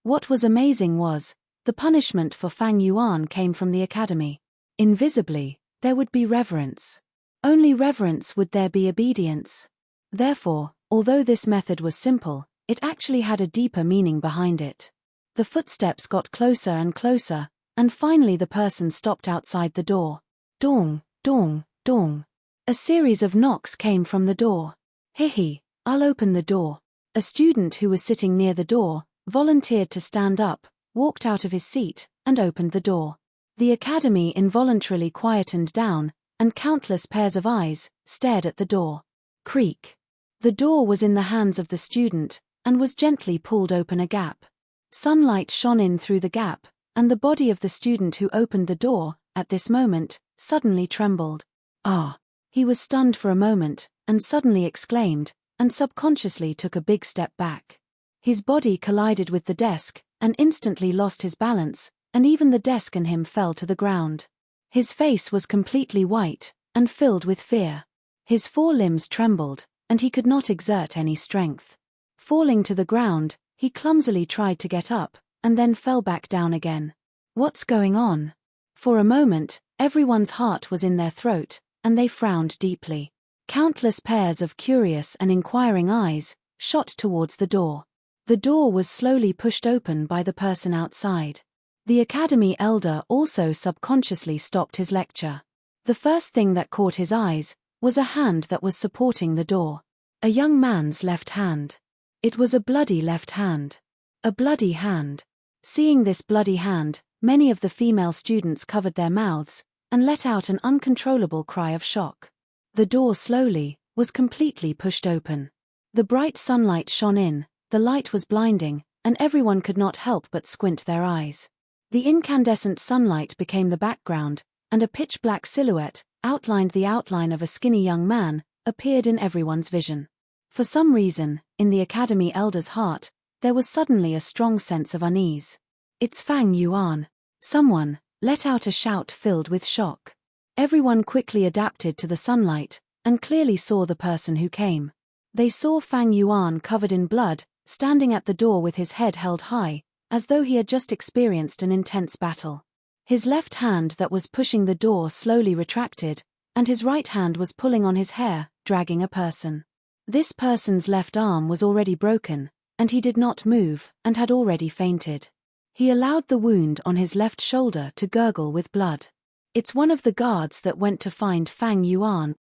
What was amazing was, the punishment for Fang Yuan came from the academy. Invisibly, there would be reverence. Only reverence would there be obedience. Therefore, although this method was simple, it actually had a deeper meaning behind it. The footsteps got closer and closer, and finally the person stopped outside the door. Dong, dong, dong. A series of knocks came from the door. Hihi, I'll open the door. A student who was sitting near the door volunteered to stand up, walked out of his seat, and opened the door. The academy involuntarily quietened down, and countless pairs of eyes stared at the door. Creak. The door was in the hands of the student, and was gently pulled open a gap. Sunlight shone in through the gap, and the body of the student who opened the door, at this moment, suddenly trembled. Ah! He was stunned for a moment, and suddenly exclaimed, and subconsciously took a big step back. His body collided with the desk, and instantly lost his balance, and even the desk and him fell to the ground. His face was completely white, and filled with fear. His 4 limbs trembled, and he could not exert any strength. Falling to the ground, he clumsily tried to get up, and then fell back down again. What's going on? For a moment, everyone's heart was in their throat, and they frowned deeply. Countless pairs of curious and inquiring eyes shot towards the door. The door was slowly pushed open by the person outside. The academy elder also subconsciously stopped his lecture. The first thing that caught his eyes was a hand that was supporting the door. A young man's left hand. It was a bloody left hand. A bloody hand. Seeing this bloody hand, many of the female students covered their mouths and let out an uncontrollable cry of shock. The door slowly was completely pushed open. The bright sunlight shone in, the light was blinding, and everyone could not help but squint their eyes. The incandescent sunlight became the background, and a pitch-black silhouette, outlined the outline of a skinny young man, appeared in everyone's vision. For some reason, in the academy elder's heart, there was suddenly a strong sense of unease. It's Fang Yuan. Someone let out a shout filled with shock. Everyone quickly adapted to the sunlight, and clearly saw the person who came. They saw Fang Yuan covered in blood, standing at the door with his head held high, as though he had just experienced an intense battle. His left hand that was pushing the door slowly retracted, and his right hand was pulling on his hair, dragging a person. This person's left arm was already broken, and he did not move, and had already fainted. He allowed the wound on his left shoulder to gurgle with blood. It's one of the guards that went to find Fang Yuan.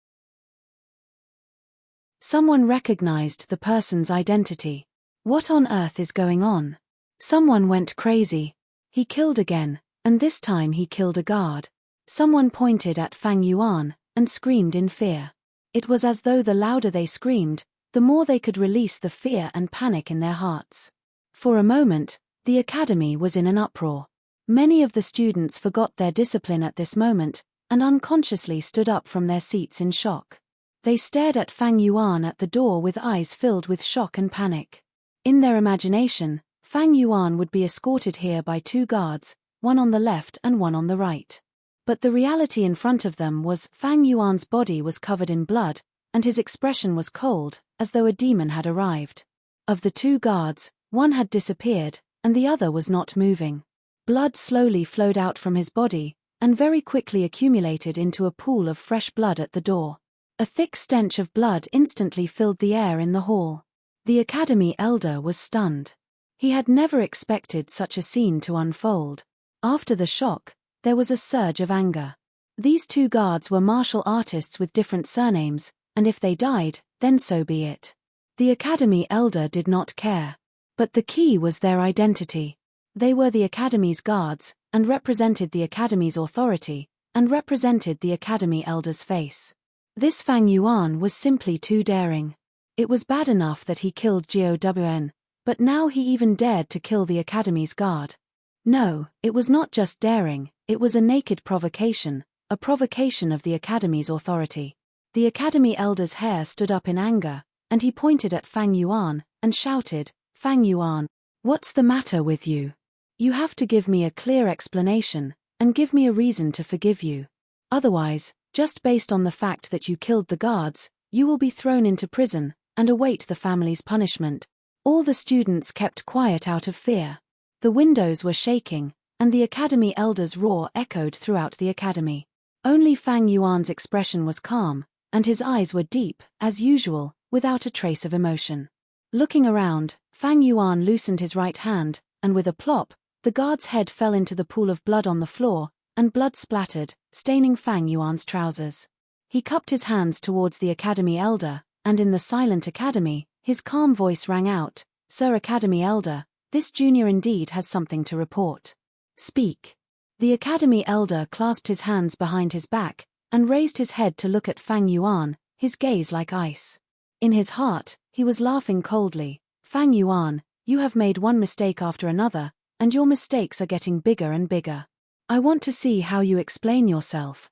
Someone recognized the person's identity. What on earth is going on? Someone went crazy. He killed again, and this time he killed a guard. Someone pointed at Fang Yuan and screamed in fear. It was as though the louder they screamed, the more they could release the fear and panic in their hearts. For a moment, the academy was in an uproar. Many of the students forgot their discipline at this moment, and unconsciously stood up from their seats in shock. They stared at Fang Yuan at the door with eyes filled with shock and panic. In their imagination, Fang Yuan would be escorted here by 2 guards, one on the left and one on the right. But the reality in front of them was Fang Yuan's body was covered in blood, and his expression was cold, as though a demon had arrived. Of the 2 guards, one had disappeared, and the other was not moving. Blood slowly flowed out from his body, and very quickly accumulated into a pool of fresh blood at the door. A thick stench of blood instantly filled the air in the hall. The academy elder was stunned. He had never expected such a scene to unfold. After the shock, there was a surge of anger. These 2 guards were martial artists with different surnames, and if they died, then so be it. The academy elder did not care. But the key was their identity. They were the academy's guards, and represented the academy's authority, and represented the academy elder's face. This Fang Yuan was simply too daring. It was bad enough that he killed Jiao, but now he even dared to kill the academy's guard. No, it was not just daring, it was a naked provocation, a provocation of the academy's authority. The academy elder's hair stood up in anger, and he pointed at Fang Yuan, and shouted, "Fang Yuan, what's the matter with you? You have to give me a clear explanation, and give me a reason to forgive you. Otherwise, just based on the fact that you killed the guards, you will be thrown into prison, and await the family's punishment." All the students kept quiet out of fear. The windows were shaking, and the academy elder's roar echoed throughout the academy. Only Fang Yuan's expression was calm, and his eyes were deep, as usual, without a trace of emotion. Looking around, Fang Yuan loosened his right hand, and with a plop, the guard's head fell into the pool of blood on the floor, and blood splattered, staining Fang Yuan's trousers. He cupped his hands towards the academy elder, and in the silent academy, his calm voice rang out, "Sir Academy Elder, this junior indeed has something to report. Speak." The academy elder clasped his hands behind his back, and raised his head to look at Fang Yuan, his gaze like ice. In his heart, he was laughing coldly. "Fang Yuan, you have made one mistake after another, and your mistakes are getting bigger and bigger. I want to see how you explain yourself."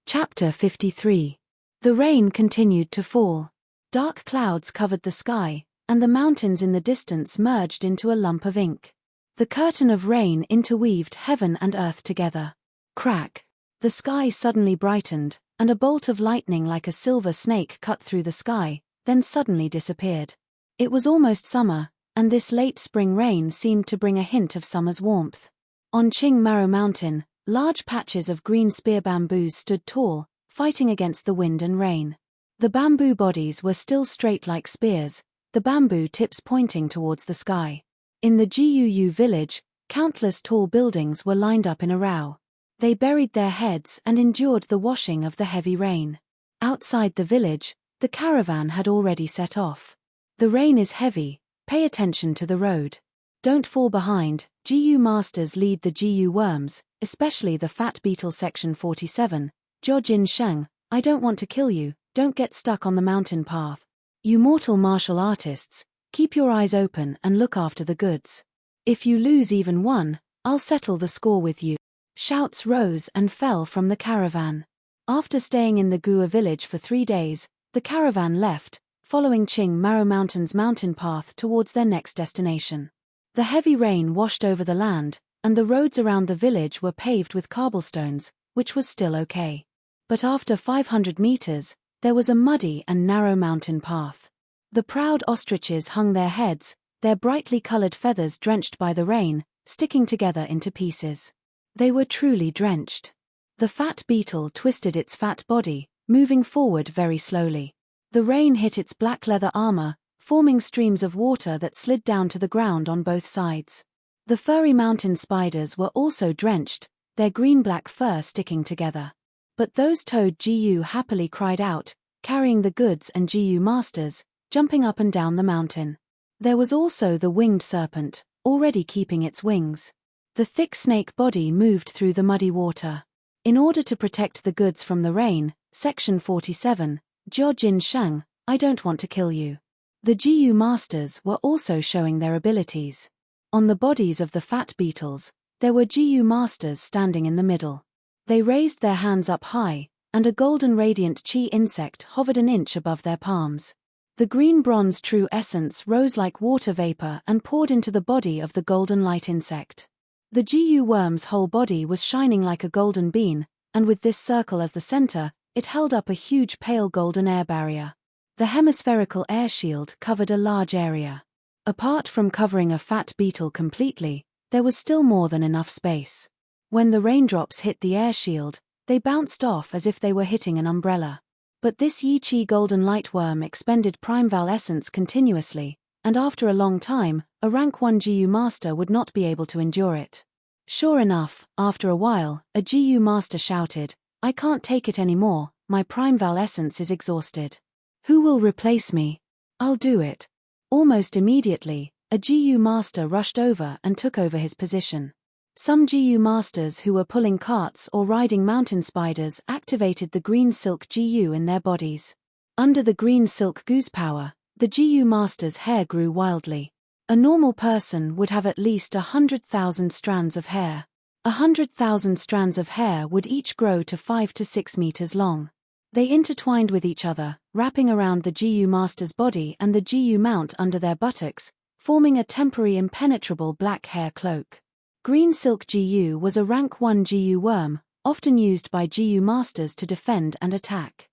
Chapter 53. The rain continued to fall. Dark clouds covered the sky, and the mountains in the distance merged into a lump of ink. The curtain of rain interweaved heaven and earth together. Crack! The sky suddenly brightened, and a bolt of lightning like a silver snake cut through the sky, then suddenly disappeared. It was almost summer, and this late spring rain seemed to bring a hint of summer's warmth. On Qing Maro Mountain, large patches of green spear bamboos stood tall, fighting against the wind and rain. The bamboo bodies were still straight like spears, the bamboo tips pointing towards the sky. In the Guu village, countless tall buildings were lined up in a row. They buried their heads and endured the washing of the heavy rain. Outside the village, the caravan had already set off. "The rain is heavy, pay attention to the road. Don't fall behind." Guu masters lead the Guu worms, especially the fat beetle section 47. "Zhou Jin Sheng, I don't want to kill you, don't get stuck on the mountain path. You mortal martial artists, keep your eyes open and look after the goods. If you lose even one, I'll settle the score with you." Shouts rose and fell from the caravan. After staying in the Gua village for 3 days, the caravan left, following Qing Maro Mountain's mountain path towards their next destination. The heavy rain washed over the land, and the roads around the village were paved with cobblestones, which was still okay. But after 500 meters, there was a muddy and narrow mountain path. The proud ostriches hung their heads, their brightly colored feathers drenched by the rain, sticking together into pieces. They were truly drenched. The fat beetle twisted its fat body, moving forward very slowly. The rain hit its black leather armor, forming streams of water that slid down to the ground on both sides. The furry mountain spiders were also drenched, their green-black fur sticking together. But those toad Guu happily cried out, carrying the goods and GU masters, jumping up and down the mountain. There was also the winged serpent, already keeping its wings. The thick snake body moved through the muddy water. In order to protect the goods from the rain, Section 47, Jiao Jin Shang, I don't want to kill you. The GU masters were also showing their abilities. On the bodies of the fat beetles, there were GU masters standing in the middle. They raised their hands up high, and a golden radiant chi insect hovered an inch above their palms. The green bronze true essence rose like water vapor and poured into the body of the golden light insect. The GU worm's whole body was shining like a golden bean, and with this circle as the center, it held up a huge pale golden air barrier. The hemispherical air shield covered a large area. Apart from covering a fat beetle completely, there was still more than enough space. When the raindrops hit the air shield, they bounced off as if they were hitting an umbrella. But this Yi Chi golden light worm expended primeval essence continuously, and after a long time, a rank 1 GU master would not be able to endure it. Sure enough, after a while, a GU master shouted, "I can't take it anymore, my primeval essence is exhausted. Who will replace me? I'll do it." Almost immediately, a GU master rushed over and took over his position. Some GU masters who were pulling carts or riding mountain spiders activated the green silk GU in their bodies. Under the green silk goose power, the GU master's hair grew wildly. A normal person would have at least 100,000 strands of hair. 100,000 strands of hair would each grow to 5 to 6 meters long. They intertwined with each other, wrapping around the GU master's body and the GU mount under their buttocks, forming a temporary impenetrable black hair cloak. Green silk GU was a rank 1 GU worm, often used by GU masters to defend and attack.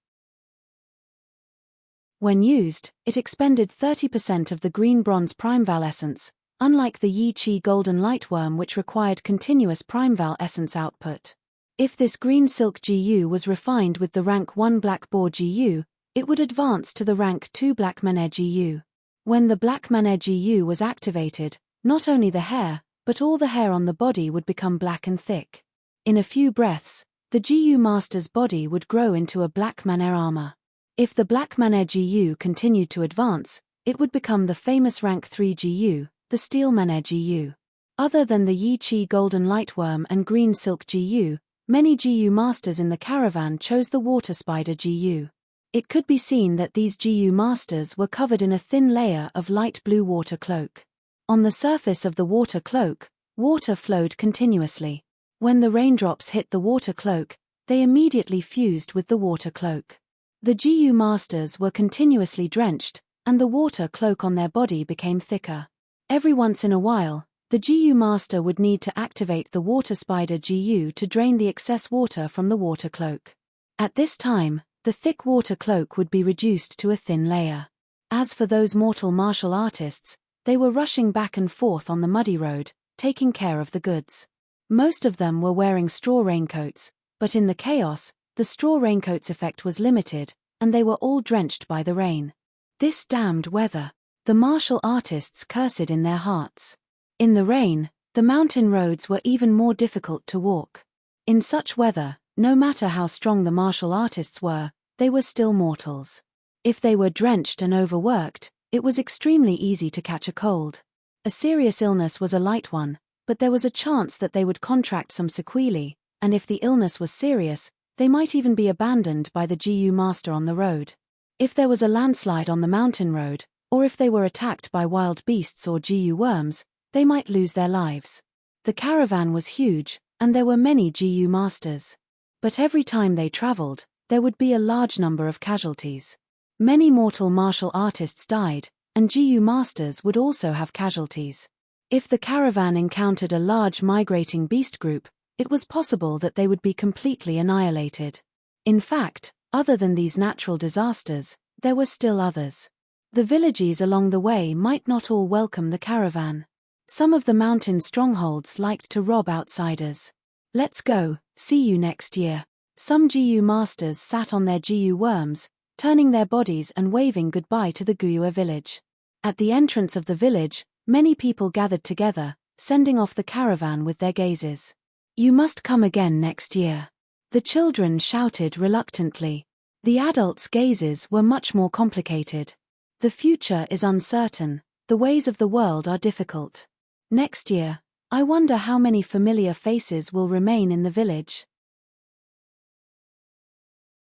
When used, it expended 30% of the green bronze primeval essence, unlike the Yi Chi golden lightworm which required continuous primeval essence output. If this green silk GU was refined with the rank 1 black boar GU, it would advance to the rank 2 black mane GU. When the black mane GU was activated, not only the hair, but all the hair on the body would become black and thick. In a few breaths, the GU master's body would grow into a black mane armor. If the black mane GU continued to advance, it would become the famous rank 3 GU, the steel mane GU. Other than the Yi Chi golden lightworm and green silk GU, many GU masters in the caravan chose the water spider GU. It could be seen that these GU masters were covered in a thin layer of light blue water cloak. On the surface of the water cloak, water flowed continuously. When the raindrops hit the water cloak, they immediately fused with the water cloak. The GU masters were continuously drenched, and the water cloak on their body became thicker. Every once in a while, the GU master would need to activate the water spider GU to drain the excess water from the water cloak. At this time, the thick water cloak would be reduced to a thin layer. As for those mortal martial artists, they were rushing back and forth on the muddy road, taking care of the goods. Most of them were wearing straw raincoats, but in the chaos, the straw raincoat's effect was limited, and they were all drenched by the rain. This damned weather! The martial artists cursed in their hearts. In the rain, the mountain roads were even more difficult to walk. In such weather, no matter how strong the martial artists were, they were still mortals. If they were drenched and overworked, it was extremely easy to catch a cold. A serious illness was a light one, but there was a chance that they would contract some sequelae, and if the illness was serious, they might even be abandoned by the GU master on the road. If there was a landslide on the mountain road, or if they were attacked by wild beasts or GU worms, they might lose their lives. The caravan was huge, and there were many GU masters. But every time they traveled, there would be a large number of casualties. Many mortal martial artists died, and GU masters would also have casualties. If the caravan encountered a large migrating beast group, it was possible that they would be completely annihilated. In fact, other than these natural disasters, there were still others. The villages along the way might not all welcome the caravan. Some of the mountain strongholds liked to rob outsiders. "Let's go, see you next year." Some GU masters sat on their GU worms, turning their bodies and waving goodbye to the Guyue village. At the entrance of the village, many people gathered together, sending off the caravan with their gazes. "You must come again next year." The children shouted reluctantly. The adult's gazes were much more complicated. The future is uncertain, the ways of the world are difficult. Next year, I wonder how many familiar faces will remain in the village.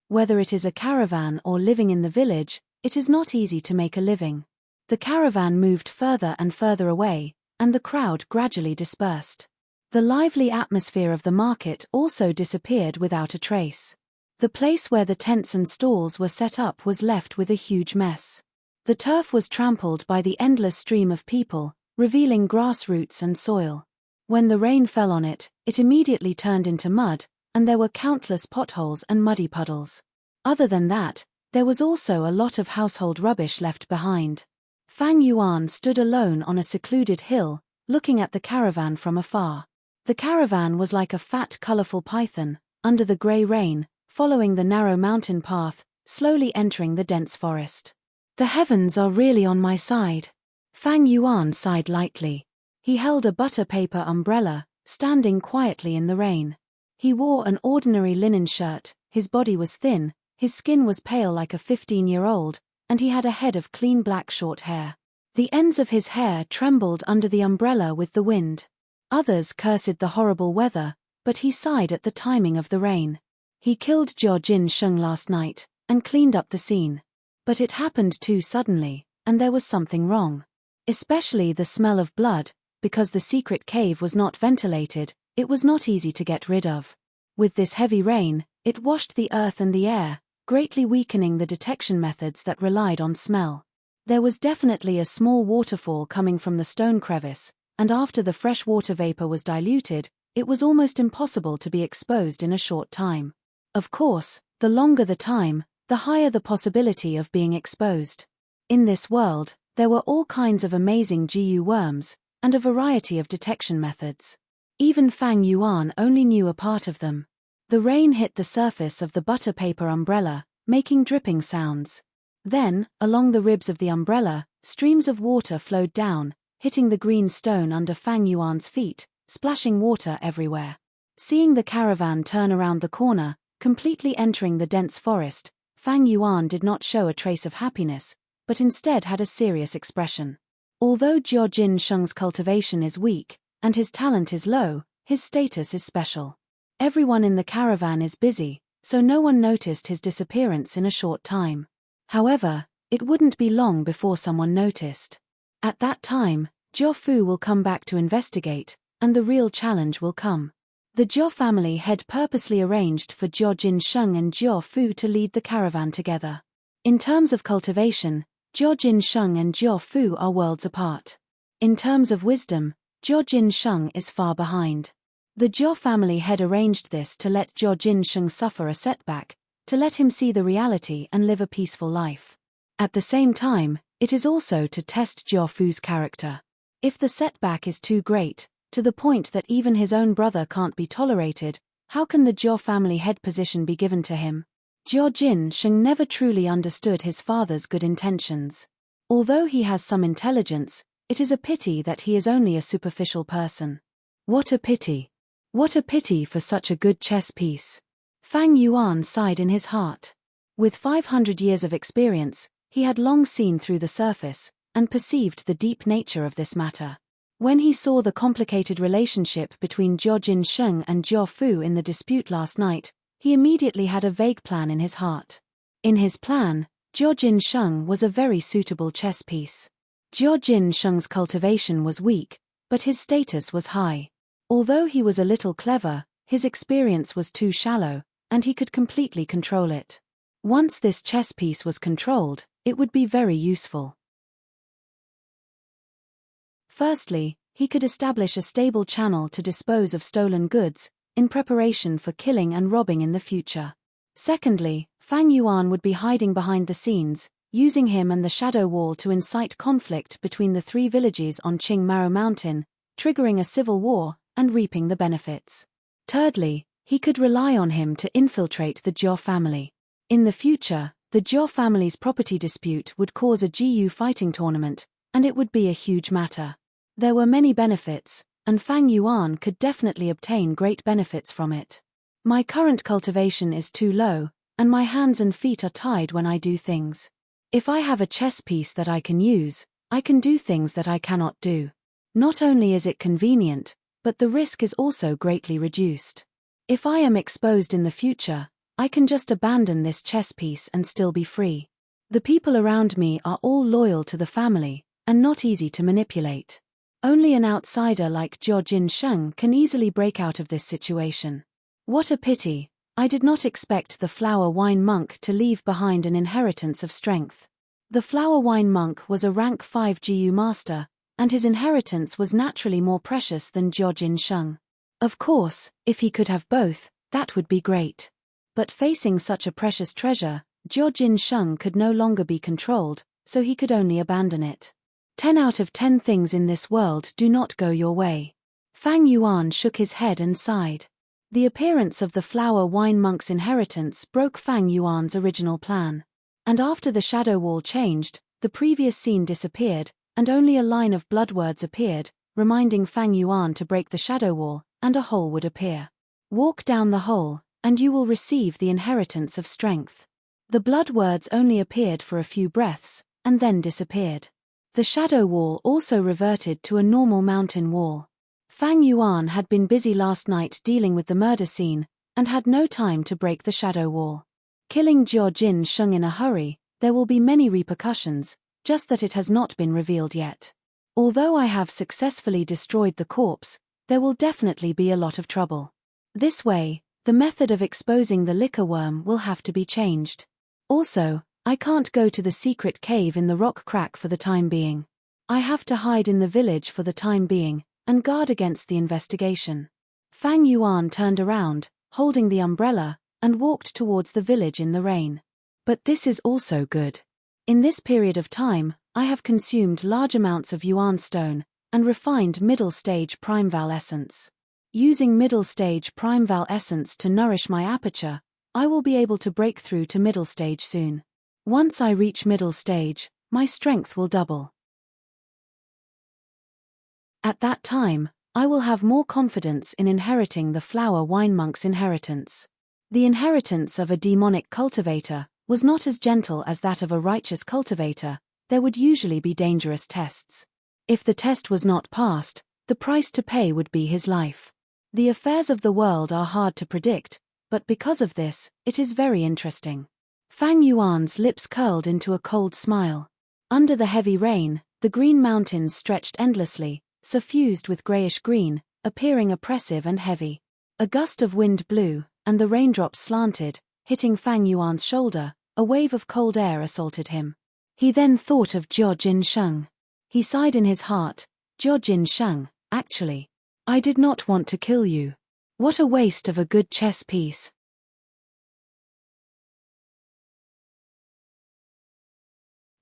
Whether it is a caravan or living in the village, it is not easy to make a living. The caravan moved further and further away, and the crowd gradually dispersed. The lively atmosphere of the market also disappeared without a trace. The place where the tents and stalls were set up was left with a huge mess. The turf was trampled by the endless stream of people, revealing grass roots and soil. When the rain fell on it, it immediately turned into mud, and there were countless potholes and muddy puddles. Other than that, there was also a lot of household rubbish left behind. Fang Yuan stood alone on a secluded hill, looking at the caravan from afar. The caravan was like a fat, colorful python, under the gray rain, following the narrow mountain path, slowly entering the dense forest. The heavens are really on my side. Fang Yuan sighed lightly. He held a butter paper umbrella, standing quietly in the rain. He wore an ordinary linen shirt, his body was thin, his skin was pale like a 15-year-old, and he had a head of clean black short hair. The ends of his hair trembled under the umbrella with the wind. Others cursed the horrible weather, but he sighed at the timing of the rain. He killed Jiao Jin Sheng last night, and cleaned up the scene. But it happened too suddenly, and there was something wrong. Especially the smell of blood, because the secret cave was not ventilated, it was not easy to get rid of. With this heavy rain, it washed the earth and the air, greatly weakening the detection methods that relied on smell. There was definitely a small waterfall coming from the stone crevice, and after the fresh water vapor was diluted, it was almost impossible to be exposed in a short time. Of course, the longer the time, the higher the possibility of being exposed. In this world, there were all kinds of amazing GU worms, and a variety of detection methods. Even Fang Yuan only knew a part of them. The rain hit the surface of the butter paper umbrella, making dripping sounds. Then, along the ribs of the umbrella, streams of water flowed down, hitting the green stone under Fang Yuan's feet, splashing water everywhere. Seeing the caravan turn around the corner, completely entering the dense forest, Fang Yuan did not show a trace of happiness, but instead had a serious expression. Although Jiao Jin Sheng's cultivation is weak, and his talent is low, his status is special. Everyone in the caravan is busy, so no one noticed his disappearance in a short time. However, it wouldn't be long before someone noticed. At that time, Jiao Fu will come back to investigate, and the real challenge will come. The Jiao family had purposely arranged for Jiao Jin Sheng and Jiao Fu to lead the caravan together. In terms of cultivation, Jiao Jin Sheng and Jiao Fu are worlds apart. In terms of wisdom, Jiao Jin Sheng is far behind. The Jiao family had arranged this to let Jiao Jin Sheng suffer a setback, to let him see the reality and live a peaceful life. At the same time, it is also to test Jiao Fu's character. If the setback is too great, to the point that even his own brother can't be tolerated, how can the Jiao family head position be given to him? Jiao Jin Sheng never truly understood his father's good intentions. Although he has some intelligence, it is a pity that he is only a superficial person. What a pity! What a pity for such a good chess piece. Fang Yuan sighed in his heart. With 500 years of experience, he had long seen through the surface, and perceived the deep nature of this matter. When he saw the complicated relationship between Jiao Jin Sheng and Jiao Fu in the dispute last night, he immediately had a vague plan in his heart. In his plan, Jiao Jin Sheng was a very suitable chess piece. Jiao Jin Sheng's cultivation was weak, but his status was high. Although he was a little clever, his experience was too shallow, and he could completely control it. Once this chess piece was controlled, it would be very useful. Firstly, he could establish a stable channel to dispose of stolen goods, in preparation for killing and robbing in the future. Secondly, Fang Yuan would be hiding behind the scenes, using him and the Shadow Wall to incite conflict between the three villages on Qing Maro Mountain, triggering a civil war, and reaping the benefits. Thirdly, he could rely on him to infiltrate the Jiao family. In the future, the Jiao family's property dispute would cause a GU fighting tournament, and it would be a huge matter. There were many benefits, and Fang Yuan could definitely obtain great benefits from it. My current cultivation is too low, and my hands and feet are tied when I do things. If I have a chess piece that I can use, I can do things that I cannot do. Not only is it convenient, but the risk is also greatly reduced. If I am exposed in the future, I can just abandon this chess piece and still be free. The people around me are all loyal to the family, and not easy to manipulate. Only an outsider like Zhao Jinsheng can easily break out of this situation. What a pity, I did not expect the flower wine monk to leave behind an inheritance of strength. The flower wine monk was a rank 5 GU master, and his inheritance was naturally more precious than Zhao Jinsheng. Of course, if he could have both, that would be great. But facing such a precious treasure, Zhao Jinsheng could no longer be controlled, so he could only abandon it. 10 out of 10 things in this world do not go your way. Fang Yuan shook his head and sighed. The appearance of the flower wine monk's inheritance broke Fang Yuan's original plan. And after the shadow wall changed, the previous scene disappeared, and only a line of blood words appeared, reminding Fang Yuan to break the shadow wall, and a hole would appear. Walk down the hole, and you will receive the inheritance of strength. The blood words only appeared for a few breaths, and then disappeared. The shadow wall also reverted to a normal mountain wall. Fang Yuan had been busy last night dealing with the murder scene, and had no time to break the shadow wall. Killing Zhao Jinsheng in a hurry, there will be many repercussions, just that it has not been revealed yet. Although I have successfully destroyed the corpse, there will definitely be a lot of trouble. This way, the method of exposing the liquor worm will have to be changed. Also, I can't go to the secret cave in the rock crack for the time being. I have to hide in the village for the time being, and guard against the investigation. Fang Yuan turned around, holding the umbrella, and walked towards the village in the rain. But this is also good. In this period of time, I have consumed large amounts of Yuan stone, and refined middle stage Primeval essence. Using middle stage Primeval essence to nourish my aperture, I will be able to break through to middle stage soon. Once I reach middle stage, my strength will double. At that time, I will have more confidence in inheriting the flower wine monk's inheritance. The inheritance of a demonic cultivator was not as gentle as that of a righteous cultivator. There would usually be dangerous tests. If the test was not passed, the price to pay would be his life. The affairs of the world are hard to predict, but because of this, it is very interesting. Fang Yuan's lips curled into a cold smile. Under the heavy rain, the green mountains stretched endlessly, suffused with grayish-green, appearing oppressive and heavy. A gust of wind blew, and the raindrops slanted, hitting Fang Yuan's shoulder. A wave of cold air assaulted him. He then thought of Zhao Jinsheng. He sighed in his heart. Zhao Jinsheng, actually. I did not want to kill you. What a waste of a good chess piece.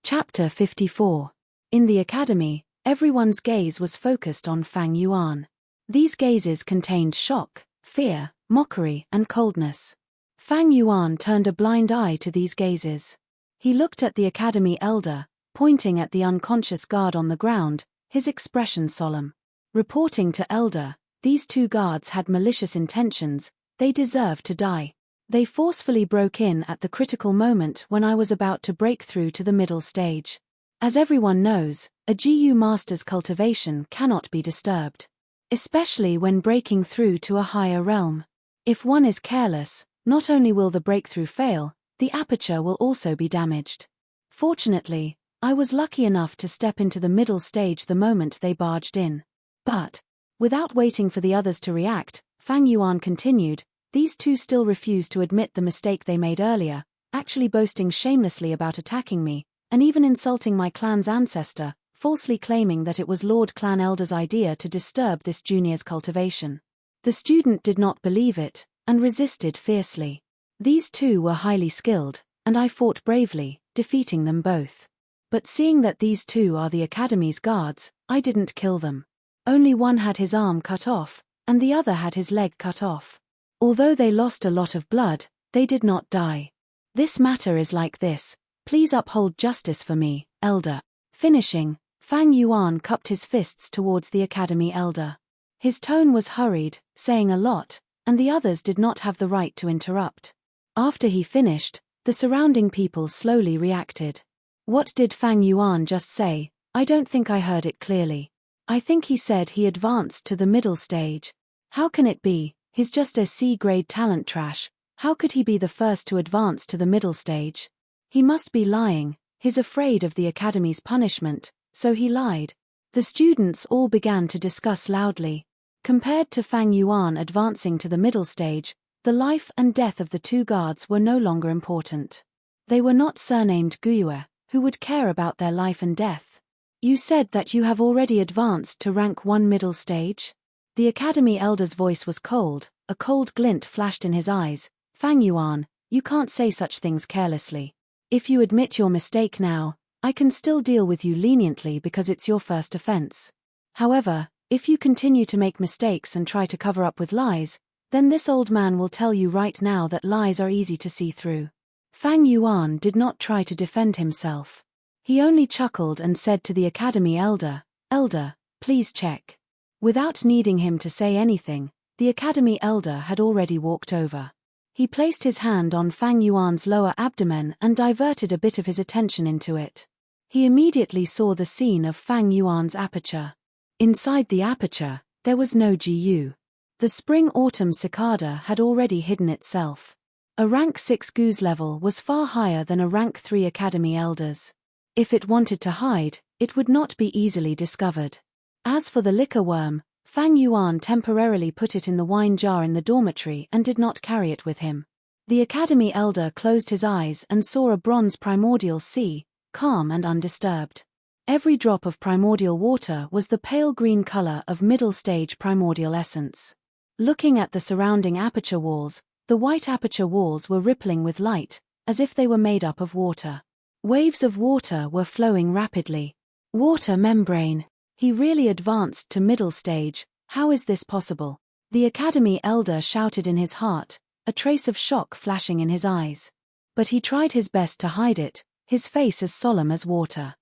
Chapter 54. In the academy, everyone's gaze was focused on Fang Yuan. These gazes contained shock, fear, mockery, and coldness. Fang Yuan turned a blind eye to these gazes. He looked at the academy elder, pointing at the unconscious guard on the ground, his expression solemn. Reporting to elder, these two guards had malicious intentions, they deserved to die. They forcefully broke in at the critical moment when I was about to break through to the middle stage. As everyone knows, a GU master's cultivation cannot be disturbed. Especially when breaking through to a higher realm. If one is careless, not only will the breakthrough fail, the aperture will also be damaged. Fortunately, I was lucky enough to step into the middle stage the moment they barged in. But, without waiting for the others to react, Fang Yuan continued, these two still refused to admit the mistake they made earlier, actually boasting shamelessly about attacking me, and even insulting my clan's ancestor, falsely claiming that it was Lord Clan Elder's idea to disturb this junior's cultivation. The student did not believe it, and resisted fiercely. These two were highly skilled, and I fought bravely, defeating them both. But seeing that these two are the academy's guards, I didn't kill them. Only one had his arm cut off, and the other had his leg cut off. Although they lost a lot of blood, they did not die. This matter is like this, please uphold justice for me, elder. Finishing, Fang Yuan cupped his fists towards the academy elder. His tone was hurried, saying a lot, and the others did not have the right to interrupt. After he finished, the surrounding people slowly reacted. What did Fang Yuan just say? I don't think I heard it clearly. I think he said he advanced to the middle stage. How can it be? He's just a C-grade talent trash. How could he be the first to advance to the middle stage? He must be lying. He's afraid of the Academy's punishment, so he lied. The students all began to discuss loudly. Compared to Fang Yuan advancing to the middle stage, the life and death of the two guards were no longer important. They were not surnamed Guyue, who would care about their life and death. You said that you have already advanced to rank 1 middle stage? The Academy elder's voice was cold, a cold glint flashed in his eyes. Fang Yuan, you can't say such things carelessly. If you admit your mistake now, I can still deal with you leniently because it's your first offense. However, if you continue to make mistakes and try to cover up with lies, then this old man will tell you right now that lies are easy to see through. Fang Yuan did not try to defend himself. He only chuckled and said to the Academy elder, "Elder, please check." Without needing him to say anything, the Academy elder had already walked over. He placed his hand on Fang Yuan's lower abdomen and diverted a bit of his attention into it. He immediately saw the scene of Fang Yuan's aperture. Inside the aperture, there was no GU. The spring-autumn cicada had already hidden itself. A rank 6 goose level was far higher than a rank 3 Academy elders. If it wanted to hide, it would not be easily discovered. As for the liquor worm, Fang Yuan temporarily put it in the wine jar in the dormitory and did not carry it with him. The Academy elder closed his eyes and saw a bronze primordial sea, calm and undisturbed. Every drop of primordial water was the pale green color of middle-stage primordial essence. Looking at the surrounding aperture walls, the white aperture walls were rippling with light, as if they were made up of water. Waves of water were flowing rapidly. Water membrane. He really advanced to middle stage. How is this possible? The Academy elder shouted in his heart, a trace of shock flashing in his eyes. But he tried his best to hide it, his face as solemn as water.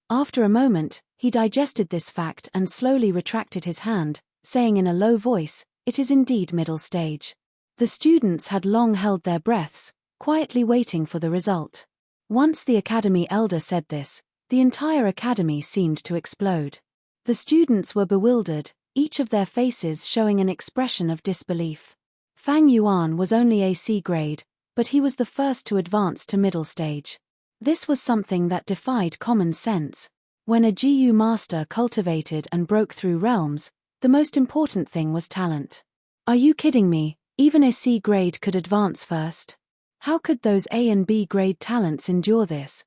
After a moment, he digested this fact and slowly retracted his hand, saying in a low voice, "It is indeed middle stage." The students had long held their breaths, quietly waiting for the result. Once the Academy elder said this, the entire Academy seemed to explode. The students were bewildered, each of their faces showing an expression of disbelief. Fang Yuan was only a C grade, but he was the first to advance to middle stage. This was something that defied common sense. When a GU master cultivated and broke through realms, the most important thing was talent. Are you kidding me? Even a C grade could advance first? How could those A and B grade talents endure this?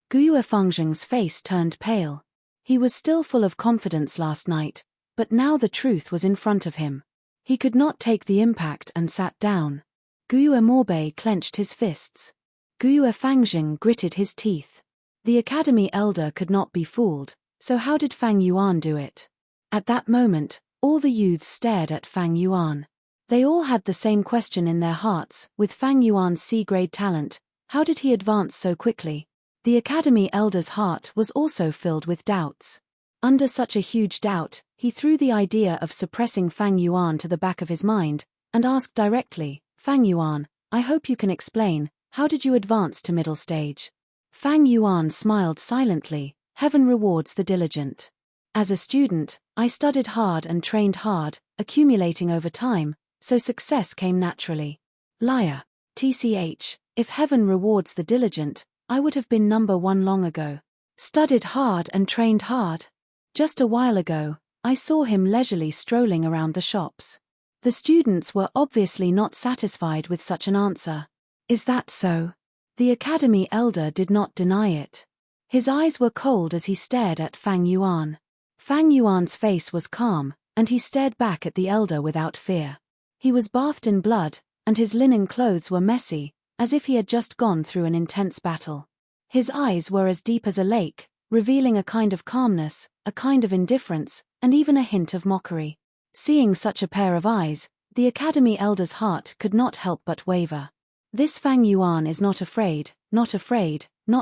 Guyue Fengzheng's face turned pale. He was still full of confidence last night, but now the truth was in front of him. He could not take the impact and sat down. Guyue Morbei clenched his fists. Guyue Fengzheng gritted his teeth. The Academy elder could not be fooled, so how did Fang Yuan do it? At that moment, all the youths stared at Fang Yuan. They all had the same question in their hearts. With Fang Yuan's C-grade talent, how did he advance so quickly? The Academy elder's heart was also filled with doubts. Under such a huge doubt, he threw the idea of suppressing Fang Yuan to the back of his mind, and asked directly, "Fang Yuan, I hope you can explain, how did you advance to middle stage?" Fang Yuan smiled silently. "Heaven rewards the diligent. As a student, I studied hard and trained hard, accumulating over time, so success came naturally." Liar. TCH, if heaven rewards the diligent, I would have been number 1 long ago. Studied hard and trained hard. Just a while ago, I saw him leisurely strolling around the shops. The students were obviously not satisfied with such an answer. Is that so? The Academy elder did not deny it. His eyes were cold as he stared at Fang Yuan. Fang Yuan's face was calm, and he stared back at the elder without fear. He was bathed in blood, and his linen clothes were messy, as if he had just gone through an intense battle. His eyes were as deep as a lake, revealing a kind of calmness, a kind of indifference, and even a hint of mockery. Seeing such a pair of eyes, the Academy elder's heart could not help but waver. This Fang Yuan is not afraid, not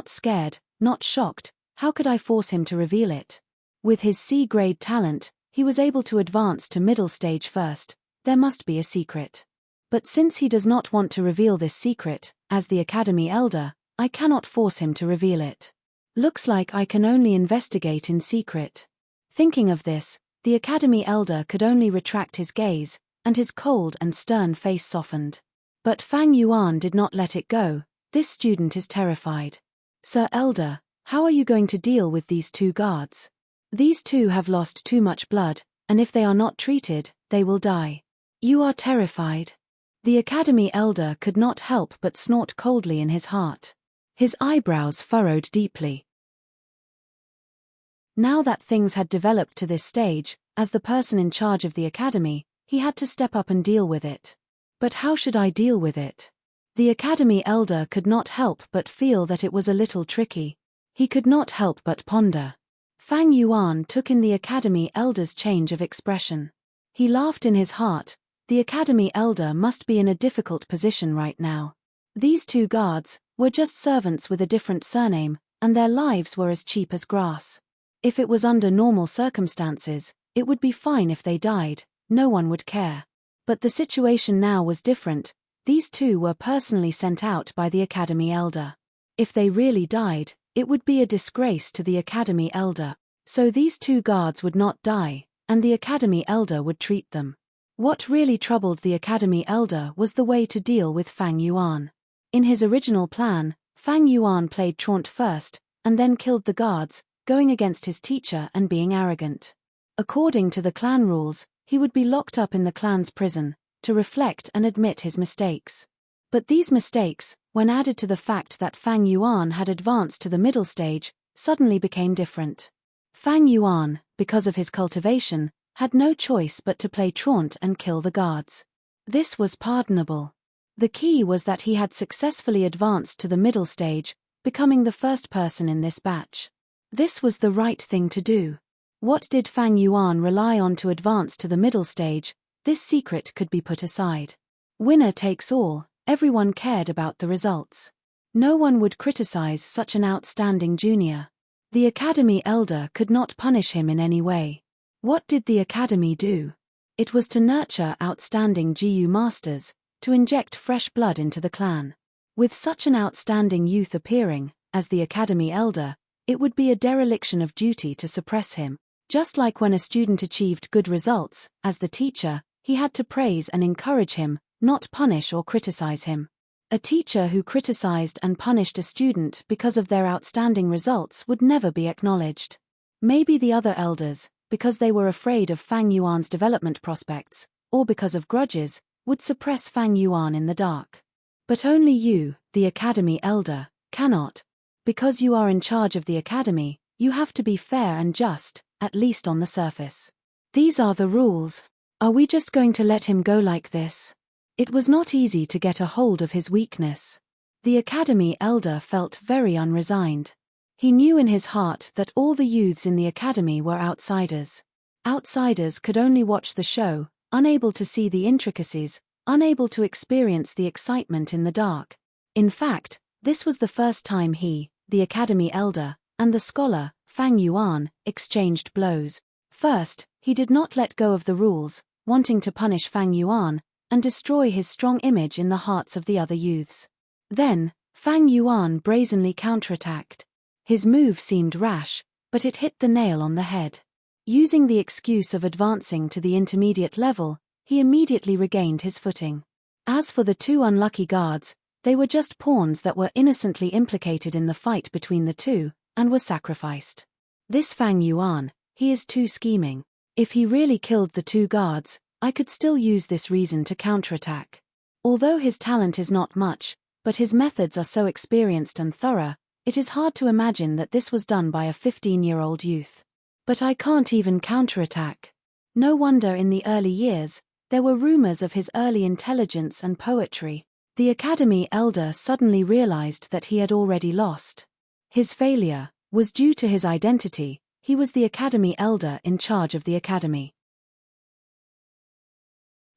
scared, not shocked. How could I force him to reveal it? With his C-grade talent, he was able to advance to middle stage first. There must be a secret. But since he does not want to reveal this secret, as the Academy Elder, I cannot force him to reveal it. Looks like I can only investigate in secret. Thinking of this, the Academy Elder could only retract his gaze, and his cold and stern face softened. But Fang Yuan did not let it go. This student is terrified. Sir Elder, how are you going to deal with these two guards? These two have lost too much blood, and if they are not treated, they will die. You are terrified. The Academy Elder could not help but snort coldly in his heart. His eyebrows furrowed deeply. Now that things had developed to this stage, as the person in charge of the Academy, he had to step up and deal with it. But how should I deal with it? The Academy Elder could not help but feel that it was a little tricky. He could not help but ponder. Fang Yuan took in the Academy Elder's change of expression. He laughed in his heart. The Academy Elder must be in a difficult position right now. These two guards were just servants with a different surname, and their lives were as cheap as grass. If it was under normal circumstances, it would be fine if they died, no one would care. But the situation now was different. These two were personally sent out by the Academy Elder. If they really died, it would be a disgrace to the Academy Elder. So these two guards would not die, and the Academy Elder would treat them. What really troubled the Academy Elder was the way to deal with Fang Yuan. In his original plan, Fang Yuan played truant first, and then killed the guards, going against his teacher and being arrogant. According to the clan rules, he would be locked up in the clan's prison, to reflect and admit his mistakes. But these mistakes, when added to the fact that Fang Yuan had advanced to the middle stage, suddenly became different. Fang Yuan, because of his cultivation, had no choice but to play truant and kill the guards. This was pardonable. The key was that he had successfully advanced to the middle stage, becoming the first person in this batch. This was the right thing to do. What did Fang Yuan rely on to advance to the middle stage? This secret could be put aside. Winner takes all, everyone cared about the results. No one would criticize such an outstanding junior. The Academy Elder could not punish him in any way. What did the Academy do? It was to nurture outstanding GU masters, to inject fresh blood into the clan. With such an outstanding youth appearing, as the Academy Elder, it would be a dereliction of duty to suppress him. Just like when a student achieved good results, as the teacher, he had to praise and encourage him, not punish or criticize him. A teacher who criticized and punished a student because of their outstanding results would never be acknowledged. Maybe the other elders, because they were afraid of Fang Yuan's development prospects, or because of grudges, would suppress Fang Yuan in the dark. But only you, the Academy Elder, cannot. Because you are in charge of the Academy, you have to be fair and just, at least on the surface. These are the rules. Are we just going to let him go like this? It was not easy to get a hold of his weakness. The Academy Elder felt very unresigned. He knew in his heart that all the youths in the Academy were outsiders. Outsiders could only watch the show, unable to see the intricacies, unable to experience the excitement in the dark. In fact, this was the first time he, the Academy Elder, and the scholar, Fang Yuan, exchanged blows. First, he did not let go of the rules, wanting to punish Fang Yuan, and destroy his strong image in the hearts of the other youths. Then, Fang Yuan brazenly counterattacked. His move seemed rash, but it hit the nail on the head. Using the excuse of advancing to the intermediate level, he immediately regained his footing. As for the two unlucky guards, they were just pawns that were innocently implicated in the fight between the two, and were sacrificed. This Fang Yuan, he is too scheming. If he really killed the two guards, I could still use this reason to counterattack. Although his talent is not much, but his methods are so experienced and thorough, it is hard to imagine that this was done by a 15-year-old youth. But I can't even counterattack. No wonder in the early years, there were rumors of his early intelligence and poetry. The Academy Elder suddenly realized that he had already lost. His failure was due to his identity. He was the Academy Elder in charge of the Academy.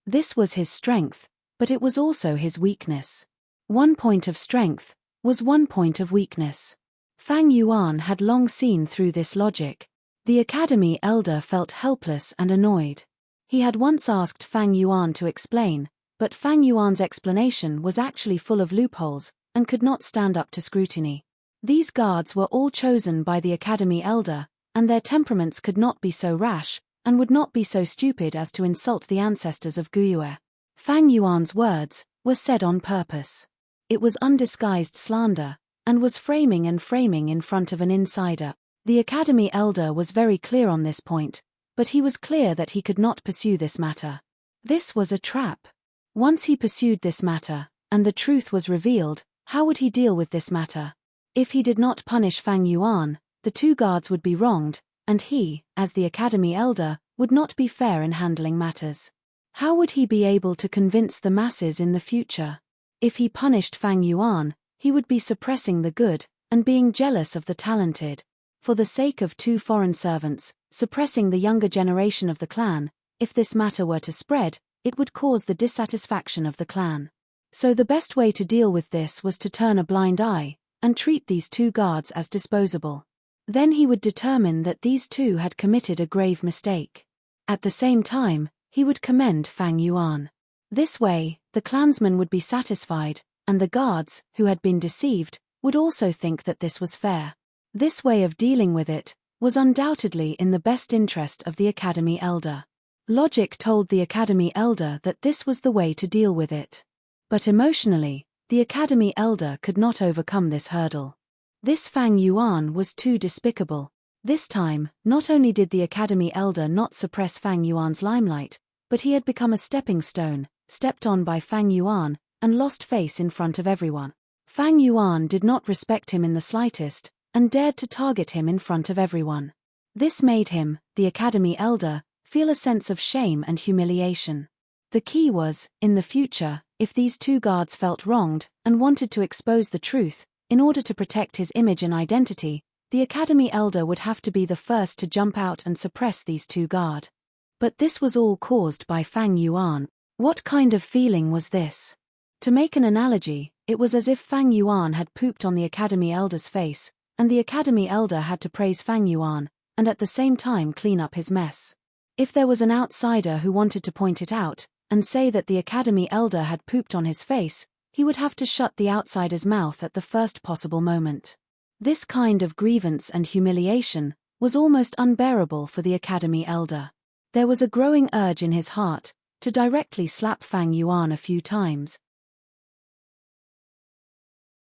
This was his strength, but it was also his weakness. One point of strength was one point of weakness. Fang Yuan had long seen through this logic. The Academy Elder felt helpless and annoyed. He had once asked Fang Yuan to explain, But Fang Yuan's explanation was actually full of loopholes, and could not stand up to scrutiny. These guards were all chosen by the Academy Elder, and their temperaments could not be so rash, and would not be so stupid as to insult the ancestors of Guyue. Fang Yuan's words were said on purpose. It was undisguised slander, and was framing in front of an insider. The Academy Elder was very clear on this point, but he was clear that he could not pursue this matter. This was a trap. Once he pursued this matter, and the truth was revealed, how would he deal with this matter? If he did not punish Fang Yuan, the two guards would be wronged, and he, as the Academy Elder, would not be fair in handling matters. How would he be able to convince the masses in the future? If he punished Fang Yuan, he would be suppressing the good, and being jealous of the talented. For the sake of two foreign servants, suppressing the younger generation of the clan, if this matter were to spread, it would cause the dissatisfaction of the clan. So the best way to deal with this was to turn a blind eye, and treat these two guards as disposable. Then he would determine that these two had committed a grave mistake. At the same time, he would commend Fang Yuan. This way, the clansmen would be satisfied, and the guards, who had been deceived, would also think that this was fair. This way of dealing with it was undoubtedly in the best interest of the Academy Elder. Logic told the Academy Elder that this was the way to deal with it. But emotionally, the Academy Elder could not overcome this hurdle. This Fang Yuan was too despicable. This time, not only did the Academy Elder not suppress Fang Yuan's limelight, but he had become a stepping stone, stepped on by Fang Yuan, and lost face in front of everyone. Fang Yuan did not respect him in the slightest, and dared to target him in front of everyone. This made him, the Academy Elder, feel a sense of shame and humiliation. The key was, in the future, if these two guards felt wronged, and wanted to expose the truth, in order to protect his image and identity, the Academy Elder would have to be the first to jump out and suppress these two guards. But this was all caused by Fang Yuan. What kind of feeling was this? To make an analogy, it was as if Fang Yuan had pooped on the Academy Elder's face, and the Academy Elder had to praise Fang Yuan, and at the same time clean up his mess. If there was an outsider who wanted to point it out, and say that the Academy Elder had pooped on his face, he would have to shut the outsider's mouth at the first possible moment. This kind of grievance and humiliation was almost unbearable for the Academy Elder. There was a growing urge in his heart to directly slap Fang Yuan a few times.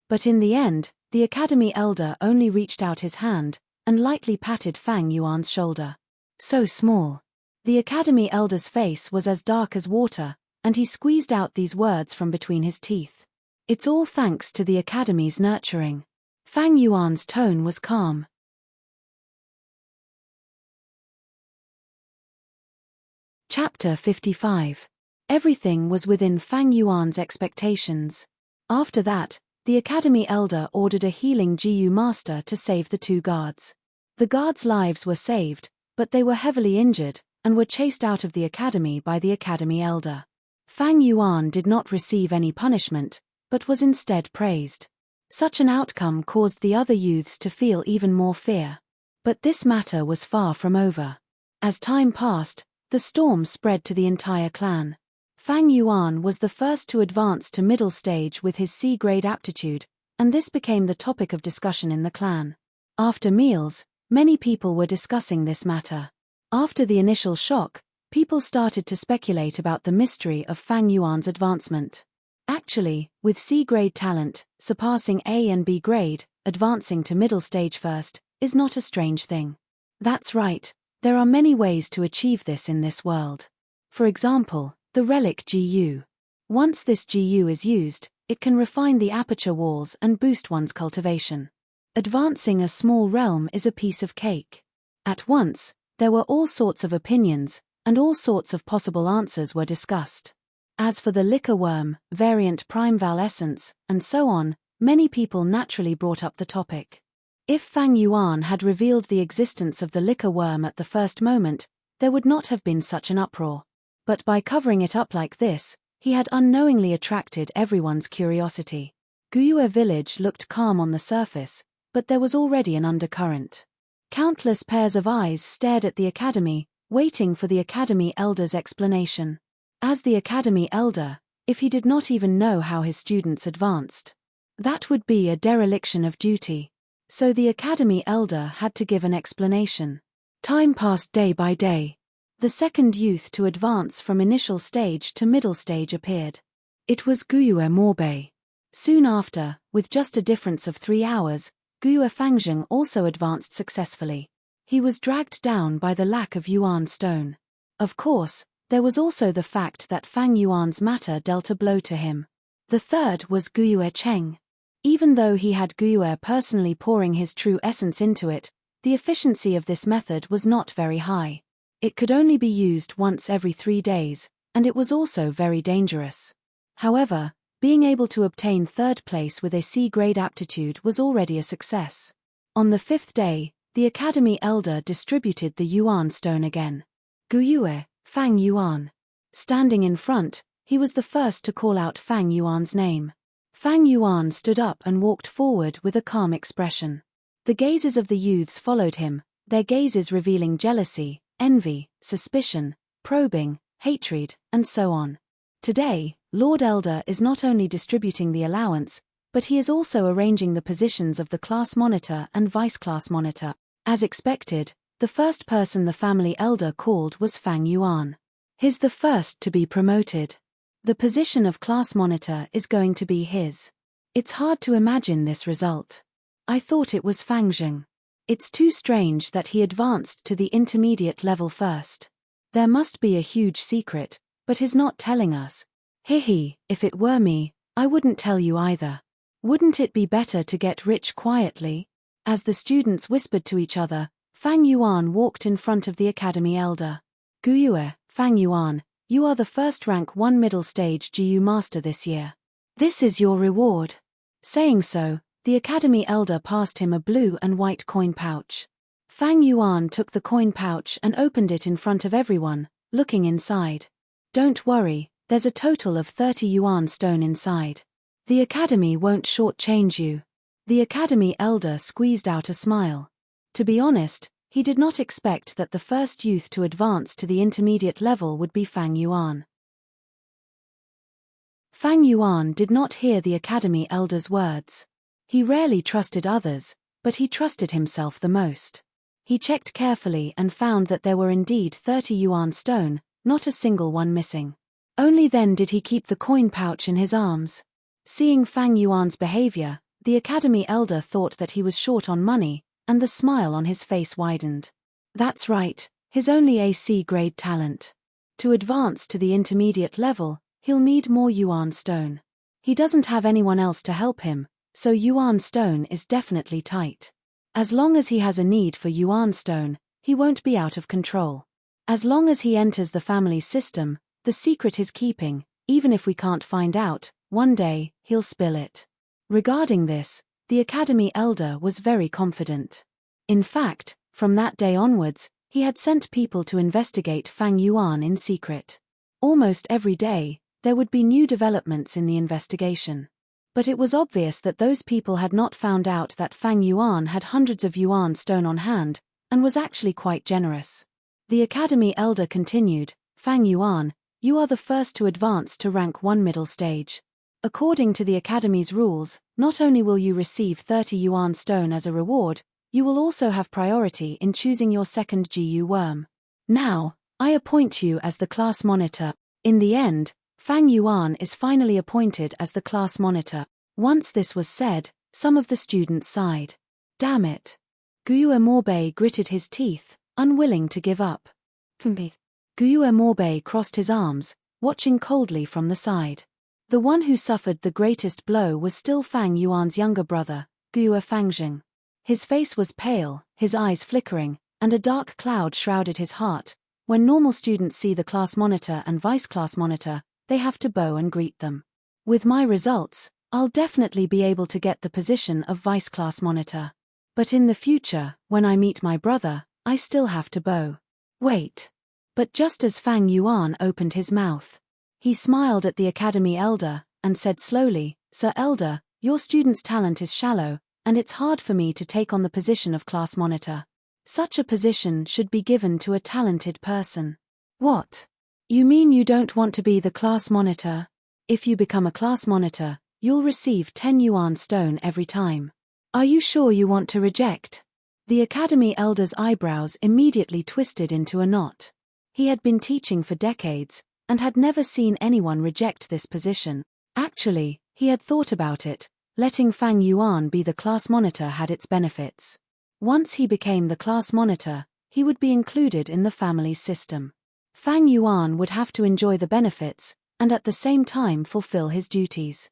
But in the end, the Academy Elder only reached out his hand and lightly patted Fang Yuan's shoulder. So small. The Academy Elder's face was as dark as water, and he squeezed out these words from between his teeth. It's all thanks to the Academy's nurturing. Fang Yuan's tone was calm. Chapter 55. Everything was within Fang Yuan's expectations. After that, the Academy Elder ordered a healing Jiyu master to save the two guards. The guards' lives were saved, but they were heavily injured, and were chased out of the academy by the Academy Elder. Fang Yuan did not receive any punishment, but was instead praised. Such an outcome caused the other youths to feel even more fear. But this matter was far from over. As time passed, the storm spread to the entire clan. Fang Yuan was the first to advance to middle stage with his C-grade aptitude, and this became the topic of discussion in the clan. After meals, many people were discussing this matter. After the initial shock, people started to speculate about the mystery of Fang Yuan's advancement. Actually, with C-grade talent, surpassing A and B grade, advancing to middle stage first, is not a strange thing. That's right, there are many ways to achieve this in this world. For example, the relic GU. Once this GU is used, it can refine the aperture walls and boost one's cultivation. Advancing a small realm is a piece of cake. At once, there were all sorts of opinions, and all sorts of possible answers were discussed. As for the liquor worm, variant prime val essence, and so on, many people naturally brought up the topic. If Fang Yuan had revealed the existence of the liquor worm at the first moment, there would not have been such an uproar. But by covering it up like this, he had unknowingly attracted everyone's curiosity. Guyue village looked calm on the surface, but there was already an undercurrent. Countless pairs of eyes stared at the academy, waiting for the Academy Elder's explanation. As the Academy Elder, if he did not even know how his students advanced? That would be a dereliction of duty. So the academy elder had to give an explanation. Time passed day by day. The second youth to advance from initial stage to middle stage appeared. It was Guyue Morbei. Soon after, with just a difference of 3 hours, Guyue Fangjing also advanced successfully. He was dragged down by the lack of Yuan stone. Of course, there was also the fact that Fang Yuan's matter dealt a blow to him. The third was Guyue Cheng. Even though he had Guyue personally pouring his true essence into it, the efficiency of this method was not very high. It could only be used once every 3 days, and it was also very dangerous. However, being able to obtain third place with a C-grade aptitude was already a success. On the 5th day, the academy elder distributed the Yuan stone again. Guyue, Fang Yuan. Standing in front, he was the first to call out Fang Yuan's name. Fang Yuan stood up and walked forward with a calm expression. The gazes of the youths followed him, their gazes revealing jealousy, envy, suspicion, probing, hatred, and so on. Today, Lord Elder is not only distributing the allowance, but he is also arranging the positions of the class monitor and vice-class monitor. As expected, the first person the family elder called was Fang Yuan. He's the first to be promoted. The position of class monitor is going to be his. It's hard to imagine this result. I thought it was Fangjing. It's too strange that he advanced to the intermediate level first. There must be a huge secret, but he's not telling us. Hihi, if it were me, I wouldn't tell you either. Wouldn't it be better to get rich quietly? As the students whispered to each other, Fang Yuan walked in front of the academy elder. Guyue, Fang Yuan, you are the first rank 1 middle stage GU master this year. This is your reward. Saying so, the academy elder passed him a blue and white coin pouch. Fang Yuan took the coin pouch and opened it in front of everyone, looking inside. Don't worry, there's a total of 30 Yuan stone inside. The academy won't shortchange you. The academy elder squeezed out a smile. To be honest, he did not expect that the first youth to advance to the intermediate level would be Fang Yuan. Fang Yuan did not hear the academy elder's words. He rarely trusted others, but he trusted himself the most. He checked carefully and found that there were indeed 30 Yuan stone, not a single one missing. Only then did he keep the coin pouch in his arms. Seeing Fang Yuan's behavior, the academy elder thought that he was short on money, and the smile on his face widened. That's right, his only AC grade talent. To advance to the intermediate level, he'll need more Yuan stone. He doesn't have anyone else to help him, so Yuan stone is definitely tight. As long as he has a need for Yuan stone, he won't be out of control. As long as he enters the family system, the secret is keeping, even if we can't find out, one day, he'll spill it. Regarding this, the academy elder was very confident. In fact, from that day onwards, he had sent people to investigate Fang Yuan in secret. Almost every day, there would be new developments in the investigation. But it was obvious that those people had not found out that Fang Yuan had hundreds of Yuan stone on hand, and was actually quite generous. The academy elder continued, Fang Yuan, you are the first to advance to rank 1 middle stage. According to the academy's rules, not only will you receive 30 Yuan stone as a reward, you will also have priority in choosing your second GU worm. Now, I appoint you as the class monitor. In the end, Fang Yuan is finally appointed as the class monitor. Once this was said, some of the students sighed. Damn it. Guyue Morbei gritted his teeth, unwilling to give up. Guyue Morbei crossed his arms, watching coldly from the side. The one who suffered the greatest blow was still Fang Yuan's younger brother, Guyue Fangjing. His face was pale, his eyes flickering, and a dark cloud shrouded his heart. When normal students see the class monitor and vice-class monitor, they have to bow and greet them. With my results, I'll definitely be able to get the position of vice-class monitor. But in the future, when I meet my brother, I still have to bow. Wait. But just as Fang Yuan opened his mouth, he smiled at the academy elder, and said slowly, Sir Elder, your student's talent is shallow, and it's hard for me to take on the position of class monitor. Such a position should be given to a talented person. What? You mean you don't want to be the class monitor? If you become a class monitor, you'll receive 10 yuan stone every time. Are you sure you want to reject? The academy elder's eyebrows immediately twisted into a knot. He had been teaching for decades, and had never seen anyone reject this position. Actually, he had thought about it. Letting Fang Yuan be the class monitor had its benefits. Once he became the class monitor, he would be included in the family's system. Fang Yuan would have to enjoy the benefits, and at the same time fulfill his duties.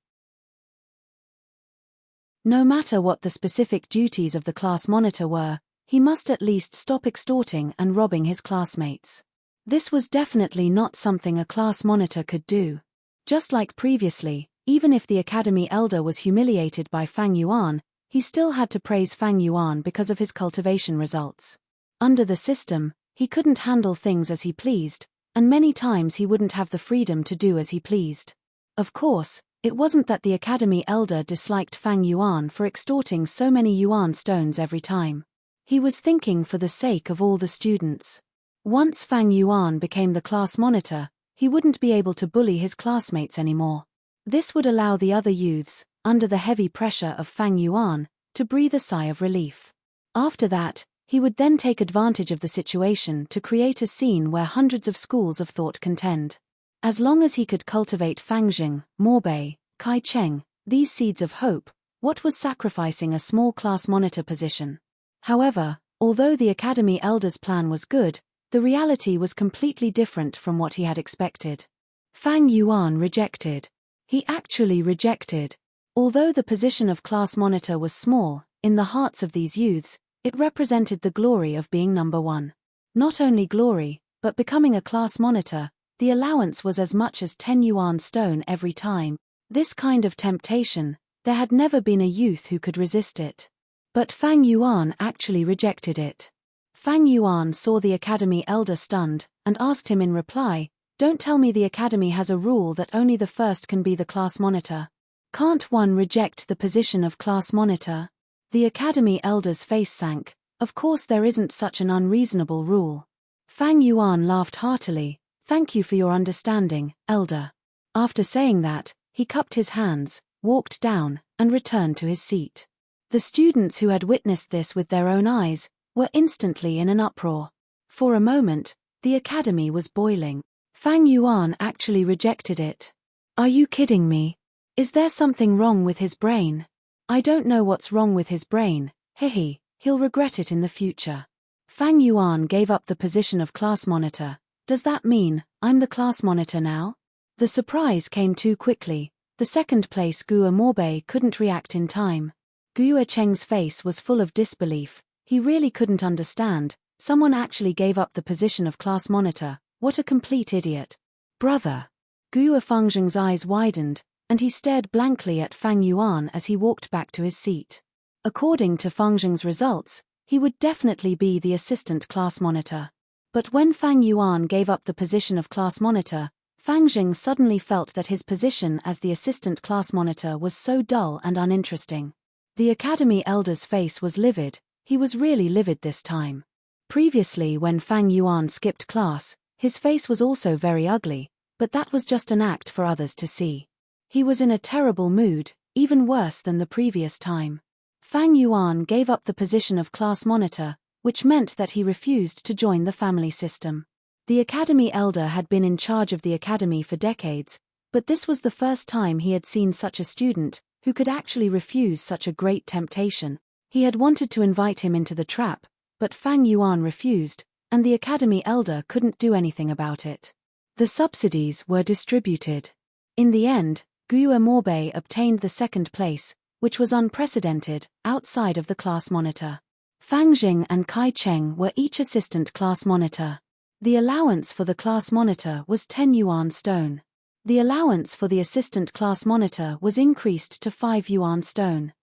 No matter what the specific duties of the class monitor were, he must at least stop extorting and robbing his classmates. This was definitely not something a class monitor could do. Just like previously, even if the academy elder was humiliated by Fang Yuan, he still had to praise Fang Yuan because of his cultivation results. Under the system, he couldn't handle things as he pleased, and many times he wouldn't have the freedom to do as he pleased. Of course, it wasn't that the academy elder disliked Fang Yuan for extorting so many yuan stones every time. He was thinking for the sake of all the students. Once Fang Yuan became the class monitor, he wouldn't be able to bully his classmates anymore. This would allow the other youths, under the heavy pressure of Fang Yuan, to breathe a sigh of relief. After that, he would then take advantage of the situation to create a scene where hundreds of schools of thought contend. As long as he could cultivate Fangjing, Morbei, Kai Cheng, these seeds of hope, what was sacrificing a small class monitor position? However, although the academy elder's plan was good, the reality was completely different from what he had expected. Fang Yuan rejected. He actually rejected. Although the position of class monitor was small, in the hearts of these youths, it represented the glory of being number one. Not only glory, but becoming a class monitor, the allowance was as much as 10 yuan stone every time. This kind of temptation, there had never been a youth who could resist it. But Fang Yuan actually rejected it. Fang Yuan saw the academy elder stunned, and asked him in reply, "Don't tell me the academy has a rule that only the first can be the class monitor. Can't one reject the position of class monitor?" The academy elder's face sank. Of course there isn't such an unreasonable rule. Fang Yuan laughed heartily. "Thank you for your understanding, elder." After saying that, he cupped his hands, walked down, and returned to his seat. The students who had witnessed this with their own eyes were instantly in an uproar. For a moment, the academy was boiling. Fang Yuan actually rejected it. Are you kidding me? Is there something wrong with his brain? I don't know what's wrong with his brain, he'll regret it in the future. Fang Yuan gave up the position of class monitor. Does that mean I'm the class monitor now? The surprise came too quickly. The second place Guo Morbei couldn't react in time. Guo Cheng's face was full of disbelief. He really couldn't understand. Someone actually gave up the position of class monitor. What a complete idiot. Brother. Guo Fengzheng's eyes widened, and he stared blankly at Fang Yuan as he walked back to his seat. According to Fengzheng's results, he would definitely be the assistant class monitor. But when Fang Yuan gave up the position of class monitor, Fengzheng suddenly felt that his position as the assistant class monitor was so dull and uninteresting. The academy elder's face was livid. He was really livid this time. Previously, when Fang Yuan skipped class, his face was also very ugly, but that was just an act for others to see. He was in a terrible mood, even worse than the previous time. Fang Yuan gave up the position of class monitor, which meant that he refused to join the family system. The academy elder had been in charge of the academy for decades, but this was the first time he had seen such a student who could actually refuse such a great temptation. He had wanted to invite him into the trap, but Fang Yuan refused, and the academy elder couldn't do anything about it. The subsidies were distributed. In the end, Guo Morbei obtained the second place, which was unprecedented, outside of the class monitor. Fangjing and Kai Cheng were each assistant class monitor. The allowance for the class monitor was 10 yuan stone. The allowance for the assistant class monitor was increased to 5 yuan stone.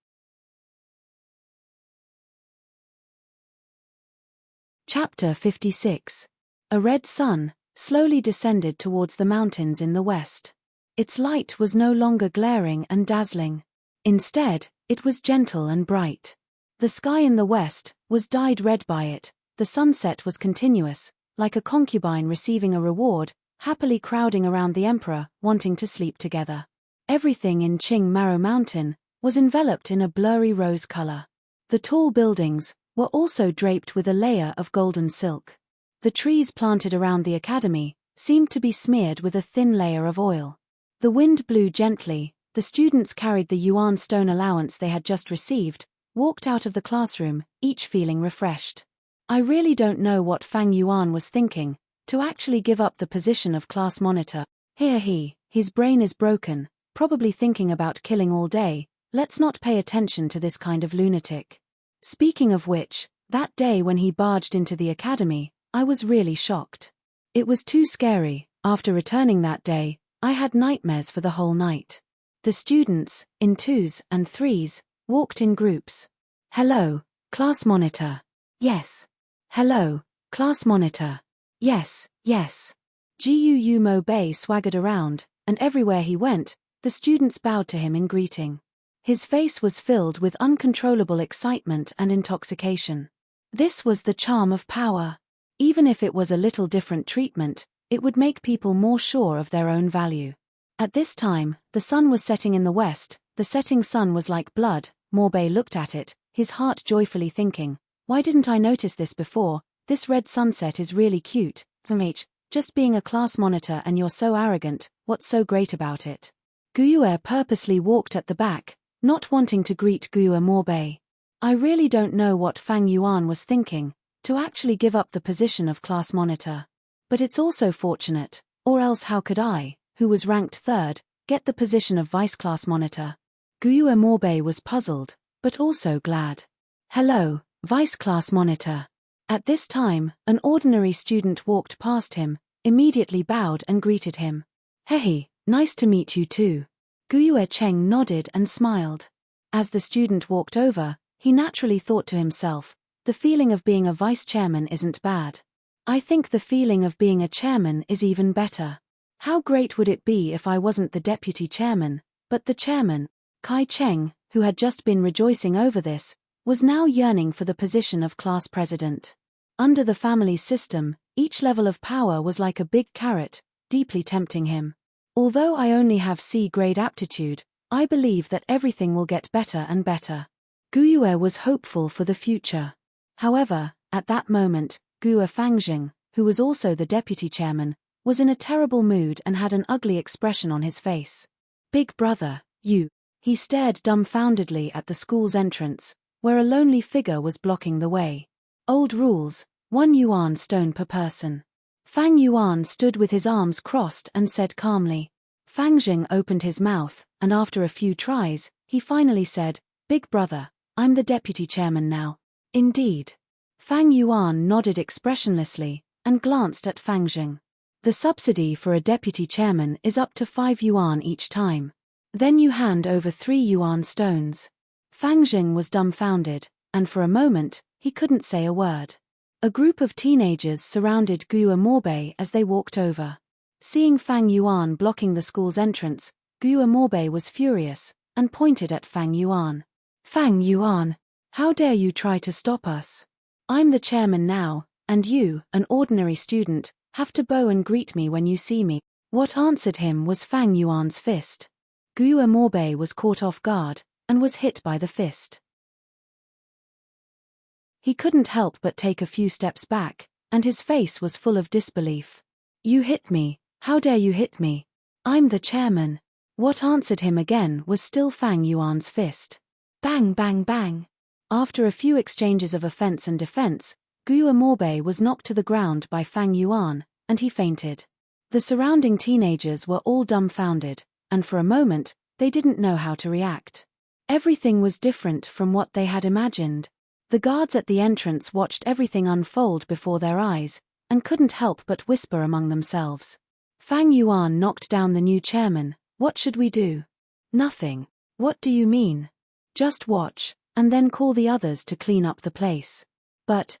Chapter 56. A red sun slowly descended towards the mountains in the west. Its light was no longer glaring and dazzling. Instead, it was gentle and bright. The sky in the west was dyed red by it. The sunset was continuous, like a concubine receiving a reward, happily crowding around the emperor, wanting to sleep together. Everything in Qing Maro Mountain was enveloped in a blurry rose color. The tall buildings were also draped with a layer of golden silk. The trees planted around the academy seemed to be smeared with a thin layer of oil. The wind blew gently, the students carried the yuan stone allowance they had just received, walked out of the classroom, each feeling refreshed. I really don't know what Fang Yuan was thinking, to actually give up the position of class monitor. His brain is broken, probably thinking about killing all day. Let's not pay attention to this kind of lunatic. Speaking of which, that day when he barged into the academy, I was really shocked. It was too scary. After returning that day, I had nightmares for the whole night. The students, in 2s and 3s, walked in groups. Hello, class monitor. Yes. Hello, class monitor. Yes, yes. Gu Mo Bei swaggered around, and everywhere he went, the students bowed to him in greeting. His face was filled with uncontrollable excitement and intoxication. This was the charm of power. Even if it was a little different treatment, it would make people more sure of their own value. At this time, the sun was setting in the west. The setting sun was like blood. Morbei looked at it, his heart joyfully thinking, why didn't I notice this before? This red sunset is really cute. Just being a class monitor and you're so arrogant, what's so great about it? Guiyue purposely walked at the back, not wanting to greet Guiyue Morbei. I really don't know what Fang Yuan was thinking, to actually give up the position of class monitor. But it's also fortunate, or else how could I, who was ranked 3rd, get the position of vice class monitor? Guiyue Morbei was puzzled, but also glad. Hello, vice class monitor. At this time, an ordinary student walked past him, immediately bowed and greeted him. Hey, nice to meet you too. Guiyue Cheng nodded and smiled. As the student walked over, he naturally thought to himself, the feeling of being a vice chairman isn't bad. I think the feeling of being a chairman is even better. How great would it be if I wasn't the deputy chairman, but the chairman? Kai Cheng, who had just been rejoicing over this, was now yearning for the position of class president. Under the family system, each level of power was like a big carrot, deeply tempting him. Although I only have C-grade aptitude, I believe that everything will get better and better. Guiyue was hopeful for the future. However, at that moment, Guiyue Fangjing, who was also the deputy chairman, was in a terrible mood and had an ugly expression on his face. Big brother, you. He stared dumbfoundedly at the school's entrance, where a lonely figure was blocking the way. Old rules, 1 yuan stone per person. Fang Yuan stood with his arms crossed and said calmly. Fangjing opened his mouth, and after a few tries, he finally said, Big brother, I'm the deputy chairman now. Indeed. Fang Yuan nodded expressionlessly, and glanced at Fangjing. The subsidy for a deputy chairman is up to 5 yuan each time. Then you hand over 3 yuan stones. Fangjing was dumbfounded, and for a moment, he couldn't say a word. A group of teenagers surrounded Guiyue Morbei as they walked over. Seeing Fang Yuan blocking the school's entrance, Guiyue Morbei was furious, and pointed at Fang Yuan. Fang Yuan, how dare you try to stop us? I'm the chairman now, and you, an ordinary student, have to bow and greet me when you see me. What answered him was Fang Yuan's fist. Guiyue Morbei was caught off guard, and was hit by the fist. He couldn't help but take a few steps back, and his face was full of disbelief. You hit me, how dare you hit me? I'm the chairman. What answered him again was still Fang Yuan's fist. Bang bang bang. After a few exchanges of offense and defense, Guiyue Morbei was knocked to the ground by Fang Yuan, and he fainted. The surrounding teenagers were all dumbfounded, and for a moment, they didn't know how to react. Everything was different from what they had imagined. The guards at the entrance watched everything unfold before their eyes, and couldn't help but whisper among themselves. Fang Yuan knocked down the new chairman. What should we do? Nothing. What do you mean? Just watch, and then call the others to clean up the place. But,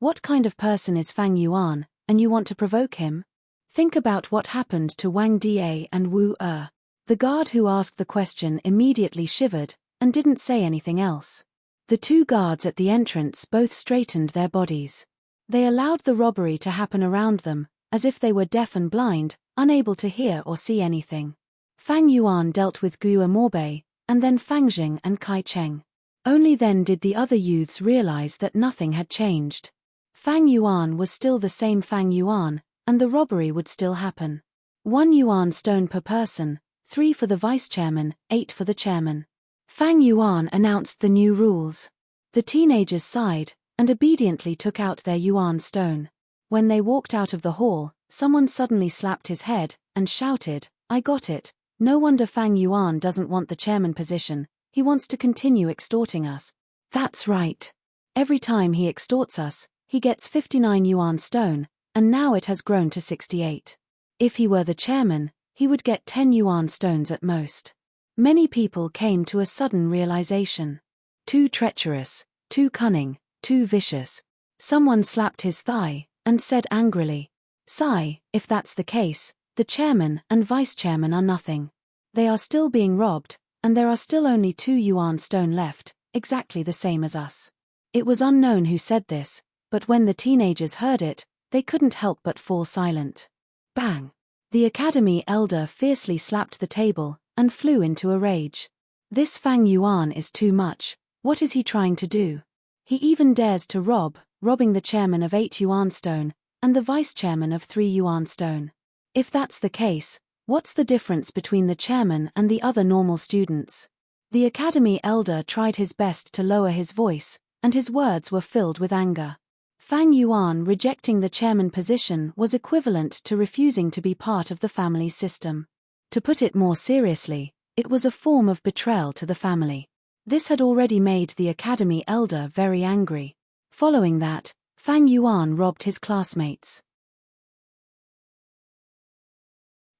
what kind of person is Fang Yuan, and you want to provoke him? Think about what happened to Wang Da and Wu Er. The guard who asked the question immediately shivered, and didn't say anything else. The 2 guards at the entrance both straightened their bodies. They allowed the robbery to happen around them, as if they were deaf and blind, unable to hear or see anything. Fang Yuan dealt with Guo Morbei, and then Fang Jing and Kai Cheng. Only then did the other youths realize that nothing had changed. Fang Yuan was still the same Fang Yuan, and the robbery would still happen. 1 yuan stone per person, 3 for the vice-chairman, 8 for the chairman. Fang Yuan announced the new rules. The teenagers sighed, and obediently took out their yuan stone. When they walked out of the hall, someone suddenly slapped his head, and shouted, "I got it. No wonder Fang Yuan doesn't want the chairman position, he wants to continue extorting us." That's right. Every time he extorts us, he gets 59 yuan stone, and now it has grown to 68. If he were the chairman, he would get 10 yuan stones at most. Many people came to a sudden realization. Too treacherous, too cunning, too vicious. Someone slapped his thigh, and said angrily, "Sigh, if that's the case, the chairman and vice-chairman are nothing. They are still being robbed, and there are still only 2 yuan stone left, exactly the same as us." It was unknown who said this, but when the teenagers heard it, they couldn't help but fall silent. Bang! The academy elder fiercely slapped the table, and flew into a rage. This Fang Yuan is too much. What is he trying to do? He even dares to robbing the chairman of 8 yuan stone, and the vice-chairman of 3 yuan stone. If that's the case, what's the difference between the chairman and the other normal students? The academy elder tried his best to lower his voice, and his words were filled with anger. Fang Yuan rejecting the chairman position was equivalent to refusing to be part of the family system. To put it more seriously, it was a form of betrayal to the family. This had already made the academy elder very angry. Following that, Fang Yuan robbed his classmates.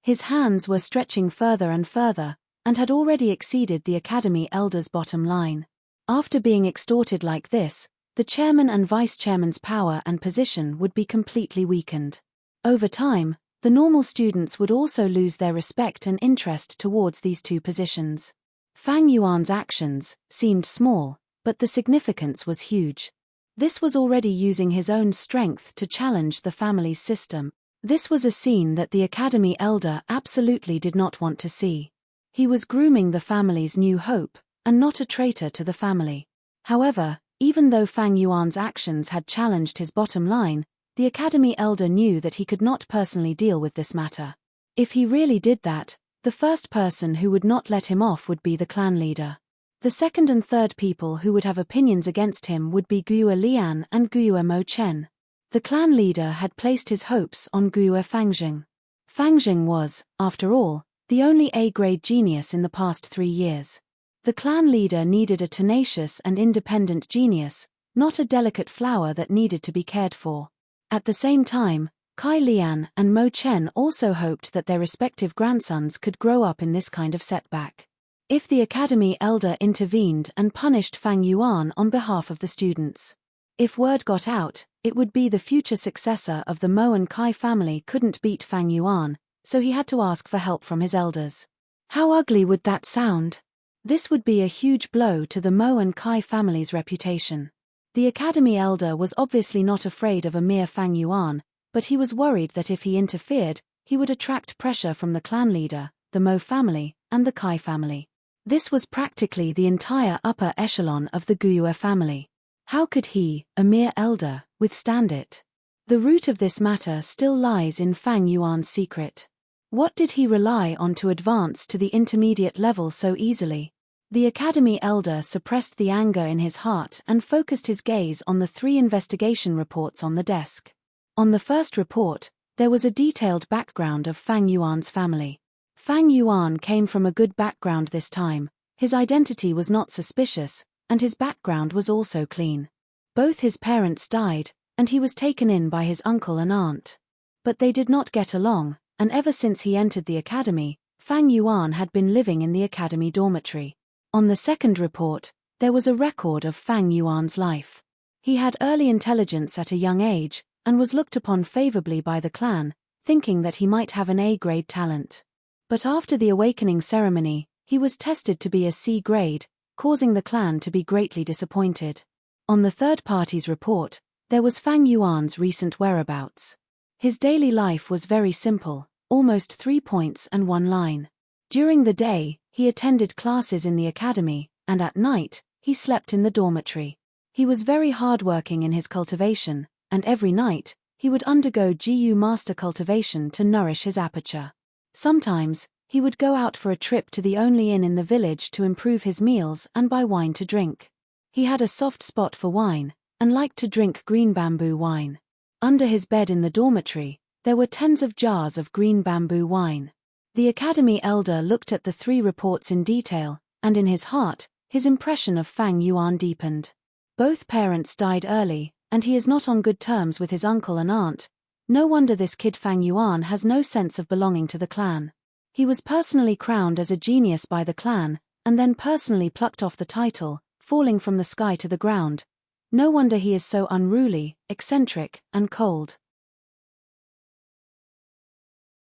His hands were stretching further and further, and had already exceeded the academy elder's bottom line. After being extorted like this, the chairman and vice-chairman's power and position would be completely weakened. Over time, the normal students would also lose their respect and interest towards these 2 positions. Fang Yuan's actions seemed small, but the significance was huge. This was already using his own strength to challenge the family's system. This was a scene that the academy elder absolutely did not want to see. He was grooming the family's new hope, and not a traitor to the family. However, even though Fang Yuan's actions had challenged his bottom line, the academy elder knew that he could not personally deal with this matter. If he really did that, the first person who would not let him off would be the clan leader. The second and third people who would have opinions against him would be Guo Lian and Guo Mo Chen. The clan leader had placed his hopes on Guo Fangjing. Fangjing was, after all, the only A-grade genius in the past 3 years. The clan leader needed a tenacious and independent genius, not a delicate flower that needed to be cared for. At the same time, Kai Lian and Mo Chen also hoped that their respective grandsons could grow up in this kind of setback. If the academy elder intervened and punished Fang Yuan on behalf of the students. If word got out, it would be the future successor of the Mo and Kai family couldn't beat Fang Yuan, so he had to ask for help from his elders. How ugly would that sound? This would be a huge blow to the Mo and Kai family's reputation. The academy elder was obviously not afraid of a mere Fang Yuan, but he was worried that if he interfered, he would attract pressure from the clan leader, the Mo family, and the Kai family. This was practically the entire upper echelon of the Guo family. How could he, a mere elder, withstand it? The root of this matter still lies in Fang Yuan's secret. What did he rely on to advance to the intermediate level so easily? The academy elder suppressed the anger in his heart and focused his gaze on the 3 investigation reports on the desk. On the first report, there was a detailed background of Fang Yuan's family. Fang Yuan came from a good background this time, his identity was not suspicious, and his background was also clean. Both his parents died, and he was taken in by his uncle and aunt. But they did not get along, and ever since he entered the academy, Fang Yuan had been living in the academy dormitory. On the second report, there was a record of Fang Yuan's life. He had early intelligence at a young age, and was looked upon favorably by the clan, thinking that he might have an A-grade talent. But after the awakening ceremony, he was tested to be a C grade, causing the clan to be greatly disappointed. On the third party's report, there was Fang Yuan's recent whereabouts. His daily life was very simple, almost 3 points and 1 line. During the day, he attended classes in the academy, and at night, he slept in the dormitory. He was very hardworking in his cultivation, and every night, he would undergo GU master cultivation to nourish his aperture. Sometimes, he would go out for a trip to the only inn in the village to improve his meals and buy wine to drink. He had a soft spot for wine, and liked to drink green bamboo wine. Under his bed in the dormitory, there were tens of jars of green bamboo wine. The academy elder looked at the 3 reports in detail, and in his heart, his impression of Fang Yuan deepened. Both parents died early, and he is not on good terms with his uncle and aunt. No wonder this kid Fang Yuan has no sense of belonging to the clan. He was personally crowned as a genius by the clan, and then personally plucked off the title, falling from the sky to the ground. No wonder he is so unruly, eccentric, and cold.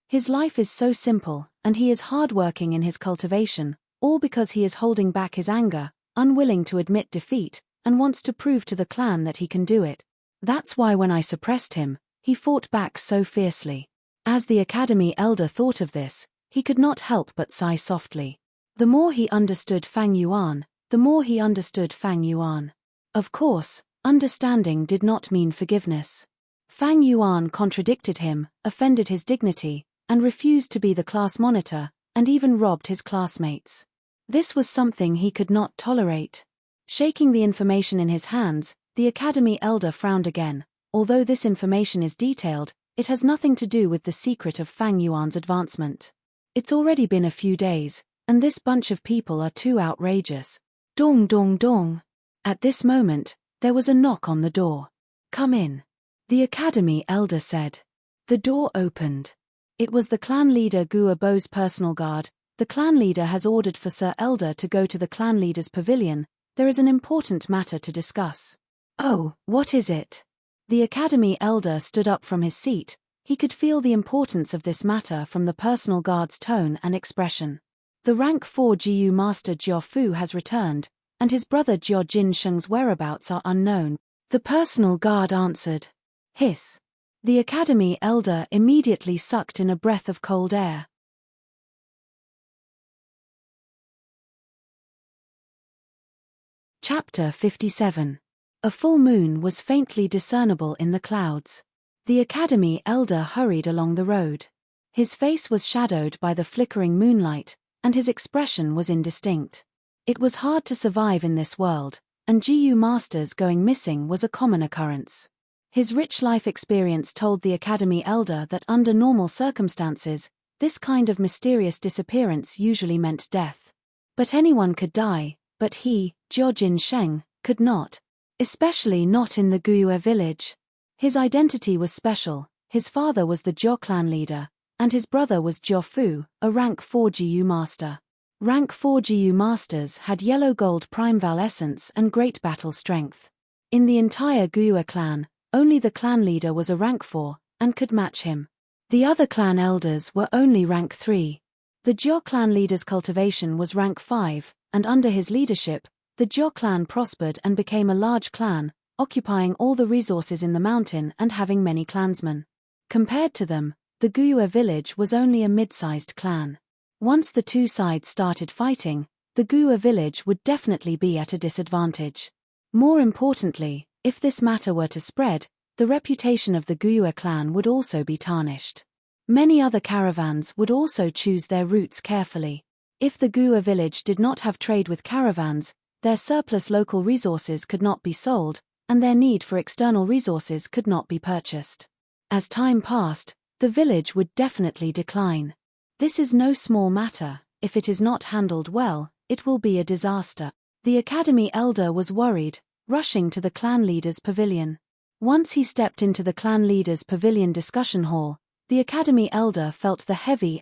His life is so simple, and he is hardworking in his cultivation, all because he is holding back his anger, unwilling to admit defeat, and wants to prove to the clan that he can do it. That's why when I suppressed him, he fought back so fiercely. As the academy elder thought of this, he could not help but sigh softly. The more he understood Fang Yuan, the more he understood Fang Yuan. Of course, understanding did not mean forgiveness. Fang Yuan contradicted him, offended his dignity, and refused to be the class monitor, and even robbed his classmates. This was something he could not tolerate. Shaking the information in his hands, the academy elder frowned again. Although this information is detailed, it has nothing to do with the secret of Fang Yuan's advancement. It's already been a few days, and this bunch of people are too outrageous. Dong dong dong. At this moment, there was a knock on the door. Come in. The academy elder said. The door opened. It was the clan leader Gua Bo's personal guard. The clan leader has ordered for Sir Elder to go to the clan leader's pavilion. There is an important matter to discuss. Oh, what is it? The academy elder stood up from his seat. He could feel the importance of this matter from the personal guard's tone and expression. The rank 4 GU master Jiao Fu has returned, and his brother Jiao Jin Sheng's whereabouts are unknown. The personal guard answered. Hiss. The academy elder immediately sucked in a breath of cold air. Chapter 57. A full moon was faintly discernible in the clouds. The academy elder hurried along the road. His face was shadowed by the flickering moonlight, and his expression was indistinct. It was hard to survive in this world, and GU masters going missing was a common occurrence. His rich life experience told the academy elder that under normal circumstances, this kind of mysterious disappearance usually meant death. But anyone could die, but he, Jiao Jin Sheng, could not. Especially not in the Guyue village. His identity was special. His father was the Jiao clan leader, and his brother was Jiao Fu, a rank 4 GU master. Rank 4 GU masters had yellow-gold primeval essence and great battle strength. In the entire Guyue clan, only the clan leader was a rank 4, and could match him. The other clan elders were only rank 3. The Jiao clan leader's cultivation was rank 5, and under his leadership, the Jiao clan prospered and became a large clan, occupying all the resources in the mountain and having many clansmen. Compared to them, the Guyue village was only a mid-sized clan. Once the two sides started fighting, the Guyue village would definitely be at a disadvantage. More importantly, if this matter were to spread, the reputation of the Guyue clan would also be tarnished. Many other caravans would also choose their routes carefully. If the Guyue village did not have trade with caravans, their surplus local resources could not be sold, and their need for external resources could not be purchased. As time passed, the village would definitely decline. This is no small matter. If it is not handled well, it will be a disaster. The academy elder was worried, rushing to the clan leader's pavilion. Once he stepped into the clan leader's pavilion discussion hall, the academy elder felt the heavy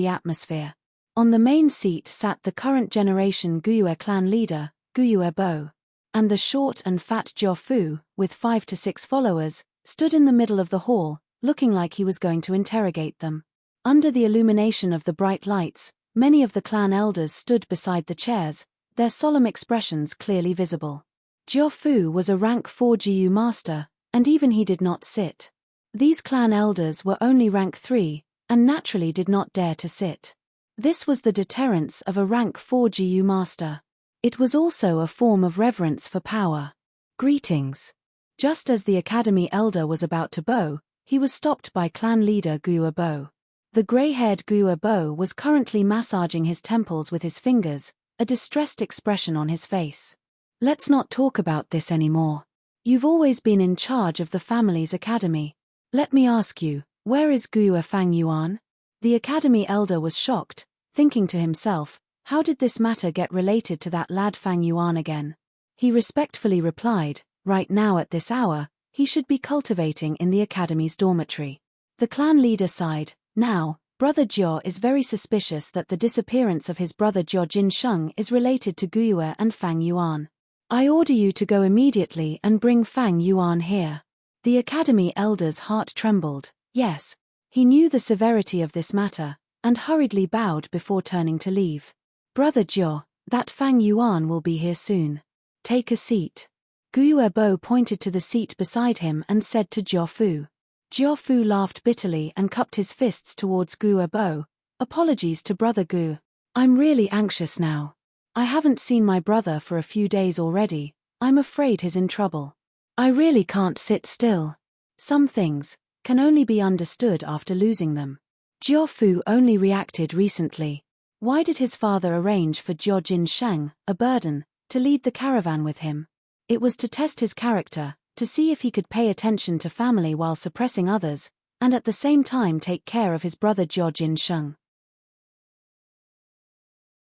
atmosphere. On the main seat sat the current generation Guyue clan leader, Guyue Bo. And the short and fat Jiao Fu, with 5 to 6 followers, stood in the middle of the hall, looking like he was going to interrogate them. Under the illumination of the bright lights, many of the clan elders stood beside the chairs, their solemn expressions clearly visible. Jiao Fu was a rank 4 GU master, and even he did not sit. These clan elders were only rank 3, and naturally did not dare to sit. This was the deterrence of a rank 4 GU master. It was also a form of reverence for power. Greetings. Just as the academy elder was about to bow, he was stopped by clan leader Guo Bo. The grey-haired Guo Bo was currently massaging his temples with his fingers, a distressed expression on his face. Let's not talk about this anymore. You've always been in charge of the family's academy. Let me ask you, where is Guo Fang Yuan? The academy elder was shocked, thinking to himself, how did this matter get related to that lad Fang Yuan again? He respectfully replied, right now at this hour, he should be cultivating in the academy's dormitory. The clan leader sighed, now, Brother Jiao is very suspicious that the disappearance of his brother Jiao Jinsheng is related to Guo and Fang Yuan. I order you to go immediately and bring Fang Yuan here. The academy elder's heart trembled, yes. He knew the severity of this matter, and hurriedly bowed before turning to leave. Brother Jiao, that Fang Yuan will be here soon. Take a seat. Guo Bo pointed to the seat beside him and said to Jiao Fu. Jiao Fu laughed bitterly and cupped his fists towards Guo Bo. Apologies to Brother Gu. I'm really anxious now. I haven't seen my brother for a few days already. I'm afraid he's in trouble. I really can't sit still. Some things can only be understood after losing them. Jiao Fu only reacted recently. Why did his father arrange for Jiao Jinsheng, a burden, to lead the caravan with him? It was to test his character, to see if he could pay attention to family while suppressing others, and at the same time take care of his brother Jiao Jinsheng.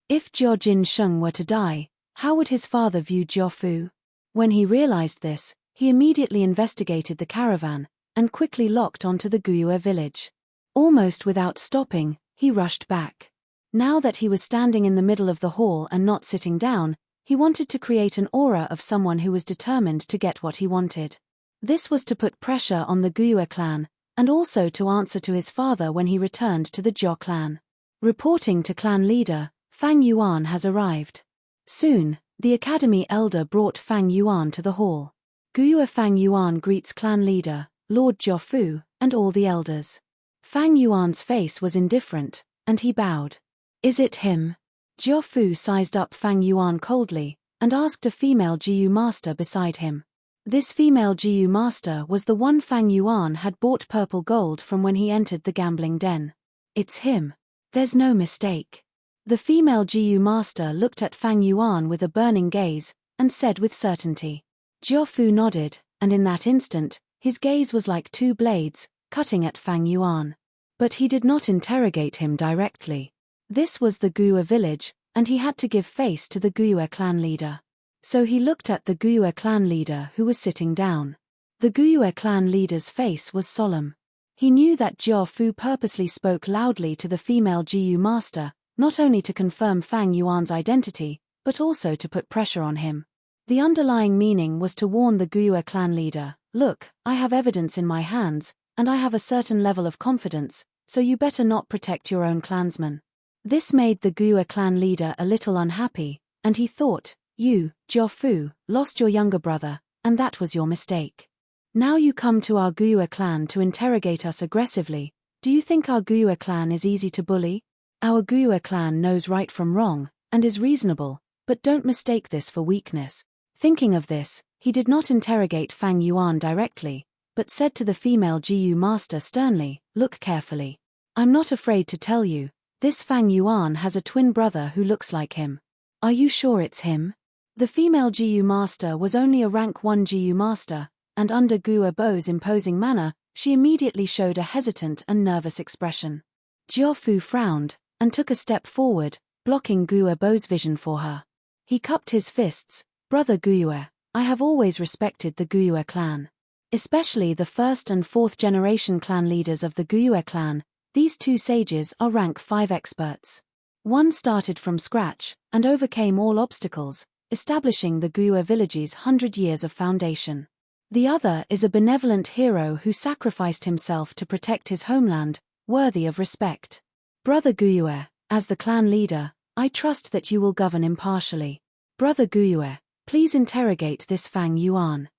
If Jiao Jinsheng were to die, how would his father view Jiao Fu? When he realized this, he immediately investigated the caravan, and quickly locked onto the Guo village. Almost without stopping, he rushed back. Now that he was standing in the middle of the hall and not sitting down, he wanted to create an aura of someone who was determined to get what he wanted. This was to put pressure on the Guo clan, and also to answer to his father when he returned to the Jiao clan. Reporting to clan leader, Fang Yuan has arrived. Soon, the academy elder brought Fang Yuan to the hall. Guo Fang Yuan greets clan leader, Lord Jiao Fu, and all the elders. Fang Yuan's face was indifferent, and he bowed. Is it him? Jiao Fu sized up Fang Yuan coldly, and asked a female GU master beside him. This female GU master was the one Fang Yuan had bought purple gold from when he entered the gambling den. It's him. There's no mistake. The female GU master looked at Fang Yuan with a burning gaze, and said with certainty. Jiao Fu nodded, and in that instant, his gaze was like two blades, cutting at Fang Yuan. But he did not interrogate him directly. This was the Guo village, and he had to give face to the Guo clan leader. So he looked at the Guo clan leader who was sitting down. The Guo clan leader's face was solemn. He knew that Jiao Fu purposely spoke loudly to the female GU master, not only to confirm Fang Yuan's identity, but also to put pressure on him. The underlying meaning was to warn the Guo clan leader, look, I have evidence in my hands, and I have a certain level of confidence, so you better not protect your own clansmen. This made the Guo clan leader a little unhappy, and he thought, you, Jiao Fu, lost your younger brother, and that was your mistake. Now you come to our Guo clan to interrogate us aggressively. Do you think our Guo clan is easy to bully? Our Guo clan knows right from wrong, and is reasonable, but don't mistake this for weakness. Thinking of this, he did not interrogate Fang Yuan directly, but said to the female GU master sternly, look carefully. I'm not afraid to tell you, this Fang Yuan has a twin brother who looks like him. Are you sure it's him? The female GU master was only a rank 1 GU master, and under Guo Bo's imposing manner, she immediately showed a hesitant and nervous expression. Jiao Fu frowned, and took a step forward, blocking Guo Bo's vision for her. He cupped his fists. Brother Guo, I have always respected the Guo clan. Especially the first and fourth generation clan leaders of the Guo clan, these two sages are rank 5 experts. One started from scratch, and overcame all obstacles, establishing the Guo village's 100 years of foundation. The other is a benevolent hero who sacrificed himself to protect his homeland, worthy of respect. Brother Guo, as the clan leader, I trust that you will govern impartially. Brother Guo, please interrogate this Fang Yuan.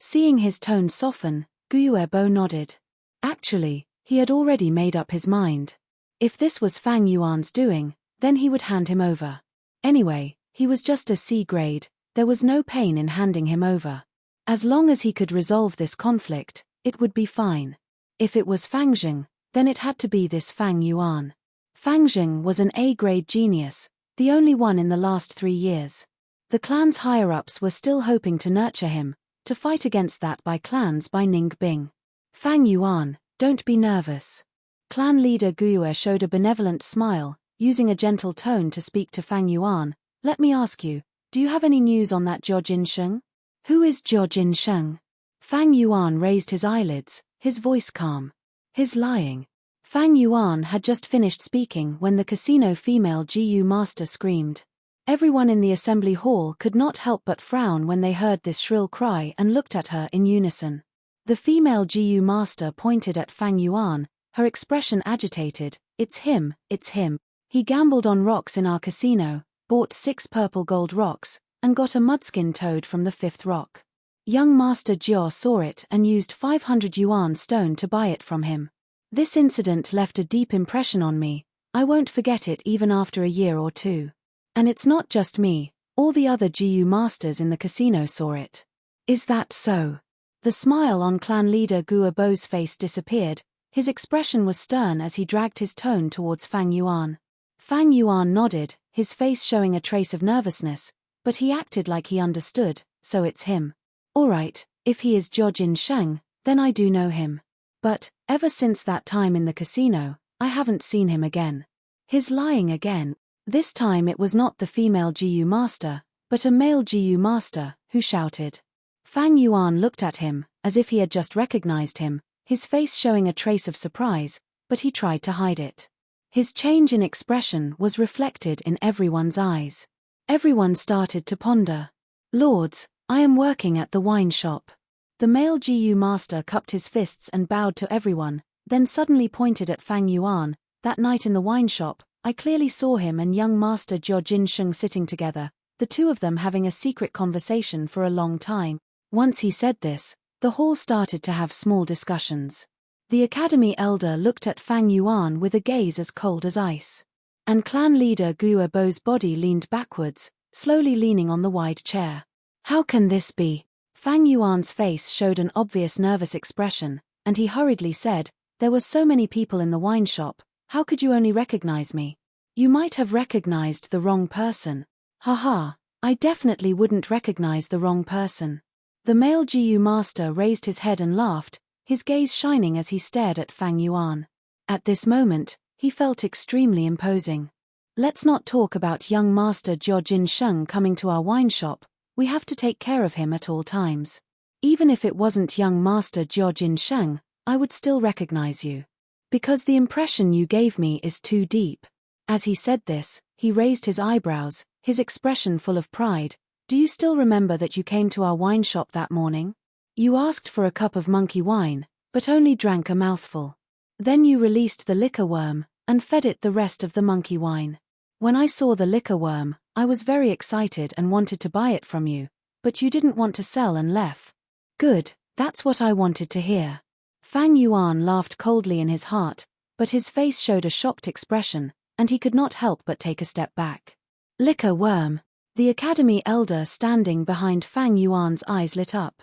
Seeing his tone soften, Guo nodded. Actually, he had already made up his mind. If this was Fang Yuan's doing, then he would hand him over. Anyway, he was just a C grade, there was no pain in handing him over. As long as he could resolve this conflict, it would be fine. If it was Fang Zheng, then it had to be this Fang Yuan. Fang Zheng was an A-grade genius, the only one in the last 3 years. The clan's higher-ups were still hoping to nurture him, to fight against that by clans by Ning Bing. Fang Yuan, don't be nervous. Clan leader Guo showed a benevolent smile, using a gentle tone to speak to Fang Yuan. Let me ask you, do you have any news on that Zhao Jinsheng? Who is Zhao Jinsheng? Fang Yuan raised his eyelids, his voice calm. His lying. Fang Yuan had just finished speaking when the casino female GU master screamed. Everyone in the assembly hall could not help but frown when they heard this shrill cry and looked at her in unison. The female GU master pointed at Fang Yuan, her expression agitated. It's him, it's him. He gambled on rocks in our casino, bought 6 purple gold rocks, and got a mudskin toad from the 5th rock. Young Master Jiao saw it and used 500 yuan stone to buy it from him. This incident left a deep impression on me. I won't forget it even after a year or 2. And it's not just me, all the other GU masters in the casino saw it. Is that so? The smile on clan leader Guo's face disappeared, his expression was stern as he dragged his tone towards Fang Yuan. Fang Yuan nodded, his face showing a trace of nervousness, but he acted like he understood, so it's him. Alright, if he is Zhao Jinsheng, then I do know him. But, ever since that time in the casino, I haven't seen him again. He's lying again. This time it was not the female GU master, but a male GU master, who shouted. Fang Yuan looked at him, as if he had just recognized him, his face showing a trace of surprise, but he tried to hide it. His change in expression was reflected in everyone's eyes. Everyone started to ponder. Lords, I am working at the wine shop. The male GU master cupped his fists and bowed to everyone, then suddenly pointed at Fang Yuan. That night in the wine shop, I clearly saw him and young Master Zhao Jinsheng sitting together, the two of them having a secret conversation for a long time. Once he said this, the hall started to have small discussions. The academy elder looked at Fang Yuan with a gaze as cold as ice. And clan leader Guo's body leaned backwards, slowly leaning on the wide chair. How can this be? Fang Yuan's face showed an obvious nervous expression, and he hurriedly said, there were so many people in the wine shop, how could you only recognize me? You might have recognized the wrong person. Haha, I definitely wouldn't recognize the wrong person. The male GU master raised his head and laughed, his gaze shining as he stared at Fang Yuan. At this moment, he felt extremely imposing. Let's not talk about young Master Zhao Jinsheng coming to our wine shop, we have to take care of him at all times. Even if it wasn't young Master Zhao Jinsheng, I would still recognize you. Because the impression you gave me is too deep. As he said this, he raised his eyebrows, his expression full of pride. Do you still remember that you came to our wine shop that morning? You asked for a cup of monkey wine, but only drank a mouthful. Then you released the liquor worm, and fed it the rest of the monkey wine. When I saw the liquor worm, I was very excited and wanted to buy it from you, but you didn't want to sell and left. Good, that's what I wanted to hear. Fang Yuan laughed coldly in his heart, but his face showed a shocked expression, and he could not help but take a step back. Liquor worm. The academy elder standing behind Fang Yuan's eyes lit up.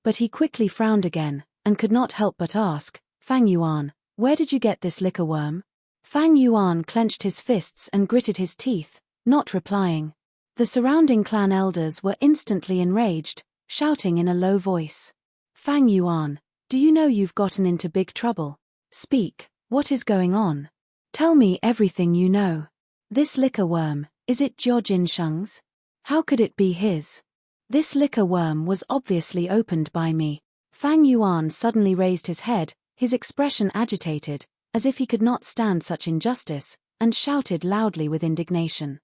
But he quickly frowned again, and could not help but ask, Fang Yuan, where did you get this liquor worm? Fang Yuan clenched his fists and gritted his teeth, not replying. The surrounding clan elders were instantly enraged, shouting in a low voice. Fang Yuan, do you know you've gotten into big trouble? Speak, what is going on? Tell me everything you know. This liquor worm, is it Zhao Jinsheng's? How could it be his? This liquor worm was obviously opened by me. Fang Yuan suddenly raised his head, his expression agitated, as if he could not stand such injustice, and shouted loudly with indignation.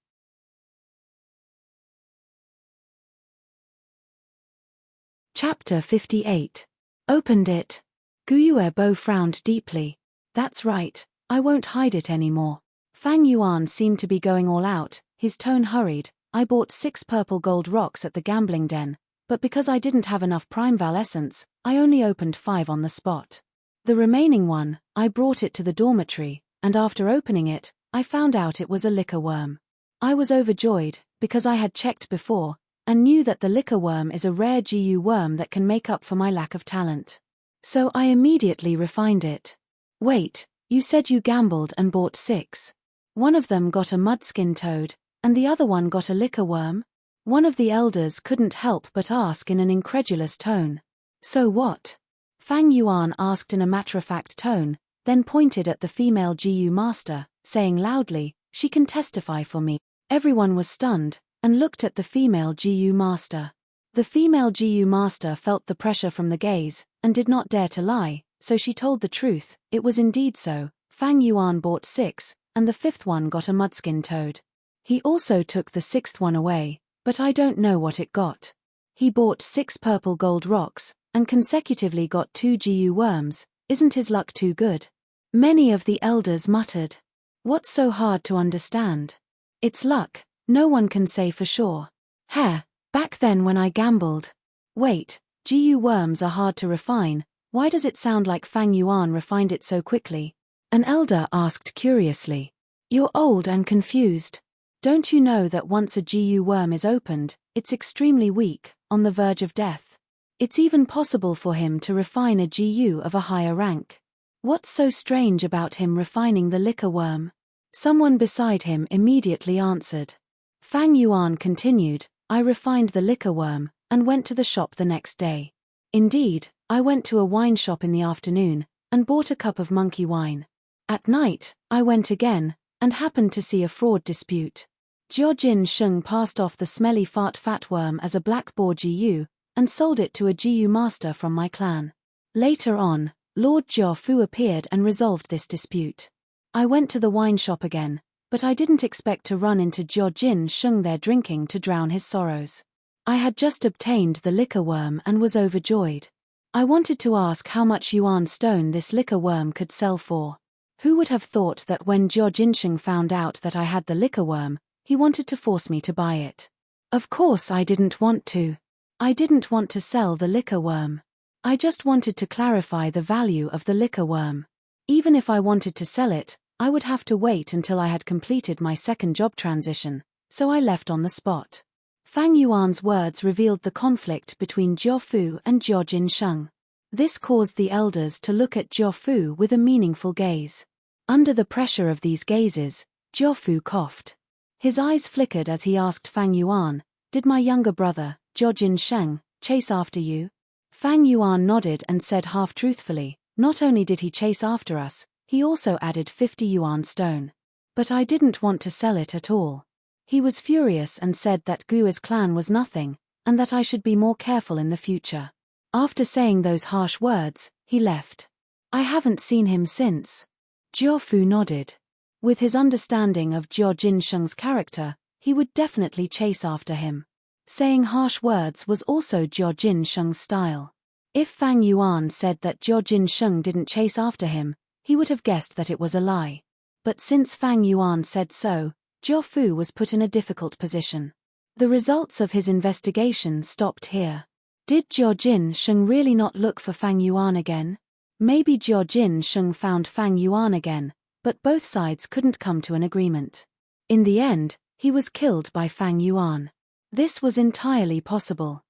Chapter 58. Opened it. Guo frowned deeply. That's right, I won't hide it anymore. Fang Yuan seemed to be going all out, his tone hurried. I bought 6 purple gold rocks at the gambling den, but because I didn't have enough primeval essence, I only opened 5 on the spot. The remaining one, I brought it to the dormitory, and after opening it, I found out it was a liquor worm. I was overjoyed, because I had checked before, and knew that the liquor worm is a rare GU worm that can make up for my lack of talent. So I immediately refined it. Wait, you said you gambled and bought 6. One of them got a mudskin toad, and the other one got a liquor worm? One of the elders couldn't help but ask in an incredulous tone. So what? Fang Yuan asked in a matter-of-fact tone, then pointed at the female GU master, saying loudly, "She can testify for me." Everyone was stunned, and looked at the female GU master. The female GU master felt the pressure from the gaze, and did not dare to lie, so she told the truth. It was indeed so. Fang Yuan bought 6, and the 5th one got a mudskin toad. He also took the 6th one away, but I don't know what it got. He bought 6 purple gold rocks, and consecutively got 2 GU worms. Isn't his luck too good? Many of the elders muttered. What's so hard to understand? It's luck, no one can say for sure. Heh, back then when I gambled. Wait, GU worms are hard to refine, why does it sound like Fang Yuan refined it so quickly? An elder asked curiously. You're old and confused. Don't you know that once a GU worm is opened, it's extremely weak, on the verge of death? It's even possible for him to refine a GU of a higher rank. What's so strange about him refining the liquor worm? Someone beside him immediately answered. Fang Yuan continued, I refined the liquor worm, and went to the shop the next day. Indeed, I went to a wine shop in the afternoon, and bought a cup of monkey wine. At night, I went again, and happened to see a fraud dispute. Jiojin Sheng passed off the smelly fat worm as a black boar GU, and sold it to a GU master from my clan. Later on, Lord Jia Fu appeared and resolved this dispute. I went to the wine shop again, but I didn't expect to run into Jiojin Sheng there drinking to drown his sorrows. I had just obtained the liquor worm and was overjoyed. I wanted to ask how much yuan stone this liquor worm could sell for. Who would have thought that when Jiojin Sheng found out that I had the liquor worm, he wanted to force me to buy it? Of course I didn't want to. I didn't want to sell the liquor worm. I just wanted to clarify the value of the liquor worm. Even if I wanted to sell it, I would have to wait until I had completed my second job transition, so I left on the spot. Fang Yuan's words revealed the conflict between Jia Fu and Jiojin Sheng. This caused the elders to look at Jia Fu with a meaningful gaze. Under the pressure of these gazes, Jia Fu coughed. His eyes flickered as he asked Fang Yuan, Did my younger brother, Jiojin Sheng, chase after you? Fang Yuan nodded and said half-truthfully, Not only did he chase after us, he also added 50 yuan stone. But I didn't want to sell it at all. He was furious and said that Gui's clan was nothing, and that I should be more careful in the future. After saying those harsh words, he left. I haven't seen him since. Jia Fu nodded. With his understanding of Jiojin Sheng's character, he would definitely chase after him. Saying harsh words was also Jiojin Sheng's style. If Fang Yuan said that Jiojin Sheng didn't chase after him, he would have guessed that it was a lie. But since Fang Yuan said so, Jia Fu was put in a difficult position. The results of his investigation stopped here. Did Jiojin Sheng really not look for Fang Yuan again? Maybe Jiojin Sheng found Fang Yuan again, but both sides couldn't come to an agreement. In the end, he was killed by Fang Yuan. This was entirely possible.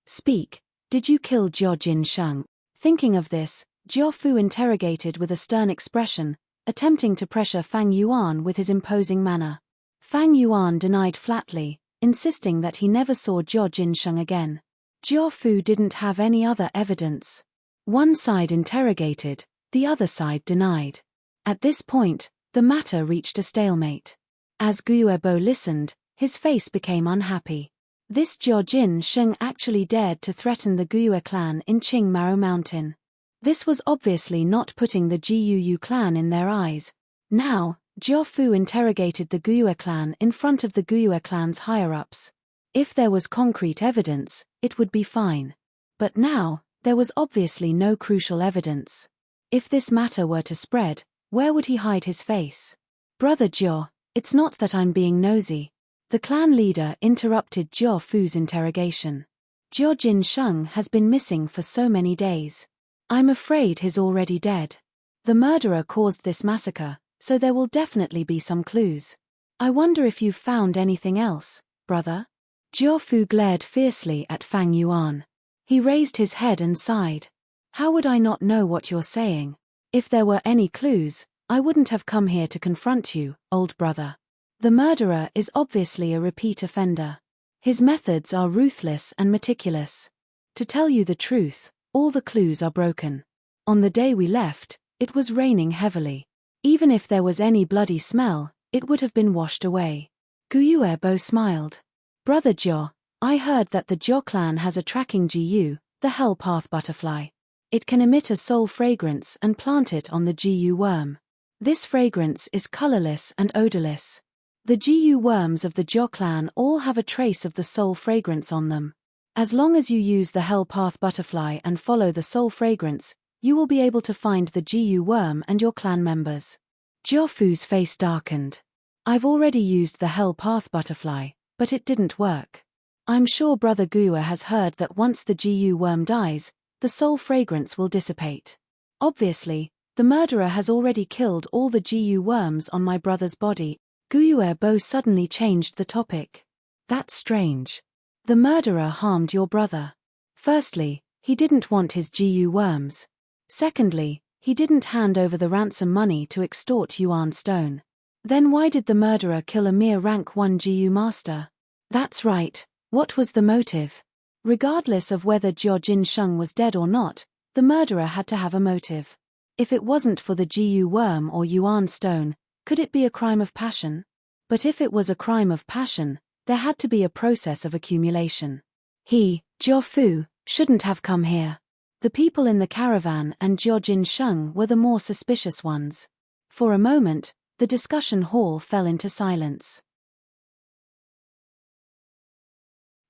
Speak, did you kill Jiojin Sheng? Thinking of this, Jia Fu interrogated with a stern expression, attempting to pressure Fang Yuan with his imposing manner. Fang Yuan denied flatly, insisting that he never saw Jiojin Sheng again. Jia Fu didn't have any other evidence. One side interrogated, the other side denied. At this point, the matter reached a stalemate. As Guebo listened, his face became unhappy. This Jiojin Sheng actually dared to threaten the Guo clan in Qingmao Mountain. This was obviously not putting the Jiu clan in their eyes. Now, Jia Fu interrogated the Guo clan in front of the Guo clan's higher-ups. If there was concrete evidence, it would be fine. But now, there was obviously no crucial evidence. If this matter were to spread, where would he hide his face? Brother Jia, it's not that I'm being nosy. The clan leader interrupted Jiao Fu's interrogation. Jiao Jin Sheng has been missing for so many days. I'm afraid he's already dead. The murderer caused this massacre, so there will definitely be some clues. I wonder if you've found anything else, brother? Jiao Fu glared fiercely at Fang Yuan. He raised his head and sighed. How would I not know what you're saying? If there were any clues, I wouldn't have come here to confront you, old brother. The murderer is obviously a repeat offender. His methods are ruthless and meticulous. To tell you the truth, all the clues are broken. On the day we left, it was raining heavily. Even if there was any bloody smell, it would have been washed away. Guyuebo smiled. Brother Jiao, I heard that the Jiao clan has a tracking GU, the Hell Path butterfly. It can emit a soul fragrance and plant it on the GU worm. This fragrance is colorless and odorless. The GU worms of the Jiao clan all have a trace of the soul fragrance on them. As long as you use the Hell Path butterfly and follow the soul fragrance, you will be able to find the GU worm and your clan members. Jiao Fu's face darkened. I've already used the Hell Path butterfly, but it didn't work. I'm sure Brother Gua has heard that once the GU worm dies, the soul fragrance will dissipate. Obviously, the murderer has already killed all the GU worms on my brother's body. Guyuebo suddenly changed the topic. That's strange. The murderer harmed your brother. Firstly, he didn't want his GU worms. Secondly, he didn't hand over the ransom money to extort Yuan Stone. Then why did the murderer kill a mere rank 1 GU master? That's right, what was the motive? Regardless of whether Jiao Jin Sheng was dead or not, the murderer had to have a motive. If it wasn't for the GU worm or Yuan Stone, could it be a crime of passion? But if it was a crime of passion, there had to be a process of accumulation. He, Jiao Fu, shouldn't have come here. The people in the caravan and Jiao Jin Sheng were the more suspicious ones. For a moment, the discussion hall fell into silence.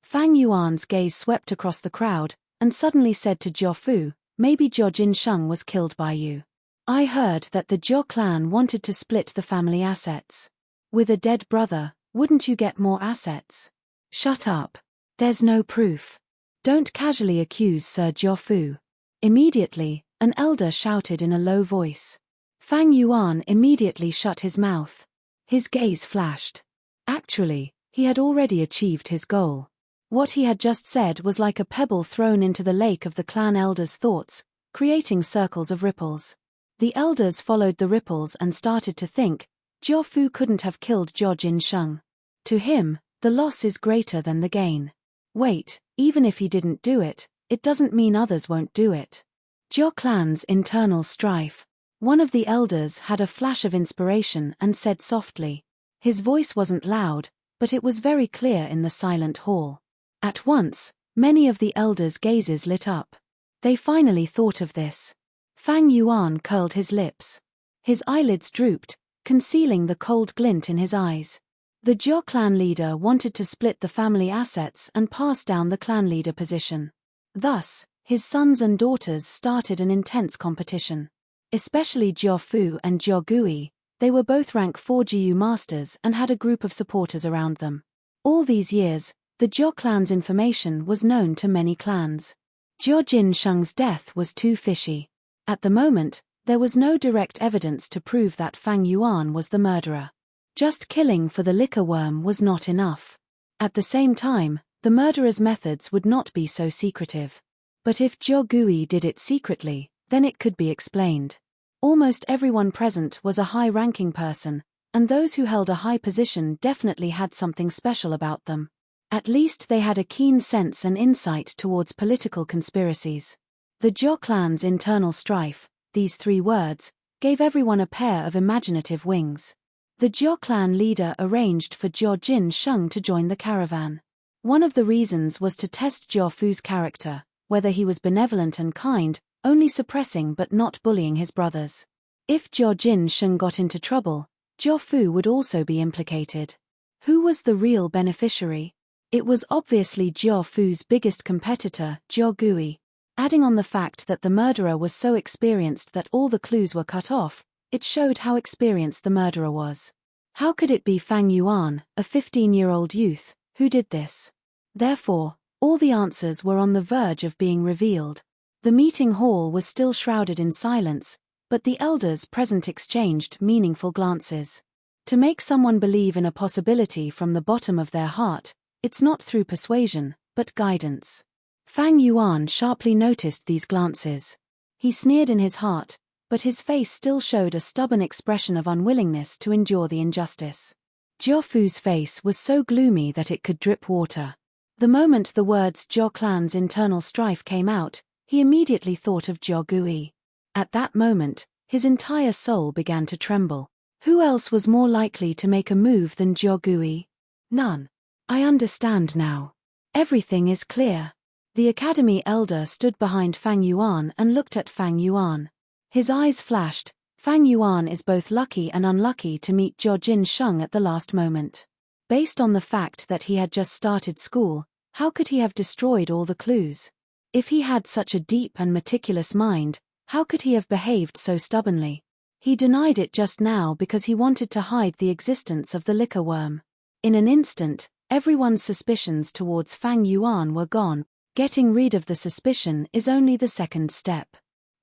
Fang Yuan's gaze swept across the crowd, and suddenly said to Jiao Fu, maybe Jiao Jin Sheng was killed by you. I heard that the Jiao clan wanted to split the family assets. With a dead brother, wouldn't you get more assets? Shut up. There's no proof. Don't casually accuse Sir Jiao Fu. Immediately, an elder shouted in a low voice. Fang Yuan immediately shut his mouth. His gaze flashed. Actually, he had already achieved his goal. What he had just said was like a pebble thrown into the lake of the clan elders' thoughts, creating circles of ripples. The elders followed the ripples and started to think, Jiao Fu couldn't have killed Jiao Jin Sheng. To him, the loss is greater than the gain. Wait, even if he didn't do it, it doesn't mean others won't do it. Jiao clan's internal strife. One of the elders had a flash of inspiration and said softly. His voice wasn't loud, but it was very clear in the silent hall. At once, many of the elders' gazes lit up. They finally thought of this. Fang Yuan curled his lips. His eyelids drooped, concealing the cold glint in his eyes. The Jiao clan leader wanted to split the family assets and pass down the clan leader position. Thus, his sons and daughters started an intense competition. Especially Jiao Fu and Jiao Gui, they were both rank 4 GU masters and had a group of supporters around them. All these years, the Jiao clan's information was known to many clans. Jiao Jin Sheng's death was too fishy. At the moment, there was no direct evidence to prove that Fang Yuan was the murderer. Just killing for the liquor worm was not enough. At the same time, the murderer's methods would not be so secretive. But if Jiao Gui did it secretly, then it could be explained. Almost everyone present was a high-ranking person, and those who held a high position definitely had something special about them. At least they had a keen sense and insight towards political conspiracies. The Jiao clan's internal strife, these 3 words, gave everyone a pair of imaginative wings. The Jiao clan leader arranged for Jiao Jin Sheng to join the caravan. One of the reasons was to test Jiao Fu's character, whether he was benevolent and kind, only suppressing but not bullying his brothers. If Jiao Jin Sheng got into trouble, Jiao Fu would also be implicated. Who was the real beneficiary? It was obviously Jiao Fu's biggest competitor, Jiao Gui. Adding on the fact that the murderer was so experienced that all the clues were cut off, it showed how experienced the murderer was. How could it be Fang Yuan, a 15-year-old youth, who did this? Therefore, all the answers were on the verge of being revealed. The meeting hall was still shrouded in silence, but the elders present exchanged meaningful glances. To make someone believe in a possibility from the bottom of their heart, it's not through persuasion, but guidance. Fang Yuan sharply noticed these glances. He sneered in his heart, but his face still showed a stubborn expression of unwillingness to endure the injustice. Jiaofu's face was so gloomy that it could drip water. The moment the words Jiao clan's internal strife came out, he immediately thought of Jiao Gui. At that moment, his entire soul began to tremble. Who else was more likely to make a move than Jiao Gui? None. I understand now. Everything is clear. The academy elder stood behind Fang Yuan and looked at Fang Yuan. His eyes flashed. Fang Yuan is both lucky and unlucky to meet Jiao Jin Sheng at the last moment. Based on the fact that he had just started school, how could he have destroyed all the clues? If he had such a deep and meticulous mind, how could he have behaved so stubbornly? He denied it just now because he wanted to hide the existence of the liquor worm. In an instant, everyone's suspicions towards Fang Yuan were gone. Getting rid of the suspicion is only the second step.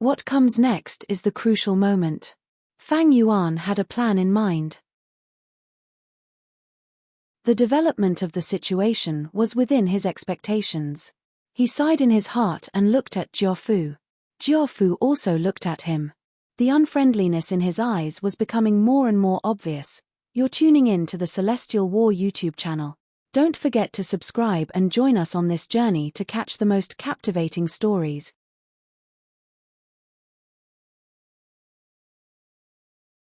What comes next is the crucial moment. Fang Yuan had a plan in mind. The development of the situation was within his expectations. He sighed in his heart and looked at Jiaofu. Jiaofu also looked at him. The unfriendliness in his eyes was becoming more and more obvious. You're tuning in to the Celestial War YouTube channel. Don't forget to subscribe and join us on this journey to catch the most captivating stories.